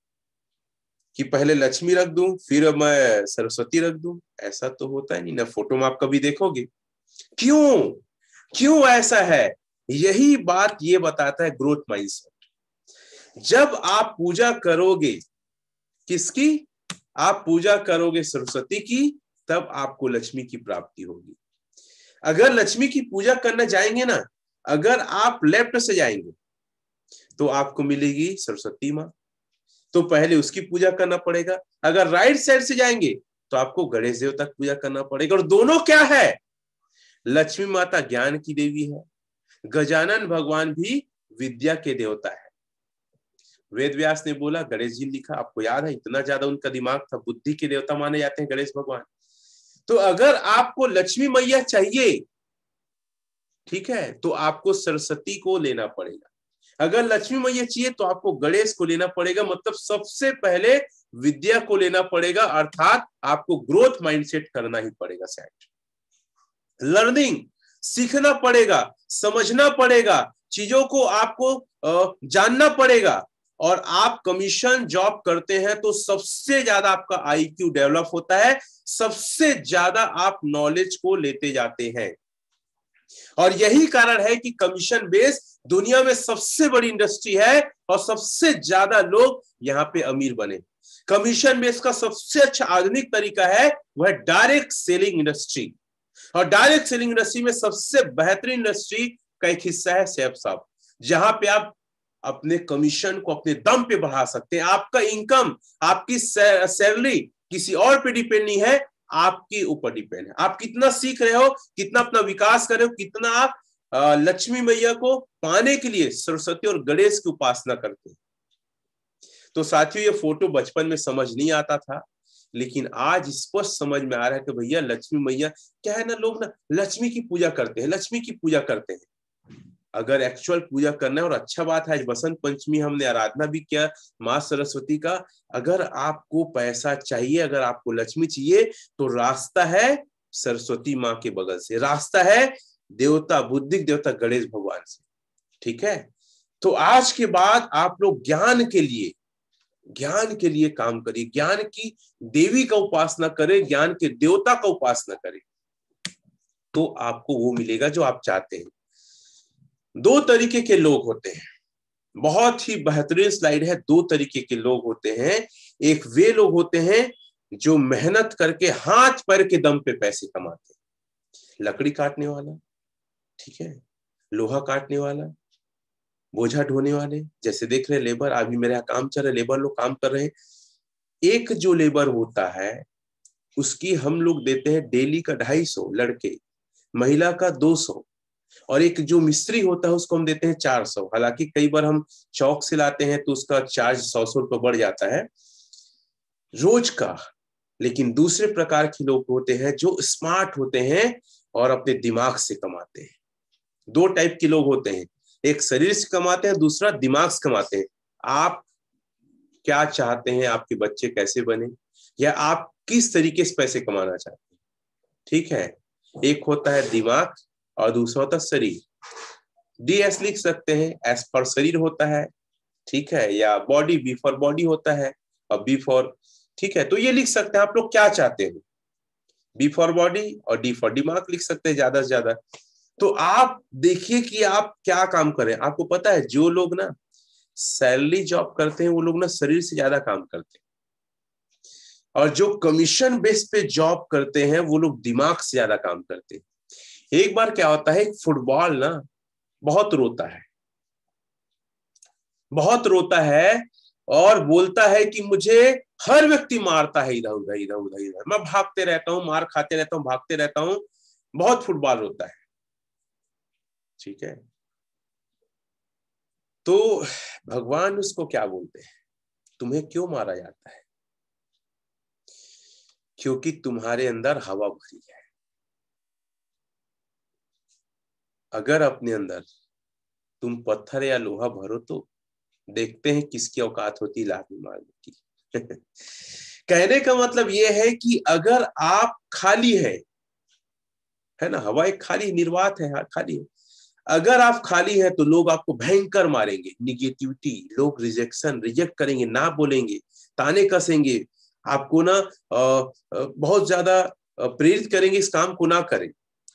Speaker 1: कि पहले लक्ष्मी रख दूं फिर मैं सरस्वती रख दूं? ऐसा तो होता ही नहीं ना, फोटो में आप कभी देखोगे। क्यों, क्यों ऐसा है? यही बात ये बताता है ग्रोथ माइंडसेट। जब आप पूजा करोगे किसकी, आप पूजा करोगे सरस्वती की, तब आपको लक्ष्मी की प्राप्ति होगी। अगर लक्ष्मी की पूजा करने जाएंगे ना, अगर आप लेफ्ट से जाएंगे तो आपको मिलेगी सरस्वती माँ, तो पहले उसकी पूजा करना पड़ेगा। अगर राइट साइड से जाएंगे तो आपको गणेश देवता की पूजा करना पड़ेगा। और दोनों क्या है, लक्ष्मी माता ज्ञान की देवी है, गजानन भगवान भी विद्या के देवता है। वेद व्यास ने बोला, गणेश जी लिखा, आपको याद है, इतना ज्यादा उनका दिमाग था, बुद्धि के देवता माने जाते हैं गणेश भगवान। तो अगर आपको लक्ष्मी मैया चाहिए, ठीक है, तो आपको सरस्वती को लेना पड़ेगा। अगर लक्ष्मी मैया चाहिए तो आपको गणेश को लेना पड़ेगा, मतलब सबसे पहले विद्या को लेना पड़ेगा, अर्थात आपको ग्रोथ माइंडसेट करना ही पड़ेगा। सेट लर्निंग सीखना पड़ेगा, समझना पड़ेगा, चीजों को आपको जानना पड़ेगा। और आप कमीशन जॉब करते हैं तो सबसे ज्यादा आपका आईक्यू डेवलप होता है, सबसे ज्यादा आप नॉलेज को लेते जाते हैं। और यही कारण है कि कमीशन बेस दुनिया में सबसे बड़ी इंडस्ट्री है और सबसे ज्यादा लोग यहां पे अमीर बने। कमीशन बेस का सबसे अच्छा आधुनिक तरीका है वह डायरेक्ट सेलिंग इंडस्ट्री। और डायरेक्ट सेलिंग इंडस्ट्री में सबसे बेहतरीन इंडस्ट्री का एक हिस्सा है सेफ शॉप, जहां पे आप अपने कमीशन को अपने दम पे बढ़ा सकते हैं। आपका इनकम, आपकी सैलरी किसी और पे डिपेंड नहीं है, आपके ऊपर डिपेंड है। आप कितना सीख रहे हो, कितना अपना विकास कर रहे हो, कितना आप लक्ष्मी मैया को पाने के लिए सरस्वती और गणेश की उपासना करते हैं। तो साथियों, ये फोटो बचपन में समझ नहीं आता था, लेकिन आज स्पष्ट समझ में आ रहा है कि भैया लक्ष्मी मैया क्या है ना, लोग ना लक्ष्मी की पूजा करते हैं, लक्ष्मी की पूजा करते हैं। अगर एक्चुअल पूजा करना है, और अच्छा बात है आज बसंत पंचमी हमने आराधना भी किया माँ सरस्वती का। अगर आपको पैसा चाहिए, अगर आपको लक्ष्मी चाहिए, तो रास्ता है सरस्वती माँ के बगल से, रास्ता है देवता, बुद्धिक देवता गणेश भगवान से। ठीक है, तो आज के बाद आप लोग ज्ञान के लिए काम करिए, ज्ञान की देवी का उपासना करें, ज्ञान के देवता का उपासना करें, तो आपको वो मिलेगा जो आप चाहते हैं। दो तरीके के लोग होते हैं, बहुत ही बेहतरीन स्लाइड है। दो तरीके के लोग होते हैं। एक वे लोग होते हैं जो मेहनत करके हाथ पैर के दम पे पैसे कमाते हैं, लकड़ी काटने वाला, ठीक है, लोहा काटने वाला, बोझा ढोने वाले, जैसे देख रहे लेबर, अभी मेरे यहाँ काम चल रहा है, लेबर लोग काम कर रहे हैं। एक जो लेबर होता है उसकी हम लोग देते हैं डेली का 250 लड़के, महिला का 200, और एक जो मिस्त्री होता है उसको हम देते हैं 400। हालांकि कई बार हम चौक से लाते हैं तो उसका चार्ज 100 रुपये बढ़ जाता है रोज का। लेकिन दूसरे प्रकार के लोग होते हैं जो स्मार्ट होते हैं और अपने दिमाग से कमाते हैं। दो टाइप के लोग होते हैं, एक शरीर से कमाते हैं, दूसरा दिमाग से कमाते हैं। आप क्या चाहते हैं, आपके बच्चे कैसे बने, या आप किस तरीके से पैसे कमाना चाहते हैं? ठीक है, एक होता है दिमाग और दूसरा होता है शरीर। DS लिख सकते हैं, एस फॉर शरीर होता है, ठीक है, या बॉडी, बी फॉर बॉडी होता है, और बी फॉर, ठीक है, तो ये लिख सकते हैं आप लोग क्या चाहते हो, बी फॉर बॉडी और डी फॉर दिमाग लिख सकते हैं ज्यादा से ज्यादा। तो आप देखिए कि आप क्या काम करें। आपको पता है जो लोग ना सैलरी जॉब करते हैं वो लोग ना शरीर से ज्यादा काम करते हैं, और जो कमीशन बेस पे जॉब करते हैं वो लोग दिमाग से ज्यादा काम करते हैं। एक बार क्या होता है, एक फुटबॉल ना बहुत रोता है, बहुत रोता है, और बोलता है कि मुझे हर व्यक्ति मारता है, इधर उधर इधर उधर इधर, मैं भागते रहता हूँ, मार खाते रहता हूँ, भागते रहता हूँ, बहुत फुटबॉल रोता है। ठीक है, तो भगवान उसको क्या बोलते हैं, तुम्हें क्यों मारा जाता है? क्योंकि तुम्हारे अंदर हवा भरी है। अगर अपने अंदर तुम पत्थर या लोहा भरो तो देखते हैं किसकी औकात होती लाठी मारने की। कहने का मतलब यह है कि अगर आप खाली है ना, हवा एक खाली निर्वात है, खाली है। अगर आप खाली हैं तो लोग आपको भयंकर मारेंगे, निगेटिविटी, लोग रिजेक्ट करेंगे, ना बोलेंगे, ताने कसेंगे, आपको ना बहुत ज्यादा प्रेरित करेंगे इस काम को ना करें।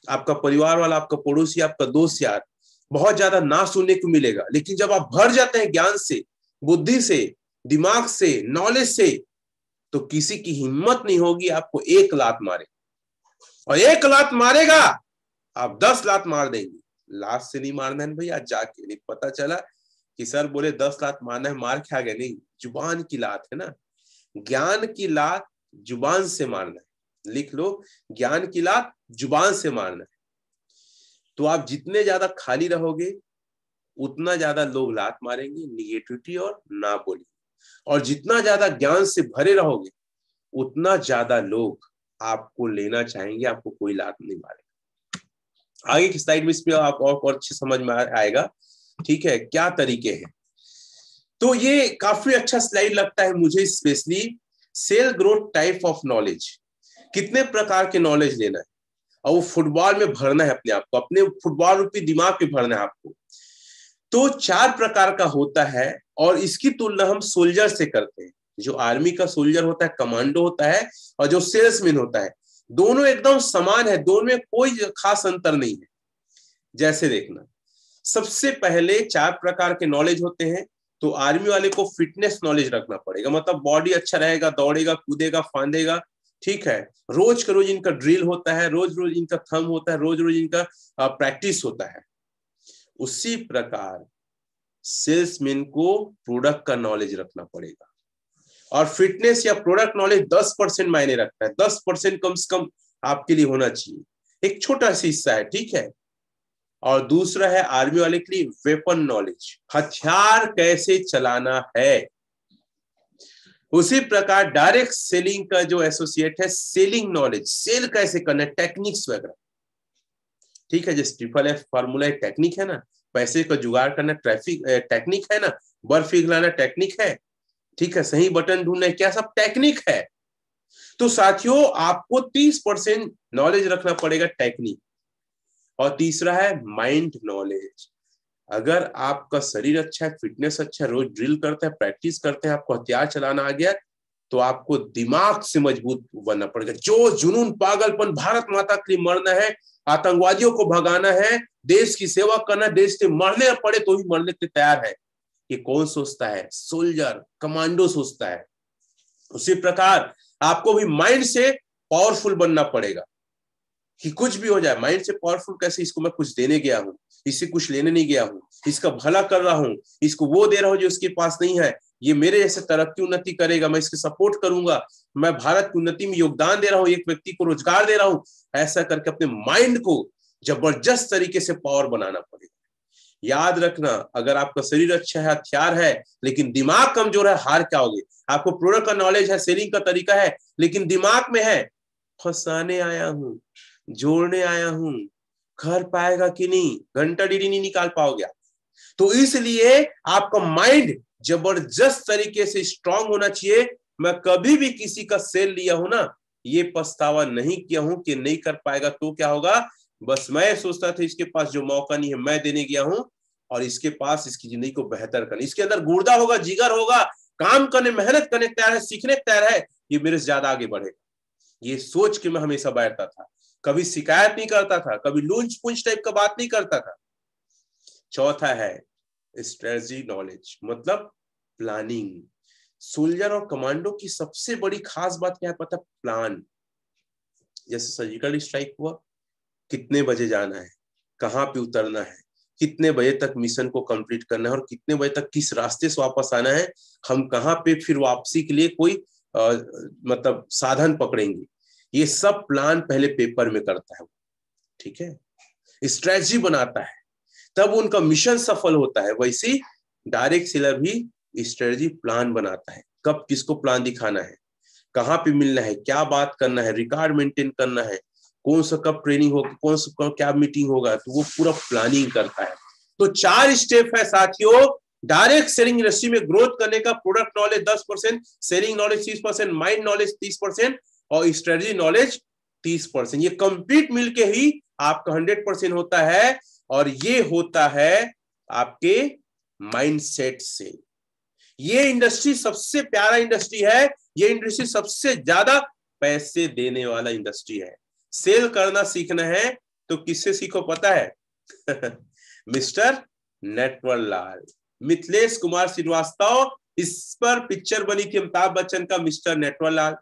Speaker 1: आपका परिवार वाला, आपका पड़ोसी, आपका दोस्त यार बहुत ज्यादा ना सुनने को मिलेगा। लेकिन जब आप भर जाते हैं ज्ञान से, बुद्धि से, दिमाग से, नॉलेज से, तो किसी की हिम्मत नहीं होगी आपको एक लात मारे। और एक लात मारेगा, आप 10 लात मार देंगे। लात से नहीं मारना है भैया, जाके नहीं पता चला कि सर बोले 10 लात मारना है, मार खा गए, नहीं, जुबान की लात है ना। ज्ञान की लात जुबान से मारना है, लिख लो, ज्ञान की लात जुबान से मारना है। तो आप जितने ज्यादा खाली रहोगे उतना ज्यादा लोग लात मारेंगे, निगेटिविटी और ना बोलेंगे। और जितना ज्यादा ज्ञान से भरे रहोगे उतना ज्यादा लोग आपको लेना चाहेंगे, आपको कोई लात नहीं मारेगा। आगे की स्लाइड में इसमें आप और अच्छे समझ में आएगा, ठीक है, क्या तरीके हैं। तो ये काफी अच्छा स्लाइड लगता है मुझे, specially cell growth type of knowledge. कितने प्रकार के नॉलेज लेना है और वो फुटबॉल में भरना है अपने आप को, अपने फुटबॉल रूपी दिमाग में भरना है आपको। तो 4 प्रकार का होता है और इसकी तुलना हम सोल्जर से करते हैं। जो आर्मी का सोल्जर होता है, कमांडो होता है, और जो सेल्समैन होता है, दोनों एकदम समान है, दोनों में कोई खास अंतर नहीं है। जैसे देखना, सबसे पहले 4 प्रकार के नॉलेज होते हैं। तो आर्मी वाले को फिटनेस नॉलेज रखना पड़ेगा, मतलब बॉडी अच्छा रहेगा, दौड़ेगा, कूदेगा, फांदेगा, ठीक है। रोज का रोज इनका ड्रिल होता है, रोज रोज इनका थंब होता है, रोज रोज इनका प्रैक्टिस होता है। उसी प्रकार सेल्समैन को प्रोडक्ट का नॉलेज रखना पड़ेगा। और फिटनेस या प्रोडक्ट नॉलेज 10% मायने रखता है, 10% कम से कम आपके लिए होना चाहिए, एक छोटा सा हिस्सा है, ठीक है। और दूसरा है आर्मी वाले के लिए वेपन नॉलेज, हथियार कैसे चलाना है। उसी प्रकार डायरेक्ट सेलिंग का जो एसोसिएट है, सेलिंग नॉलेज, सेल कैसे करना है, टेक्निक्स वगैरह, ठीक है। जैसे ट्रिपल F फार्मूला एक टेक्निक है ना, पैसे का जुगाड़ करना टेक्निक है ना, बर्फ पिघलाना टेक्निक है, ठीक है, सही बटन ढूंढना, क्या सब टेक्निक है। तो साथियों आपको 30% नॉलेज रखना पड़ेगा टेक्निक। और तीसरा है माइंड नॉलेज। अगर आपका शरीर अच्छा है, फिटनेस अच्छा है, रोज ड्रिल करते हैं, प्रैक्टिस करते हैं, आपको हथियार चलाना आ गया, तो आपको दिमाग से मजबूत बनना पड़ेगा। जो जुनून, पागलपन, भारत माता के लिए मरना है, आतंकवादियों को भगाना है, देश की सेवा करना, देश से मरने पड़े तो ही मरने के तैयार है, ये कौन सोचता है? सोल्जर, कमांडो सोचता है। उसी प्रकार आपको भी माइंड से पावरफुल बनना पड़ेगा कि कुछ भी हो जाए, माइंड से पावरफुल कैसे, इसको मैं कुछ देने गया हूं, इससे कुछ लेने नहीं गया हूं, इसका भला कर रहा हूं, इसको वो दे रहा हूं जो उसके पास नहीं है, ये मेरे जैसे तरक्की उन्नति करेगा, मैं इसके सपोर्ट करूंगा, मैं भारत की उन्नति में योगदान दे रहा हूं, एक व्यक्ति को रोजगार दे रहा हूं। ऐसा करके अपने माइंड को जबरदस्त तरीके से पावर बनाना पड़ेगा। याद रखना, अगर आपका शरीर अच्छा है, हथियार है, लेकिन दिमाग कमजोर है, हार क्या होगे। आपको प्रोडक्ट का नॉलेज है, सेलिंग का तरीका है, लेकिन दिमाग में है फंसाने आया हूं, जोड़ने आया हूं, घर पाएगा कि नहीं, घंटा डीडी नहीं निकाल पाओगे। तो इसलिए आपका माइंड जबरदस्त तरीके से स्ट्रांग होना चाहिए। मैं कभी भी किसी का सेल लिया हूं ना, ये पछतावा नहीं किया हूं कि नहीं कर पाएगा तो क्या होगा, बस मैं सोचता था इसके पास जो मौका नहीं है मैं देने गया हूं, और इसके पास इसकी जिंदगी को बेहतर करने, इसके अंदर गुर्दा होगा, जिगर होगा, काम करने, मेहनत करने तैयार है, सीखने तैयार है, ये मेरे से ज्यादा आगे बढ़ेगा। ये सोच के मैं हमेशा बैठता था, कभी शिकायत नहीं करता था, कभी लूंज पुंज टाइप का बात नहीं करता था। चौथा है स्ट्रेटजी नॉलेज, मतलब प्लानिंग। सोल्जर और कमांडो की सबसे बड़ी खास बात क्या है पता? प्लान। जैसे सर्जिकल स्ट्राइक हुआ, कितने बजे जाना है, कहां पे उतरना है, कितने बजे तक मिशन को कंप्लीट करना है, और कितने बजे तक किस रास्ते से वापस आना है, हम कहां पे फिर वापसी के लिए कोई मतलब साधन पकड़ेंगे, ये सब प्लान पहले पेपर में करता है, ठीक है, स्ट्रेटजी बनाता है, तब उनका मिशन सफल होता है। वैसे डायरेक्ट सेलर भी स्ट्रेटजी प्लान बनाता है, कब किसको प्लान दिखाना है, कहां पे मिलना है, क्या बात करना है, रिकॉर्ड मेंटेन करना है, कौन सा कब ट्रेनिंग होगा, कौन सा क्या मीटिंग होगा, तो वो पूरा प्लानिंग करता है। तो 4 स्टेप है साथियों डायरेक्ट सेलिंग इंडस्ट्री में ग्रोथ करने का। Product knowledge 10%, selling knowledge 30%, mind knowledge 30% और स्ट्रेटजी नॉलेज 30%। ये कंप्लीट मिलके ही आपका 100% होता है। और ये होता है आपके माइंडसेट से। ये इंडस्ट्री सबसे प्यारा इंडस्ट्री है, ये इंडस्ट्री सबसे ज्यादा पैसे देने वाला इंडस्ट्री है। सेल करना सीखना है तो किससे सीखो पता है? मिस्टर नटवरलाल, मिथिलेश कुमार श्रीवास्तव, इस पर पिक्चर बनी थी अमिताभ बच्चन का मिस्टर नटवरलाल।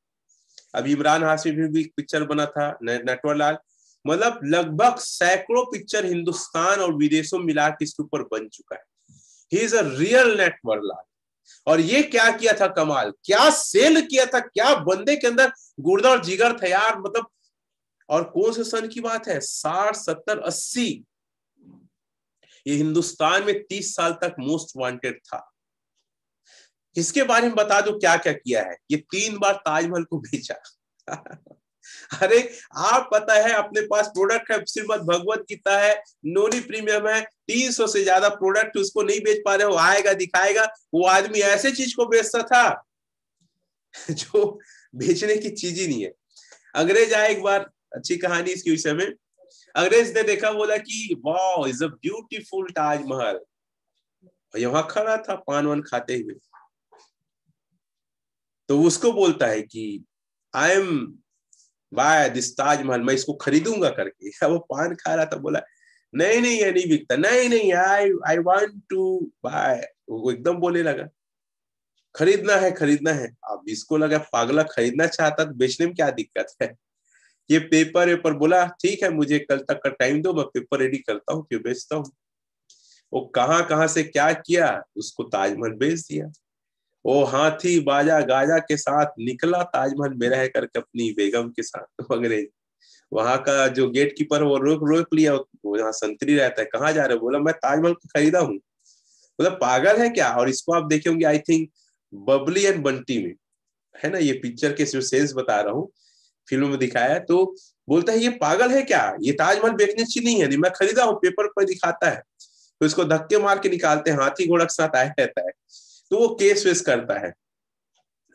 Speaker 1: अब इमरान हाशमी भी पिक्चर बना था नटवरलाल। मतलब लगभग सैकड़ों पिक्चर हिंदुस्तान और विदेशों में मिला के इसके ऊपर बन चुका है। He is a real Natwarlal. और ये क्या किया था कमाल, क्या सेल किया था, क्या बंदे के अंदर गुर्दा और जिगर था यार। मतलब और कौन से सन की बात है? 60, 70, 80। ये हिंदुस्तान में 30 साल तक मोस्ट वांटेड था। इसके बारे में बता दो क्या क्या किया है। ये 3 बार ताजमहल को बेचा। अरे आप पता है अपने पास प्रोडक्ट है, श्रीमद् भगवत गीता है, नोनी प्रीमियम है, 300 से ज्यादा प्रोडक्ट, उसको नहीं बेच पा रहे हो, आएगा दिखाएगा। वो आदमी ऐसे चीज को बेचता था जो बेचने की चीज ही नहीं है। अंग्रेज आए एक बार, अच्छी कहानी इसके विषय में। अंग्रेज ने देखा, बोला कि wow is a beautiful Taj Mahal. वहां खड़ा था पान वान खाते हुए, तो उसको बोलता है कि I am buy this Taj Mahal, मैं इसको खरीदूंगा करके। वो पान खा रहा था, बोला नहीं नहीं ये नहीं बिकता, नहीं नहीं आई वांट टू बाय। वो एकदम बोलने लगा खरीदना है खरीदना है। अब इसको लगा पागला, खरीदना चाहता तो बेचने में क्या दिक्कत है। ये पेपर बोला ठीक है मुझे कल तक का टाइम दो, मैं पेपर रेडी करता हूँ फिर बेचता हूँ। वो कहाँ से क्या किया, उसको ताजमहल बेच दिया। वो हाथी बाजा गाजा के साथ निकला ताजमहल में रह करके अपनी बेगम के साथ। अंग्रेज वहां का जो गेट कीपर वो रोक लिया, वो जहाँ संतरी रहता है, कहाँ जा रहे हो? बोला मैं ताजमहल को खरीदा हूँ। बोला पागल है क्या? और इसको आप देखे होंगे I think Babli and Bunty में, है ना, ये पिक्चर के जो सेंस बता रहा हूँ, फिल्म में दिखाया है। तो बोलता है ये पागल है क्या, ये ताजमहल बेचने की नहीं है, नहीं मैं खरीदा हूँ, पेपर पर दिखाता है। तो इसको धक्के मार के निकालते हैं, हाथी घोड़ा के साथ आया रहता है। तो वो केस वेस करता है।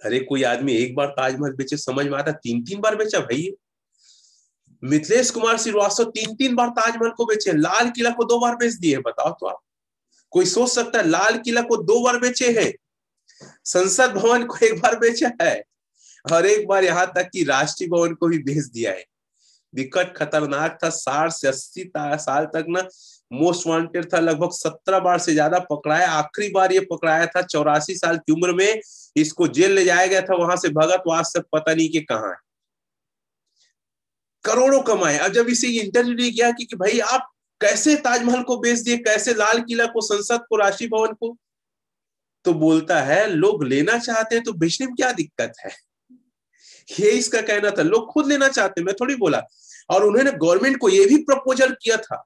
Speaker 1: अरे कोई आदमी एक बार ताजमहल बेचे समझ में आता, 3-3 बार बेचा भाई। मिथिलेश कुमार श्रीवास्तव 3-3 बार ताजमहल को बेचे, लाल किला को 2 बार बेच दिए। बताओ तो आप, कोई सोच सकता है लाल किला को 2 बार बेचे हैं, संसद भवन को 1 बार बेचा है, और एक बार यहां तक कि राष्ट्रीय भवन को भी बेच दिया है। विकट खतरनाक था, 60 से 80 साल तक ना मोस्ट वांटेड था। लगभग 17 बार से ज्यादा पकड़ाया। आखिरी बार ये पकड़ाया था 84 साल की उम्र में, इसको जेल ले जाया गया था, वहां से भगत वास से पता नहीं कि कहां है। करोड़ों कमाए। अब जब इसे इंटरव्यू नहीं किया कि भाई आप कैसे ताजमहल को बेच दिए, कैसे लाल किला को, संसद को, राष्ट्रीय भवन को, तो बोलता है लोग लेना चाहते हैं तो बेचने में क्या दिक्कत है। ये इसका कहना था, लोग खुद लेना चाहते हैं, मैं थोड़ी बोला। और उन्होंने गवर्नमेंट को यह भी प्रपोजल किया था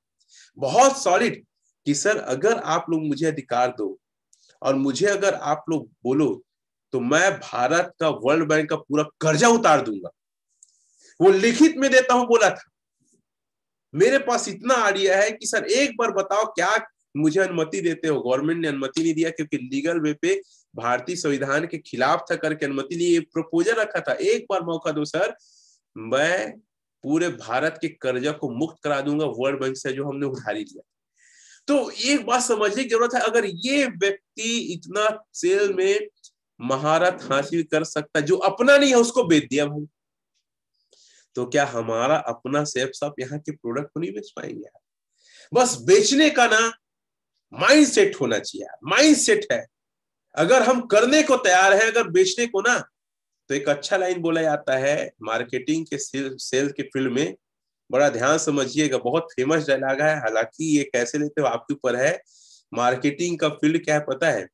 Speaker 1: बहुत सॉलिड कि सर अगर आप लोग मुझे अधिकार दो और मुझे अगर आप लोग बोलो तो मैं भारत का वर्ल्ड बैंक का पूरा कर्जा उतार दूंगा। वो लिखित में देता हूं बोला था। मेरे पास इतना आइडिया है कि सर एक बार बताओ क्या मुझे अनुमति देते हो। गवर्नमेंट ने अनुमति नहीं दिया क्योंकि लीगल वे पे भारतीय संविधान के खिलाफ था करके अनुमति लिए प्रपोजल रखा था। एक बार मौका दो सर, मैं पूरे भारत के कर्जा को मुक्त करा दूंगा वर्ल्ड बैंक से जो हमने उधारी लिया। तो एक बात समझने की जरूरत है, अगर ये व्यक्ति इतना सेल में महारत हासिल कर सकता है, जो अपना नहीं है उसको बेच दिया भाई, तो क्या हमारा अपना सेफ साहब यहाँ के प्रोडक्ट को नहीं बेच पाएंगे यार? बस बेचने का ना माइंड सेट होना चाहिए। माइंड सेट है, अगर हम करने को तैयार है, अगर बेचने को ना, तो एक अच्छा लाइन बोला जाता है मार्केटिंग के सेल के फील्ड में, बड़ा ध्यान समझिएगा, बहुत फेमस डायलॉग है। हालांकि ये कैसे लेते हो आपके ऊपर है। मार्केटिंग का फील्ड क्या है पता है?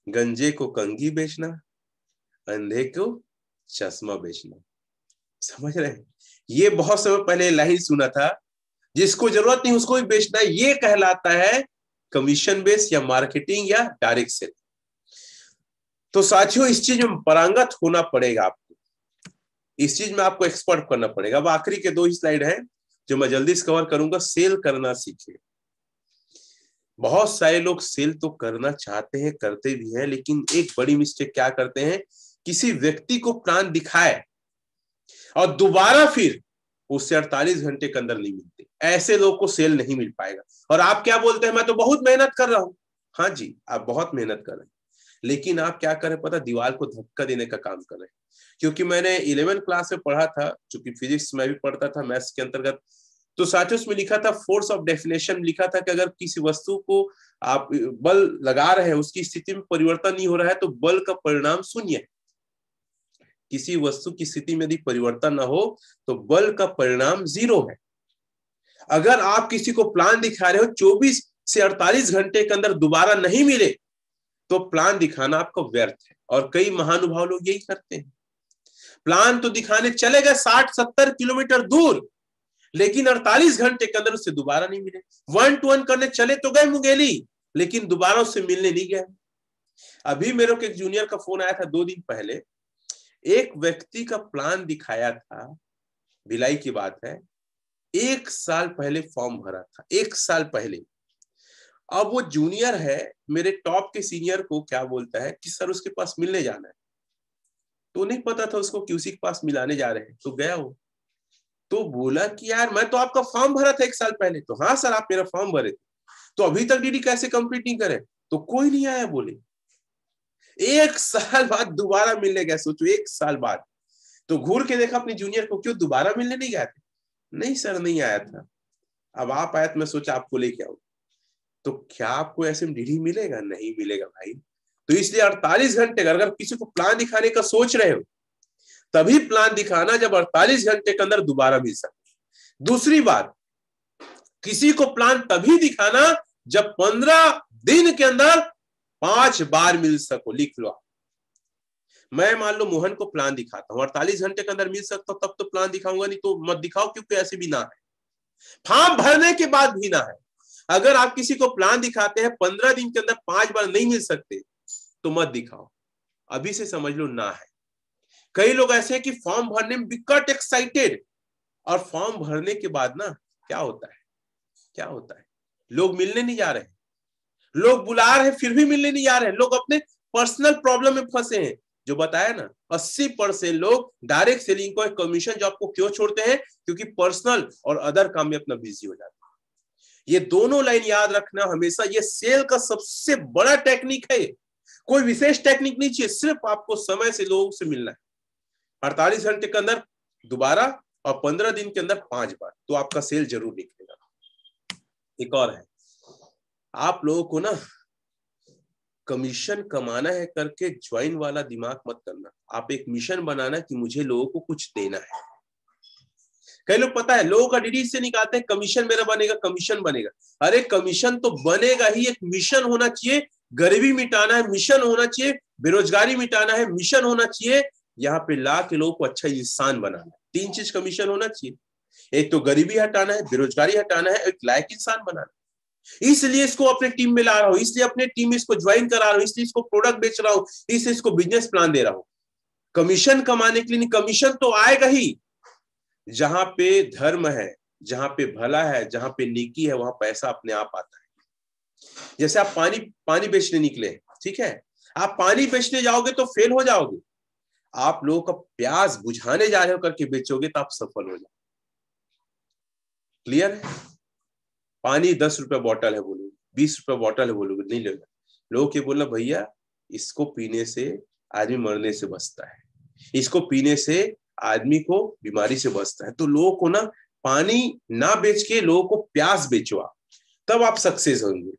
Speaker 1: गंजे को कंघी बेचना, अंधे को चश्मा बेचना। समझ रहे हैं? ये बहुत समय पहले लाइन सुना था, जिसको जरूरत नहीं उसको भी बेचना, ये कहलाता है कमीशन बेस या मार्केटिंग या डायरेक्ट सेल। तो साथियों इस चीज में पारंगत होना पड़ेगा आपको, इस चीज में आपको एक्सपर्ट करना पड़ेगा। अब आखिरी के 2 ही स्लाइड हैं जो मैं जल्दी से कवर करूंगा। सेल करना सीखिए। बहुत सारे लोग सेल तो करना चाहते हैं, करते भी हैं, लेकिन एक बड़ी मिस्टेक क्या करते हैं, किसी व्यक्ति को प्लान दिखाए और दोबारा फिर उससे 48 घंटे के अंदर नहीं मिलते। ऐसे लोग को सेल नहीं मिल पाएगा। और आप क्या बोलते हैं, मैं तो बहुत मेहनत कर रहा हूं। हाँ जी, आप बहुत मेहनत कर रहे हैं, लेकिन आप क्या कर रहे हैं पता, दीवार को धक्का देने का काम कर रहे हैं। क्योंकि मैंने 11th क्लास में पढ़ा था, चूंकि फिजिक्स में भी पढ़ता था मैथ्स के अंतर्गत, तो साथियों उसमें लिखा था फोर्स ऑफ डेफिनेशन, लिखा था कि अगर किसी वस्तु को आप बल लगा रहे हैं, उसकी स्थिति में परिवर्तन नहीं हो रहा है, तो बल का परिणाम शून्य है। किसी वस्तु की स्थिति में यदि परिवर्तन ना हो तो बल का परिणाम 0 है। अगर आप किसी को प्लान दिखा रहे हो 24 से 48 घंटे के अंदर दोबारा नहीं मिले, तो प्लान दिखाना आपका व्यर्थ है। और कई महानुभाव लोग यही करते हैं, प्लान तो दिखाने चले गए 60-70 किलोमीटर दूर, लेकिन 48 घंटे के अंदर उससे दोबारा नहीं मिले। 1 to 1 करने चले तो गए मुंगेली, लेकिन दोबारा उससे मिलने नहीं गए। अभी मेरे को एक जूनियर का फोन आया था 2 दिन पहले, एक व्यक्ति का प्लान दिखाया था, भिलाई की बात है, 1 साल पहले फॉर्म भरा था, 1 साल पहले। अब वो जूनियर है, मेरे टॉप के सीनियर को क्या बोलता है कि सर उसके पास मिलने जाना है। तो नहीं पता था उसको कि उसी के पास मिलाने जा रहे हैं, तो गया वो। तो बोला कि यार मैं तो आपका फॉर्म भरा था 1 साल पहले। तो हाँ सर आप मेरा फॉर्म भरे थे, तो अभी तक डीडी कैसे कंप्लीट नहीं करे? तो कोई नहीं आया बोले। 1 साल बाद दोबारा मिलने गया, सोचो 1 साल बाद। तो घूर के देखा अपने जूनियर को, क्यों दोबारा मिलने नहीं गए थे? नहीं सर नहीं आया था। अब आप आए तो मैं सोचा आपको लेके आऊं। तो क्या आपको ऐसे में डीडी मिलेगा? नहीं मिलेगा भाई। तो इसलिए 48 घंटे, अगर किसी को प्लान दिखाने का सोच रहे हो, तभी प्लान दिखाना जब 48 घंटे के अंदर दोबारा मिल सके। दूसरी बात, किसी को प्लान तभी दिखाना जब 15 दिन के अंदर 5 बार मिल सको। लिख लो आप। मैं मान लो मोहन को प्लान दिखाता हूं, 48 घंटे के अंदर मिल सकता हूं, तब तो प्लान दिखाऊंगा, नहीं तो मत दिखाओ, क्योंकि ऐसे भी ना है। फॉर्म भरने के बाद भी ना है। अगर आप किसी को प्लान दिखाते हैं 15 दिन के अंदर 5 बार नहीं मिल सकते, तो मत दिखाओ, अभी से समझ लो ना है। कई लोग ऐसे हैं कि फॉर्म भरने में बिकट एक्साइटेड, और फॉर्म भरने के बाद ना क्या होता है, क्या होता है, लोग मिलने नहीं जा रहे हैं, लोग बुला रहे हैं फिर भी मिलने नहीं जा रहे हैं। लोग अपने पर्सनल प्रॉब्लम में फंसे हैं। जो बताया ना, 80% लोग डायरेक्ट सेलिंग को एक कमीशन जॉब को क्यों छोड़ते हैं? क्योंकि पर्सनल और अदर काम में अपना बिजी हो जाते हैं। ये दोनों लाइन याद रखना हमेशा, ये सेल का सबसे बड़ा टेक्निक है। कोई विशेष टेक्निक नहीं चाहिए, सिर्फ आपको समय से लोगों से मिलना है। 48 घंटे के अंदर दोबारा और 15 दिन के अंदर 5 बार, तो आपका सेल जरूर निकलेगा। एक और है, आप लोगों को ना कमीशन कमाना है करके ज्वाइन वाला दिमाग मत करना। आप एक मिशन बनाना कि मुझे लोगों को कुछ देना है। कई लोग पता है लोगों का डीडी से निकालते हैं, कमीशन मेरा बनेगा, कमीशन बनेगा। अरे कमीशन तो बनेगा ही, एक मिशन होना चाहिए। गरीबी मिटाना है, मिशन होना चाहिए। बेरोजगारी मिटाना है, मिशन होना चाहिए। यहाँ पे ला के लोगों को अच्छा इंसान बनाना है। 3 चीज का मिशन होना चाहिए। एक तो गरीबी हटाना है, बेरोजगारी हटाना है, एक लायक इंसान बनाना है। इसलिए इसको अपने टीम में ला रहा हूं, इसलिए अपने टीम में इसको ज्वाइन करा रहा हूं, इसलिए इसको प्रोडक्ट बेच रहा हूं, इसलिए इसको बिजनेस प्लान दे रहा हूं। कमीशन कमाने के लिए नहीं, कमीशन तो आएगा ही। जहां पे धर्म है, जहां पे भला है, जहां पे नेकी है, वहां पैसा अपने आप आता है। जैसे आप पानी बेचने निकले, ठीक है, आप पानी बेचने जाओगे तो फेल हो जाओगे। आप लोगों का प्यास बुझाने जा रहे हो करके बेचोगे तो आप सफल हो जाओगे। क्लियर है? पानी 10 रुपए बॉटल है बोलोगे, 20 रुपए बॉटल है बोलोगे, नहीं लेगा। लोग क्या बोलना, भैया इसको पीने से आदमी मरने से बचता है, इसको पीने से आदमी को बीमारी से बचता है। तो लोगों को ना पानी ना बेच के लोगों को प्यास बेचो आप, तब आप सक्सेस होंगे।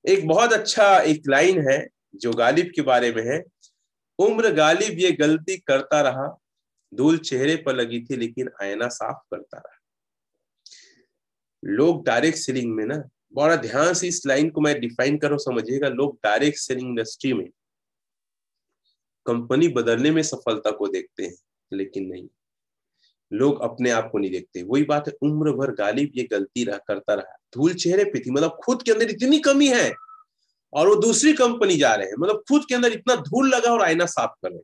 Speaker 1: एक बहुत अच्छा एक लाइन है जो गालिब के बारे में है, उम्र गालिब ये गलती करता रहा, धूल चेहरे पर लगी थी लेकिन आईना साफ करता रहा। लोग डायरेक्ट सेलिंग में ना, बड़ा ध्यान से इस लाइन को मैं डिफाइन करो समझिएगा। लोग डायरेक्ट सेलिंग इंडस्ट्री में कंपनी बदलने में सफलता को देखते हैं, लेकिन नहीं, लोग अपने आप को नहीं देखते। वही बात है, उम्र भर गालिब ये गलती करता रहा, धूल चेहरे पे थी, मतलब खुद के अंदर इतनी कमी है और वो दूसरी कंपनी जा रहे हैं, मतलब खुद के अंदर इतना धूल लगा और आईना साफ कर रहे हैं।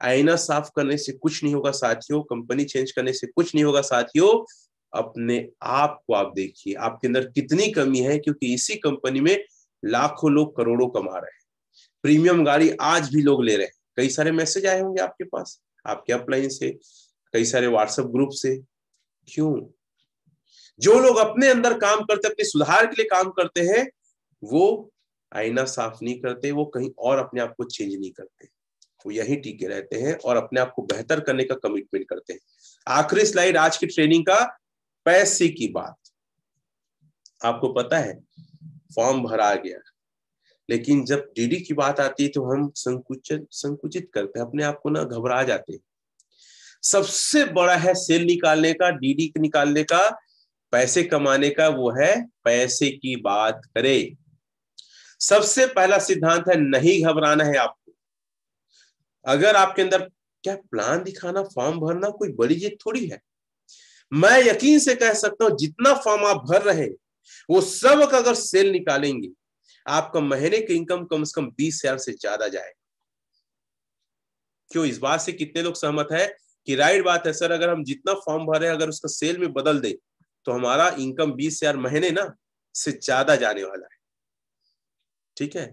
Speaker 1: आईना साफ करने से कुछ नहीं होगा साथियों, कंपनी चेंज करने से कुछ नहीं होगा साथियों। अपने आप को आप देखिए, आपके अंदर कितनी कमी है, क्योंकि इसी कंपनी में लाखों लोग करोड़ों कमा रहे हैं। प्रीमियम गाड़ी आज भी लोग ले रहे हैं। कई सारे मैसेज आए होंगे आपके पास, आपके अपलाइन से, कई सारे व्हाट्सएप ग्रुप से। क्यों? जो लोग अपने अंदर काम करते, अपने सुधार के लिए काम करते हैं, वो आईना साफ नहीं करते, वो कहीं और अपने आप को चेंज नहीं करते, वो यही टिके रहते हैं और अपने आप को बेहतर करने का कमिटमेंट करते हैं। आखिरी स्लाइड आज की ट्रेनिंग का, पैसे की बात। आपको पता है फॉर्म भरा गया, लेकिन जब डीडी की बात आती है तो हम संकुचित करते हैं, अपने आप को ना घबरा जाते हैं। सबसे बड़ा है सेल निकालने का, डीडी निकालने का, पैसे कमाने का, वो है पैसे की बात करें। सबसे पहला सिद्धांत है नहीं घबराना है आपको। अगर आपके अंदर क्या प्लान दिखाना, फॉर्म भरना कोई बड़ी चीज थोड़ी है। मैं यकीन से कह सकता हूं जितना फॉर्म आप भर रहे हैं वो सब का अगर सेल निकालेंगे, आपका महीने की इनकम कम से कम 20,000 से ज्यादा जाएगा। क्यों? इस बात से कितने लोग सहमत है कि राइट बात है सर, अगर हम जितना फॉर्म भरे अगर उसका सेल में बदल दे तो हमारा इनकम 20,000 महीने ना से ज्यादा जाने वाला है। ठीक है,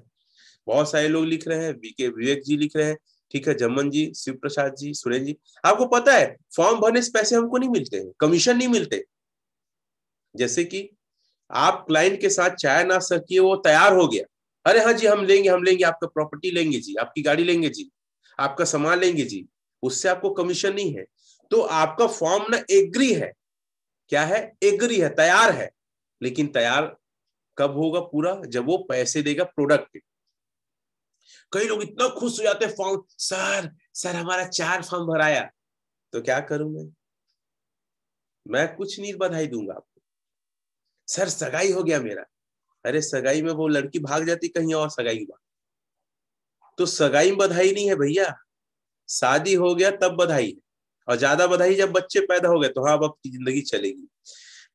Speaker 1: बहुत सारे लोग लिख रहे हैं, बीके विवेक जी लिख रहे हैं, ठीक है, जमन जी, शिव प्रसाद जी, सुरेन जी। आपको पता है फॉर्म भरने से पैसे हमको नहीं मिलते हैं, कमीशन नहीं मिलते। जैसे कि आप क्लाइंट के साथ चाय नाश्ता किए, वो तैयार हो गया, अरे हाँ जी हम लेंगे, आपका प्रॉपर्टी लेंगे जी, आपकी गाड़ी लेंगे जी, आपका सामान लेंगे जी, उससे आपको कमीशन नहीं है। तो आपका फॉर्म ना एग्री है, क्या है? एग्री है, तैयार है। लेकिन तैयार कब होगा पूरा? जब वो पैसे देगा प्रोडक्ट। कई लोग इतना खुश हो जाते हैं, फॉर्म सर हमारा 4 फॉर्म भराया। तो क्या करूं मैं कुछ नहीं बधाई दूंगा आपको। सर सगाई हो गया मेरा। अरे सगाई में वो लड़की भाग जाती कहीं और सगाई हुआ तो सगाई में बधाई नहीं है भैया, शादी हो गया तब बधाई है। और ज्यादा बधाई जब बच्चे पैदा हो गए तो हाँ अब आपकी जिंदगी चलेगी।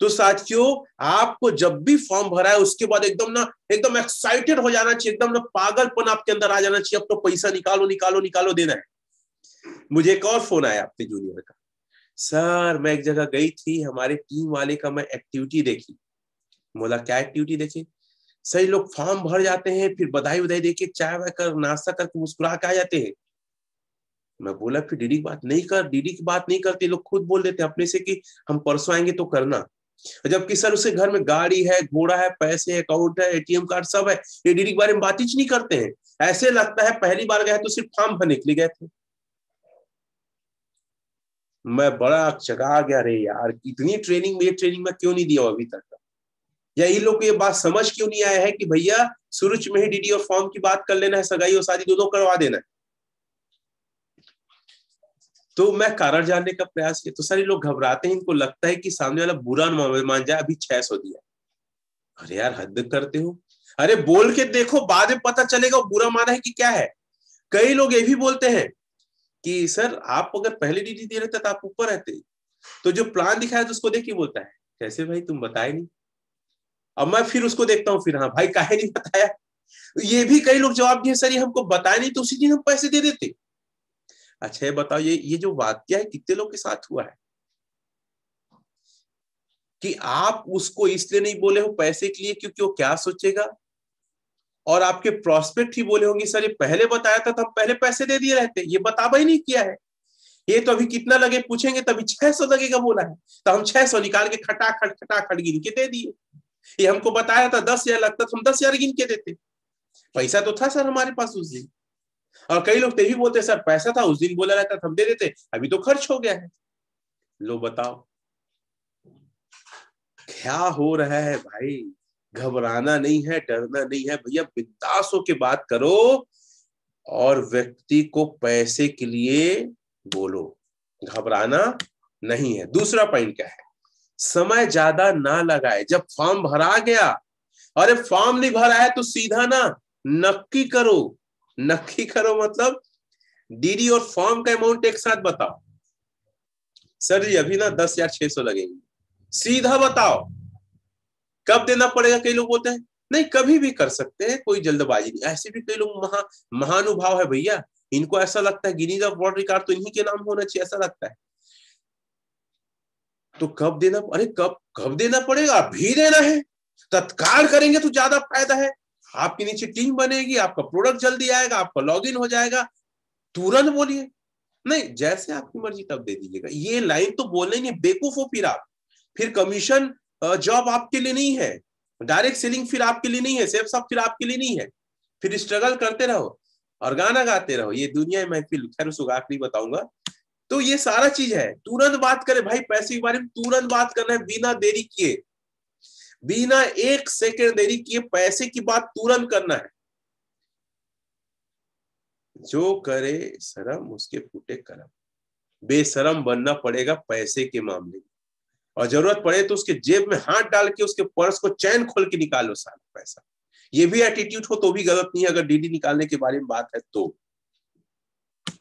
Speaker 1: तो साथियों, आपको जब भी फॉर्म भरा है उसके बाद एकदम एक्साइटेड हो जाना चाहिए, एकदम ना पागलपन आपके अंदर आ जाना चाहिए, अब तो पैसा निकालो निकालो निकालो देना है। मुझे एक और फोन आया अपने जूनियर का, सर मैं एक जगह गई थी, हमारे टीम वाले का मैं एक्टिविटी देखी। बोला क्या एक्टिविटी देखी? सही लोग फॉर्म भर जाते हैं, फिर बधाई बधाई देके चाय वाय कर नाश्ता करके मुस्कुरा के आ जाते हैं। मैं बोला फिर डीडी की बात नहीं कर, डीडी की बात नहीं करते लोग, खुद बोल देते अपने से कि हम परसों आएंगे तो करना। जबकि सर उसके घर में गाड़ी है, घोड़ा है, पैसे, अकाउंट है, एटीएम कार्ड सब है, ये डीडी के बारे में बात ही नहीं करते हैं। ऐसे लगता है पहली बार गए तो सिर्फ फॉर्म भरने के लिए गए थे। मैं बड़ा चगा गया, रे यार इतनी ट्रेनिंग में क्यों नहीं दिया अभी तक? या इन लोग को ये बात समझ क्यों नहीं आया है कि भैया शुरू में ही डीडी और फॉर्म की बात कर लेना है, सगाई और शादी दोनों करवा देना है। तो मैं कारण जानने का प्रयास किया तो सारे लोग घबराते हैं, इनको लगता है कि सामने वाला बुरा मान जाए, अभी 600 दिया। अरे यार हद करते हो, अरे बोल के देखो, बाद में पता चलेगा बुरा माना है कि क्या है। कई लोग ये भी बोलते हैं कि सर आप अगर पहले डीडी दे रहे थे तो आप ऊपर रहते, तो जो प्लान दिखाया तो उसको देख के बोलता है कैसे भाई तुम बताए नहीं। अब मैं फिर उसको देखता हूँ, फिर हाँ भाई काहे नहीं बताया। ये भी कई लोग जवाब दिए सर ये हमको बताया नहीं तो उसी दिन हम पैसे दे देते। अच्छा ये बताओ, ये जो वाक्य है कितने लोग के साथ हुआ है कि आप उसको इसलिए नहीं बोले हो पैसे के लिए क्योंकि वो क्या सोचेगा, और आपके प्रोस्पेक्ट ही बोले होंगे सर ये पहले बताया था तो हम पहले पैसे दे दिए रहते, ये बतावा ही नहीं किया है। ये तो अभी कितना लगे पूछेंगे तभी 600 लगेगा बोला है, तो हम 600 निकाल के खटाखट गिन के दे दिए। ये हमको बताया था 10,000 लगता तो हम 10,000 गिन के देते, पैसा तो था सर हमारे पास उस दिन। और कई लोग तो भी बोलते सर पैसा था उस दिन बोला रहता तो हम दे देते, अभी तो खर्च हो गया है। लो बताओ क्या हो रहा है भाई? घबराना नहीं है, डरना नहीं है भैया, बिंदास होके बात करो और व्यक्ति को पैसे के लिए बोलो, घबराना नहीं है। दूसरा पॉइंट क्या है? समय ज्यादा ना लगाए। जब फॉर्म भरा गया, अरे फॉर्म नहीं भरा है तो सीधा ना नक्की करो मतलब डीडी और फॉर्म का अमाउंट एक साथ बताओ। सर जी अभी ना 10,600 लगेंगे, सीधा बताओ कब देना पड़ेगा। कई लोग बोलते हैं नहीं कभी भी कर सकते हैं, कोई जल्दबाजी नहीं। ऐसे भी कई लोग महानुभाव है भैया, इनको ऐसा लगता है गिनीज ऑफ वर्ल्ड रिकॉर्ड तो इन्हीं के नाम होना चाहिए, ऐसा लगता है। तो कब देना, अरे कब देना पड़ेगा? अभी देना है, तत्काल करेंगे तो ज्यादा फायदा है। आपके नीचे टीम बनेगी, आपका प्रोडक्ट जल्दी आएगा, आपका लॉगिन हो जाएगा, तुरंत बोलिए। नहीं, जैसे आपकी मर्जी तब दे दीजिएगा। ये लाइन तो बोलना ही नहीं, बेवकूफ हो फिर आप। फिर कमीशन जॉब आपके लिए नहीं है, डायरेक्ट सेलिंग फिर आपके लिए नहीं है, सेल्स सब फिर आपके लिए नहीं है। फिर स्ट्रगल करते रहो और गाना गाते रहो, ये दुनिया महफिल। खैर उसको आखिरी बताऊंगा। तो ये सारा चीज है, तुरंत बात करें भाई, पैसे के बारे में तुरंत बात करना है, बिना देरी किए, बिना एक सेकंड देरी किए पैसे की बात तुरंत करना है। जो करे शर्म उसके फूटे करम, बेशरम बनना पड़ेगा पैसे के मामले में। और जरूरत पड़े तो उसके जेब में हाथ डाल के उसके पर्स को चैन खोल के निकालो सारा पैसा। ये भी एटीट्यूड हो तो भी गलत नहीं है। अगर डीडी निकालने के बारे में बात है तो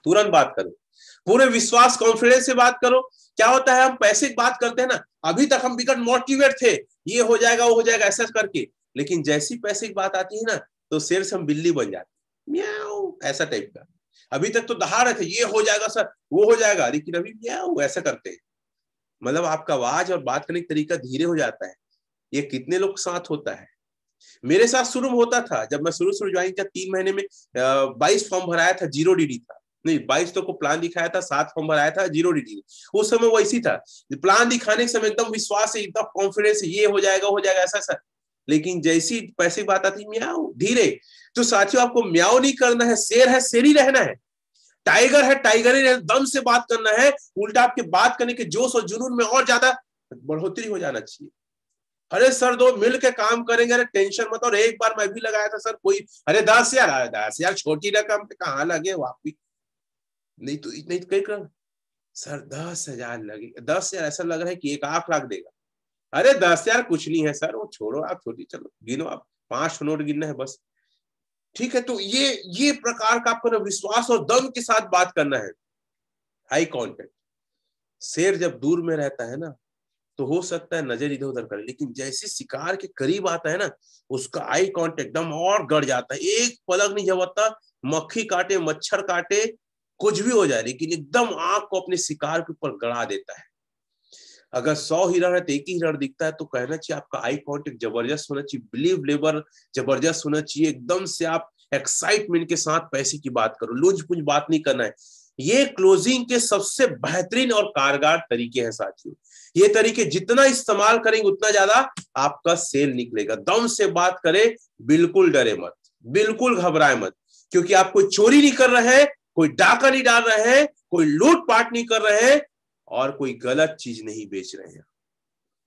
Speaker 1: तुरंत बात करो, पूरे विश्वास कॉन्फिडेंस से बात करो। क्या होता है, हम पैसे की बात करते हैं ना, अभी तक हम बिकट मोटिवेट थे, ये हो जाएगा वो हो जाएगा ऐसा करके, लेकिन जैसी पैसे की बात आती है ना, तो शेर से हम बिल्ली बन जाते, म्याऊ ऐसा टाइप का। अभी तक तो दहा रहे थे, ये हो जाएगा सर वो हो जाएगा, लेकिन अभी म्याऊ ऐसा करते हैं। मतलब आपका आवाज और बात करने का तरीका धीरे हो जाता है। ये कितने लोग साथ होता है। मेरे साथ शुरू में होता था, जब मैं शुरू ज्वाइन किया 3 महीने में 22 फॉर्म भराया था, 0 डीडी था। नहीं 22 तो को प्लान दिखाया था, 7 फॉर्म भराया था, 0 डीडी। उस समय वैसी था, प्लान दिखाने के समय एकदम विश्वास है, एकदम कॉन्फिडेंस, ये हो जाएगा ऐसा ऐसा। लेकिन जैसी पैसे की बात आती म्याऊ धीरे। तो साथियों आपको म्याऊ नहीं करना है, शेर है शेर ही रहना है, टाइगर है टाइगर ही रहना, दम से बात करना है। उल्टा आपके बात करने के जोश और जुनून में और ज्यादा बढ़ोतरी हो जाना चाहिए। अरे सर 2 मिल के काम करेंगे, अरे टेंशन मत। और एक बार मैं भी लगाया था सर, कोई अरे 10,000 आया, 10,000 छोटी रकम पे कहाँ लगे वापिस, नहीं तो नहीं तो कहीं कर सर 10,000 लगे, 10,000 ऐसा लग रहा है कि 1,00,000 देगा। अरे 10,000 कुछ नहीं है सर, वो छोड़ो आप, छोटी चलो गिनो आप, 5 नोट गिनना है बस। ठीक है, तो ये प्रकार का आपको विश्वास और दम के साथ बात करना है। High contact. शेर जब दूर में रहता है ना, तो हो सकता है नजर इधर उधर करे, लेकिन जैसे शिकार के करीब आता है ना, उसका आई कांटेक्ट एकदम और गड़ जाता है। एक पलक नहीं झपकता, मक्खी काटे मच्छर काटे कुछ भी हो जाए, लेकिन एकदम आंख को अपने शिकार के ऊपर गड़ा देता है। अगर 100 हिरण है तो एक ही हिरण दिखता है, तो कहना चाहिए आपका आई कांटेक्ट जबरदस्त होना चाहिए, बिलीव लेवल जबरदस्त होना चाहिए। एकदम से आप एक्साइटमेंट के साथ पैसे की बात करो, लूंज पूंज बात नहीं करना है। ये क्लोजिंग के सबसे बेहतरीन और कारगर तरीके हैं साथियों। ये तरीके जितना इस्तेमाल करेंगे उतना ज्यादा आपका सेल निकलेगा। दम से बात करें, बिल्कुल डरे मत, बिल्कुल घबराए मत, क्योंकि आप कोई चोरी नहीं कर रहे हैं, कोई डाका नहीं डाल रहे हैं, कोई लूटपाट नहीं कर रहे हैं, और कोई गलत चीज नहीं बेच रहे हैं।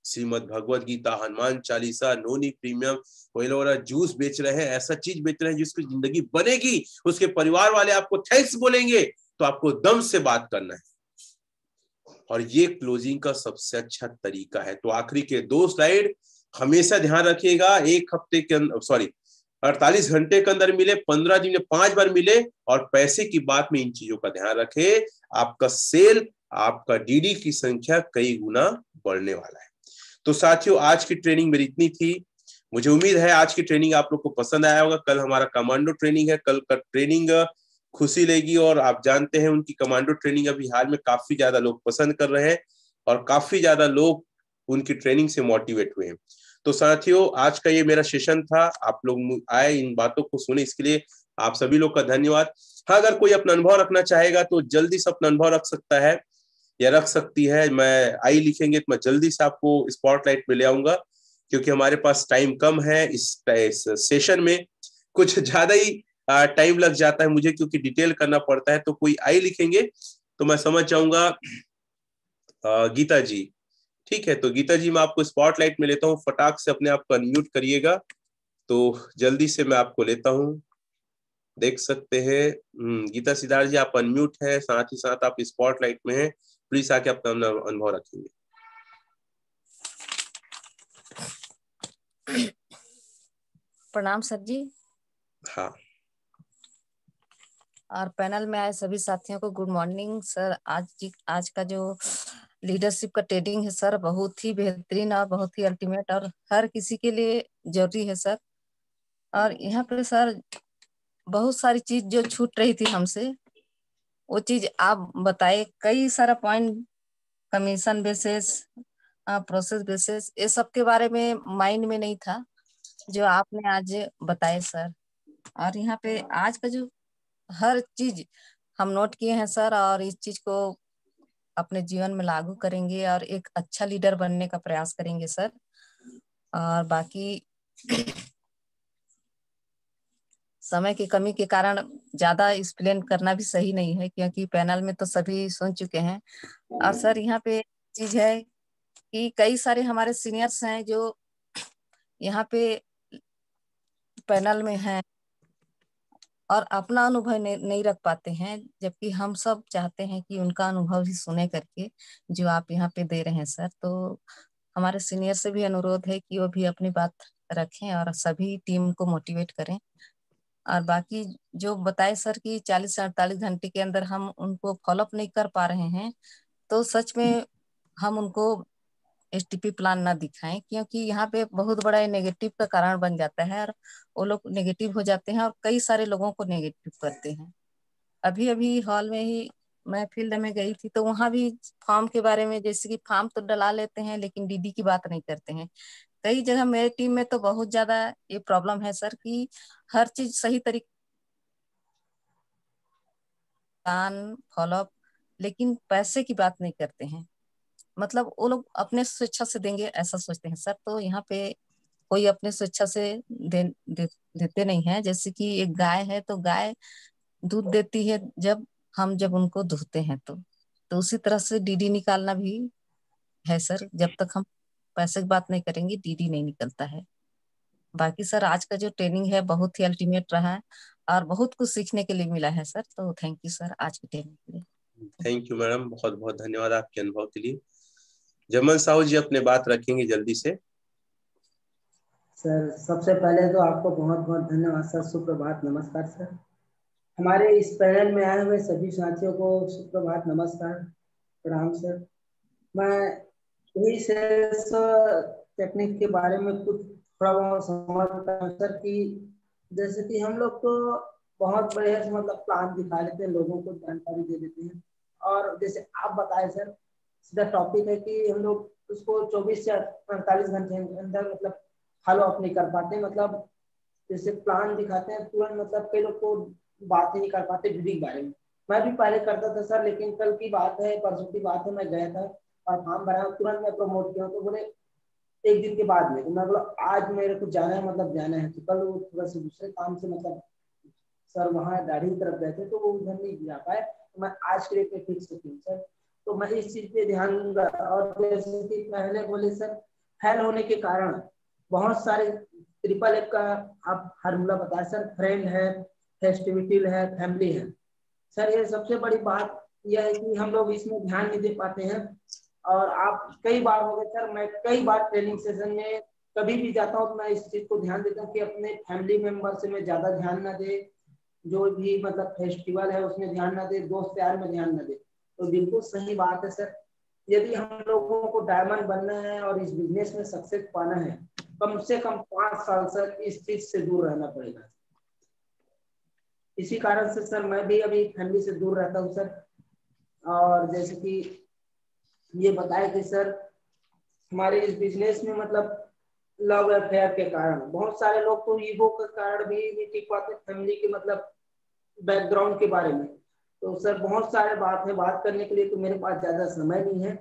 Speaker 1: श्रीमद भगवत गीता, हनुमान चालीसा, नोनी प्रीमियम, कोई लोग जूस बेच रहे हैं, ऐसा चीज बेच रहे हैं जिसकी जिंदगी बनेगी, उसके परिवार वाले आपको थैंक्स बोलेंगे। तो आपको दम से बात करना है, और ये क्लोजिंग का सबसे अच्छा तरीका है। तो आखिरी के 2 स्लाइड हमेशा ध्यान रखिएगा। एक हफ्ते के अंदर, सॉरी 48 घंटे के अंदर मिले, 15 दिन में 5 बार मिले, और पैसे की बात में इन चीजों का ध्यान रखे। आपका सेल, आपका डीडी की संख्या कई गुना बढ़ने वाला है। तो साथियों आज की ट्रेनिंग मेरी इतनी थी। मुझे उम्मीद है आज की ट्रेनिंग आप लोग को पसंद आया होगा। कल हमारा कमांडो ट्रेनिंग है, कल का ट्रेनिंग खुशी लेगी, और आप जानते हैं उनकी कमांडो ट्रेनिंग अभी हाल में काफी ज्यादा लोग पसंद कर रहे हैं, और काफी ज्यादा लोग उनकी ट्रेनिंग से मोटिवेट हुए हैं। तो साथियों आज का ये मेरा सेशन था, आप लोग आए इन बातों को सुने, इसके लिए आप सभी लोग का धन्यवाद। हाँ, अगर कोई अपना अनुभव रखना चाहेगा तो जल्दी से अपना अनुभव रख सकता है या रख सकती है। मैं आई लिखेंगे तो मैं जल्दी से आपको स्पॉटलाइट में ले आऊंगा, क्योंकि हमारे पास टाइम कम है। इस सेशन में कुछ ज्यादा ही टाइम लग जाता है मुझे, क्योंकि डिटेल करना पड़ता है। तो कोई आई लिखेंगे तो मैं समझ जाऊंगा। गीता जी, ठीक है, तो गीता जी मैं आपको स्पॉटलाइट में लेता हूँ, फटाक से अपने आप को अनम्यूट करिएगा। तो जल्दी से मैं आपको लेता हूँ, देख सकते हैं। गीता सिद्धार्थ जी आप अनम्यूट है, साथ ही साथ आप स्पॉटलाइट में हैं, प्लीज आके अपना अनुभव रखेंगे।
Speaker 2: प्रणाम सर जी।
Speaker 1: हाँ,
Speaker 2: और पैनल में आए सभी साथियों को गुड मॉर्निंग सर। आज का जो लीडरशिप का ट्रेनिंग है सर, बहुत ही बेहतरीन और बहुत ही अल्टीमेट और हर किसी के लिए जरूरी है सर। और यहाँ पे सर बहुत सारी चीज जो छूट रही थी हमसे, वो चीज आप बताए। कई सारा point, commission basis, process basis, ये सब के बारे में माइंड में नहीं था जो आपने आज बताए सर। और यहाँ पे आज का जो हर चीज, हम नोट किए हैं सर, और इस चीज को अपने जीवन में लागू करेंगे और एक अच्छा लीडर बनने का प्रयास करेंगे सर। और बाकी समय की कमी के कारण ज्यादा एक्सप्लेन करना भी सही नहीं है, क्योंकि पैनल में तो सभी सुन चुके हैं। और सर यहाँ पे चीज है कि कई सारे हमारे सीनियर्स हैं जो यहाँ पे पैनल में हैं और अपना अनुभव नहीं रख पाते हैं, जबकि हम सब चाहते हैं कि उनका अनुभव ही सुने करके जो आप यहाँ पे दे रहे हैं सर। तो हमारे सीनियर से भी अनुरोध है कि वो भी अपनी बात रखें और सभी टीम को मोटिवेट करें। और बाकी जो बताए सर कि 40 से 48 घंटे के अंदर हम उनको फॉलोअप नहीं कर पा रहे हैं, तो सच में हम उनको एसटीपी प्लान ना दिखाएं, क्योंकि यहाँ पे बहुत बड़ा नेगेटिव का कारण बन जाता है और वो लोग नेगेटिव हो जाते हैं और कई सारे लोगों को नेगेटिव करते हैं। अभी अभी हॉल में ही मैं फील्ड में गई थी, तो वहां भी फॉर्म के बारे में, जैसे कि फॉर्म तो डला लेते हैं लेकिन डीडी की बात नहीं करते हैं। कई जगह मेरे टीम में तो बहुत ज्यादा ये प्रॉब्लम है सर कि हर चीज सही तरीके फॉलोअप, लेकिन पैसे की बात नहीं करते हैं। मतलब वो लोग अपने स्वेच्छा से देंगे ऐसा सोचते हैं सर। तो यहाँ पे कोई अपने स्वेच्छा से देते नहीं है। जैसे कि एक गाय है, तो गाय दूध देती है जब उनको दूहते हैं, तो उसी तरह से डीडी निकालना भी है सर। जब तक हम पैसे की बात नहीं करेंगे डीडी नहीं निकलता है। बाकी सर आज का जो ट्रेनिंग है बहुत ही अल्टीमेट रहा है और बहुत कुछ सीखने के लिए मिला है सर। तो थैंक यू सर आज की ट्रेनिंग के लिए।
Speaker 1: थैंक यू मैडम, बहुत बहुत धन्यवाद आपके अनुभव के लिए। जमन साहू जी अपने बात रखेंगे जल्दी से।
Speaker 3: सर सबसे पहले तो आपको बहुत बहुत धन्यवाद सर। सुप्रभात, नमस्कार सर। हमारे इस पैनल में आए हुए सभी साथियों को सुप्रभात, नमस्कार, प्रणाम सर। मैं यही सेल्स टेक्निक के बारे में कुछ थोड़ा बहुत समझता हूँ सर कि जैसे कि हम लोग तो बहुत बढ़िया से मतलब प्लान दिखा लेते हैं, लोगों को जानकारी दे देते हैं, और जैसे आप बताए सर सीधा टॉपिक है कि हम लोग उसको 24 से 48 घंटे के अंदर मतलब फॉलो अप नहीं कर पाते। मतलब जैसे प्लान दिखाते हैं तुरंत, मतलब कई लोग को बात ही नहीं कर पाते विधि के बारे में। मैं भी पहले करता था सर, लेकिन कल की बात है, परसों की बात है, मैं गया था और फॉर्म भरा, तुरंत मैं प्रमोट किया, तो बोले एक दिन के बाद में। तो मैं बोला आज मेरे को जाना है, मतलब जाना है। तो कल वो थोड़ा सा दूसरे काम से मतलब सर वहाँ दाढ़ी की तरफ गए थे, तो वो उधर नहीं जा पाए। तो मैं आज के लिए फिक्स हूँ सर, तो मैं इस चीज पे ध्यान दूंगा। और जैसे कि पहले बोले सर, फेल होने के कारण बहुत सारे ट्रिपल एफ का आप फार्मूला बताया सर, फ्रेंड है, फेस्टिविटी है, फैमिली है सर। ये सबसे बड़ी बात यह है कि हम लोग इसमें ध्यान नहीं दे पाते हैं। और आप कई बार हो गए सर, मैं कई बार ट्रेनिंग सेशन में कभी भी जाता हूँ तो मैं इस चीज को ध्यान देता हूँ कि अपने फैमिली मेंबर से मैं ज्यादा ध्यान ना दे, जो भी मतलब फेस्टिवल है उसमें ध्यान ना दे, दोस्त प्यार में ध्यान ना दे। तो बिल्कुल सही बात है सर। यदि हम लोगों को डायमंड बनना है और इस बिजनेस में सक्सेस पाना है, कम से कम 5 साल सर इस चीज से दूर रहना पड़ेगा। इसी कारण से सर मैं भी अभी फैमिली से दूर रहता हूँ सर। और जैसे कि ये बताया कि सर हमारे इस बिजनेस में मतलब लव अफेयर के कारण बहुत सारे लोग तो ईगो के कारण भी नहीं टिक पाते फैमिली के मतलब बैकग्राउंड के बारे में। तो सर बहुत सारे बात है बात करने के लिए, तो मेरे पास ज्यादा समय नहीं है।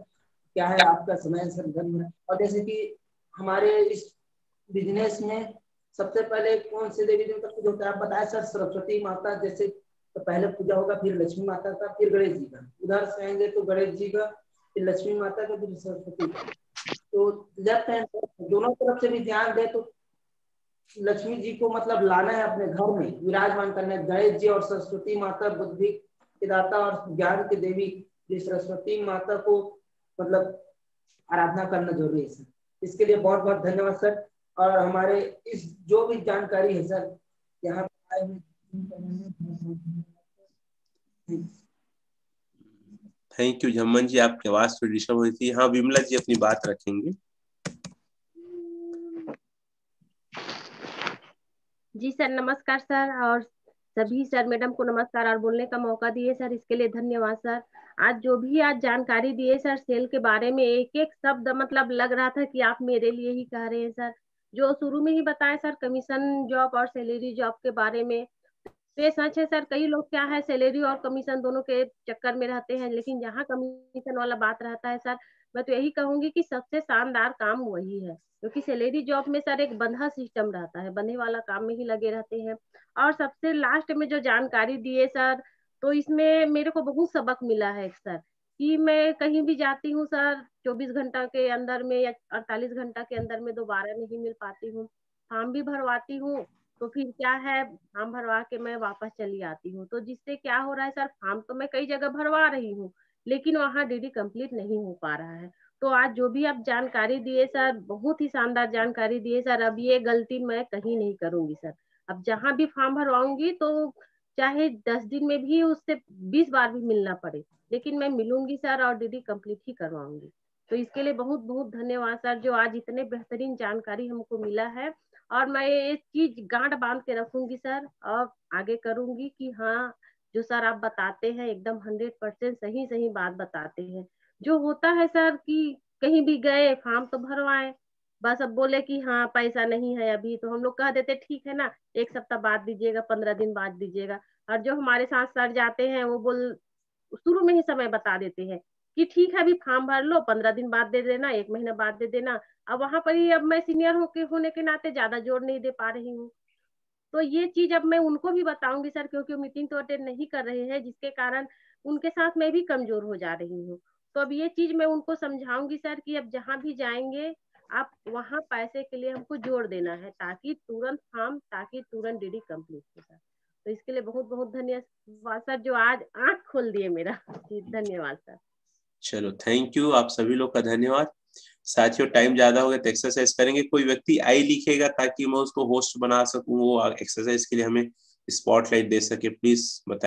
Speaker 3: क्या है आपका समय सर घर में। और जैसे कि हमारे इस बिजनेस में सबसे पहले कौन से देवी देवता पूजा होता है आप बताए सर। सरस्वती माता जैसे तो पहले पूजा होगा, फिर लक्ष्मी माता का, फिर गणेश जी का। उधर से आएंगे तो गणेश जी का, फिर लक्ष्मी माता का, फिर सरस्वती का। तो लेफ्ट हैंड दोनों तरफ से भी ध्यान दे तो लक्ष्मी जी को मतलब लाना है अपने घर में विराजमान करना है। गणेश जी और सरस्वती माता बुद्धि के दाता और ज्ञान के देवी, जिस सरस्वती माता को मतलब आराधना करना जरूरी है सर। इसके लिए बहुत बहुत धन्यवाद सर। और हमारे इस जो भी जानकारी है सर यहाँ पे आए हुए।
Speaker 1: थैंक यू झम्मन जी, आपकी आवाज थोड़ी डिस्टर्ब हुई थी। हाँ विमला जी अपनी बात रखेंगे।
Speaker 4: जी सर, नमस्कार सर, और सभी सर मैडम को नमस्कार और बोलने का मौका दिए सर, इसके लिए धन्यवाद सर। आज जो भी आज जानकारी दिए सर सेल के बारे में, एक एक शब्द मतलब लग रहा था कि आप मेरे लिए ही कह रहे हैं सर। जो शुरू में ही बताए सर कमीशन जॉब और सैलरी जॉब के बारे में, तो ये सच है सर, कई लोग क्या है सैलरी और कमीशन दोनों के चक्कर में रहते हैं, लेकिन जहाँ कमीशन वाला बात रहता है सर, मैं तो यही कहूंगी कि सबसे शानदार काम वही है, क्योंकि सैलरी जॉब में सर एक बंधा सिस्टम रहता है, बंधे वाला काम में ही लगे रहते हैं। और सबसे लास्ट में जो जानकारी दिए सर, तो इसमें मेरे को बहुत सबक मिला है सर, कि मैं कहीं भी जाती हूँ सर 24 घंटा के अंदर में या 48 घंटा के अंदर में दोबारा नहीं मिल पाती हूँ। फॉर्म भी भरवाती हूँ तो फिर क्या है, फॉर्म भरवा के मैं वापस चली आती हूँ, तो जिससे क्या हो रहा है सर, फॉर्म तो मैं कई जगह भरवा रही हूँ लेकिन वहाँ डीडी कंप्लीट नहीं हो पा रहा है। तो आज जो भी आप जानकारी दिए सर, बहुत ही शानदार जानकारी दिए सर। अब ये गलती मैं कहीं नहीं करूंगी सर। अब जहाँ भी फॉर्म भरवाऊंगी तो चाहे 10 दिन में भी उससे 20 बार भी मिलना पड़े, लेकिन मैं मिलूंगी सर और डीडी कंप्लीट ही करवाऊंगी। तो इसके लिए बहुत बहुत धन्यवाद सर, जो आज इतने बेहतरीन जानकारी हमको मिला है। और मैं ये चीज गांठ बांध के रखूंगी सर, और आगे करूंगी कि हाँ, जो सर आप बताते हैं एकदम 100% सही सही बात बताते हैं। जो होता है सर कि कहीं भी गए फॉर्म तो भरवाएं, बस अब बोले कि हाँ पैसा नहीं है अभी, तो हम लोग कह देते ठीक है ना, 1 सप्ताह बाद दीजिएगा, 15 दिन बाद दीजिएगा। और जो हमारे साथ सर जाते हैं वो बोल शुरू में ही समय बता देते हैं कि ठीक है अभी फॉर्म भर लो, 15 दिन बाद दे देना, 1 महीना बाद दे देना। अब वहां पर ही अब मैं सीनियर होने के नाते ज्यादा जोर नहीं दे पा रही हूँ। तो ये चीज अब मैं उनको भी बताऊंगी सर, क्योंकि मीटिंग तो अटेंड नहीं कर रहे हैं, जिसके कारण उनके साथ मैं भी कमजोर हो जा रही हूँ। तो अब ये चीज मैं उनको समझाऊंगी सर कि अब जहाँ भी जाएंगे आप वहाँ पैसे के लिए हमको जोड़ देना है, ताकि तुरंत फॉर्म, ताकि तुरंत डीडी कंप्लीट हो सर। तो इसके लिए बहुत बहुत धन्यवाद सर, जो आज आंख खोल दिए मेरा। जी धन्यवाद सर।
Speaker 1: चलो थैंक यू, आप सभी लोग का धन्यवाद। साथियों टाइम ज्यादा हो गया तो एक्सरसाइज करेंगे। कोई व्यक्ति आई लिखेगा ताकि मैं उसको होस्ट बना सकूं, वो एक्सरसाइज के लिए हमें स्पॉटलाइट दे सके, प्लीज बताइए।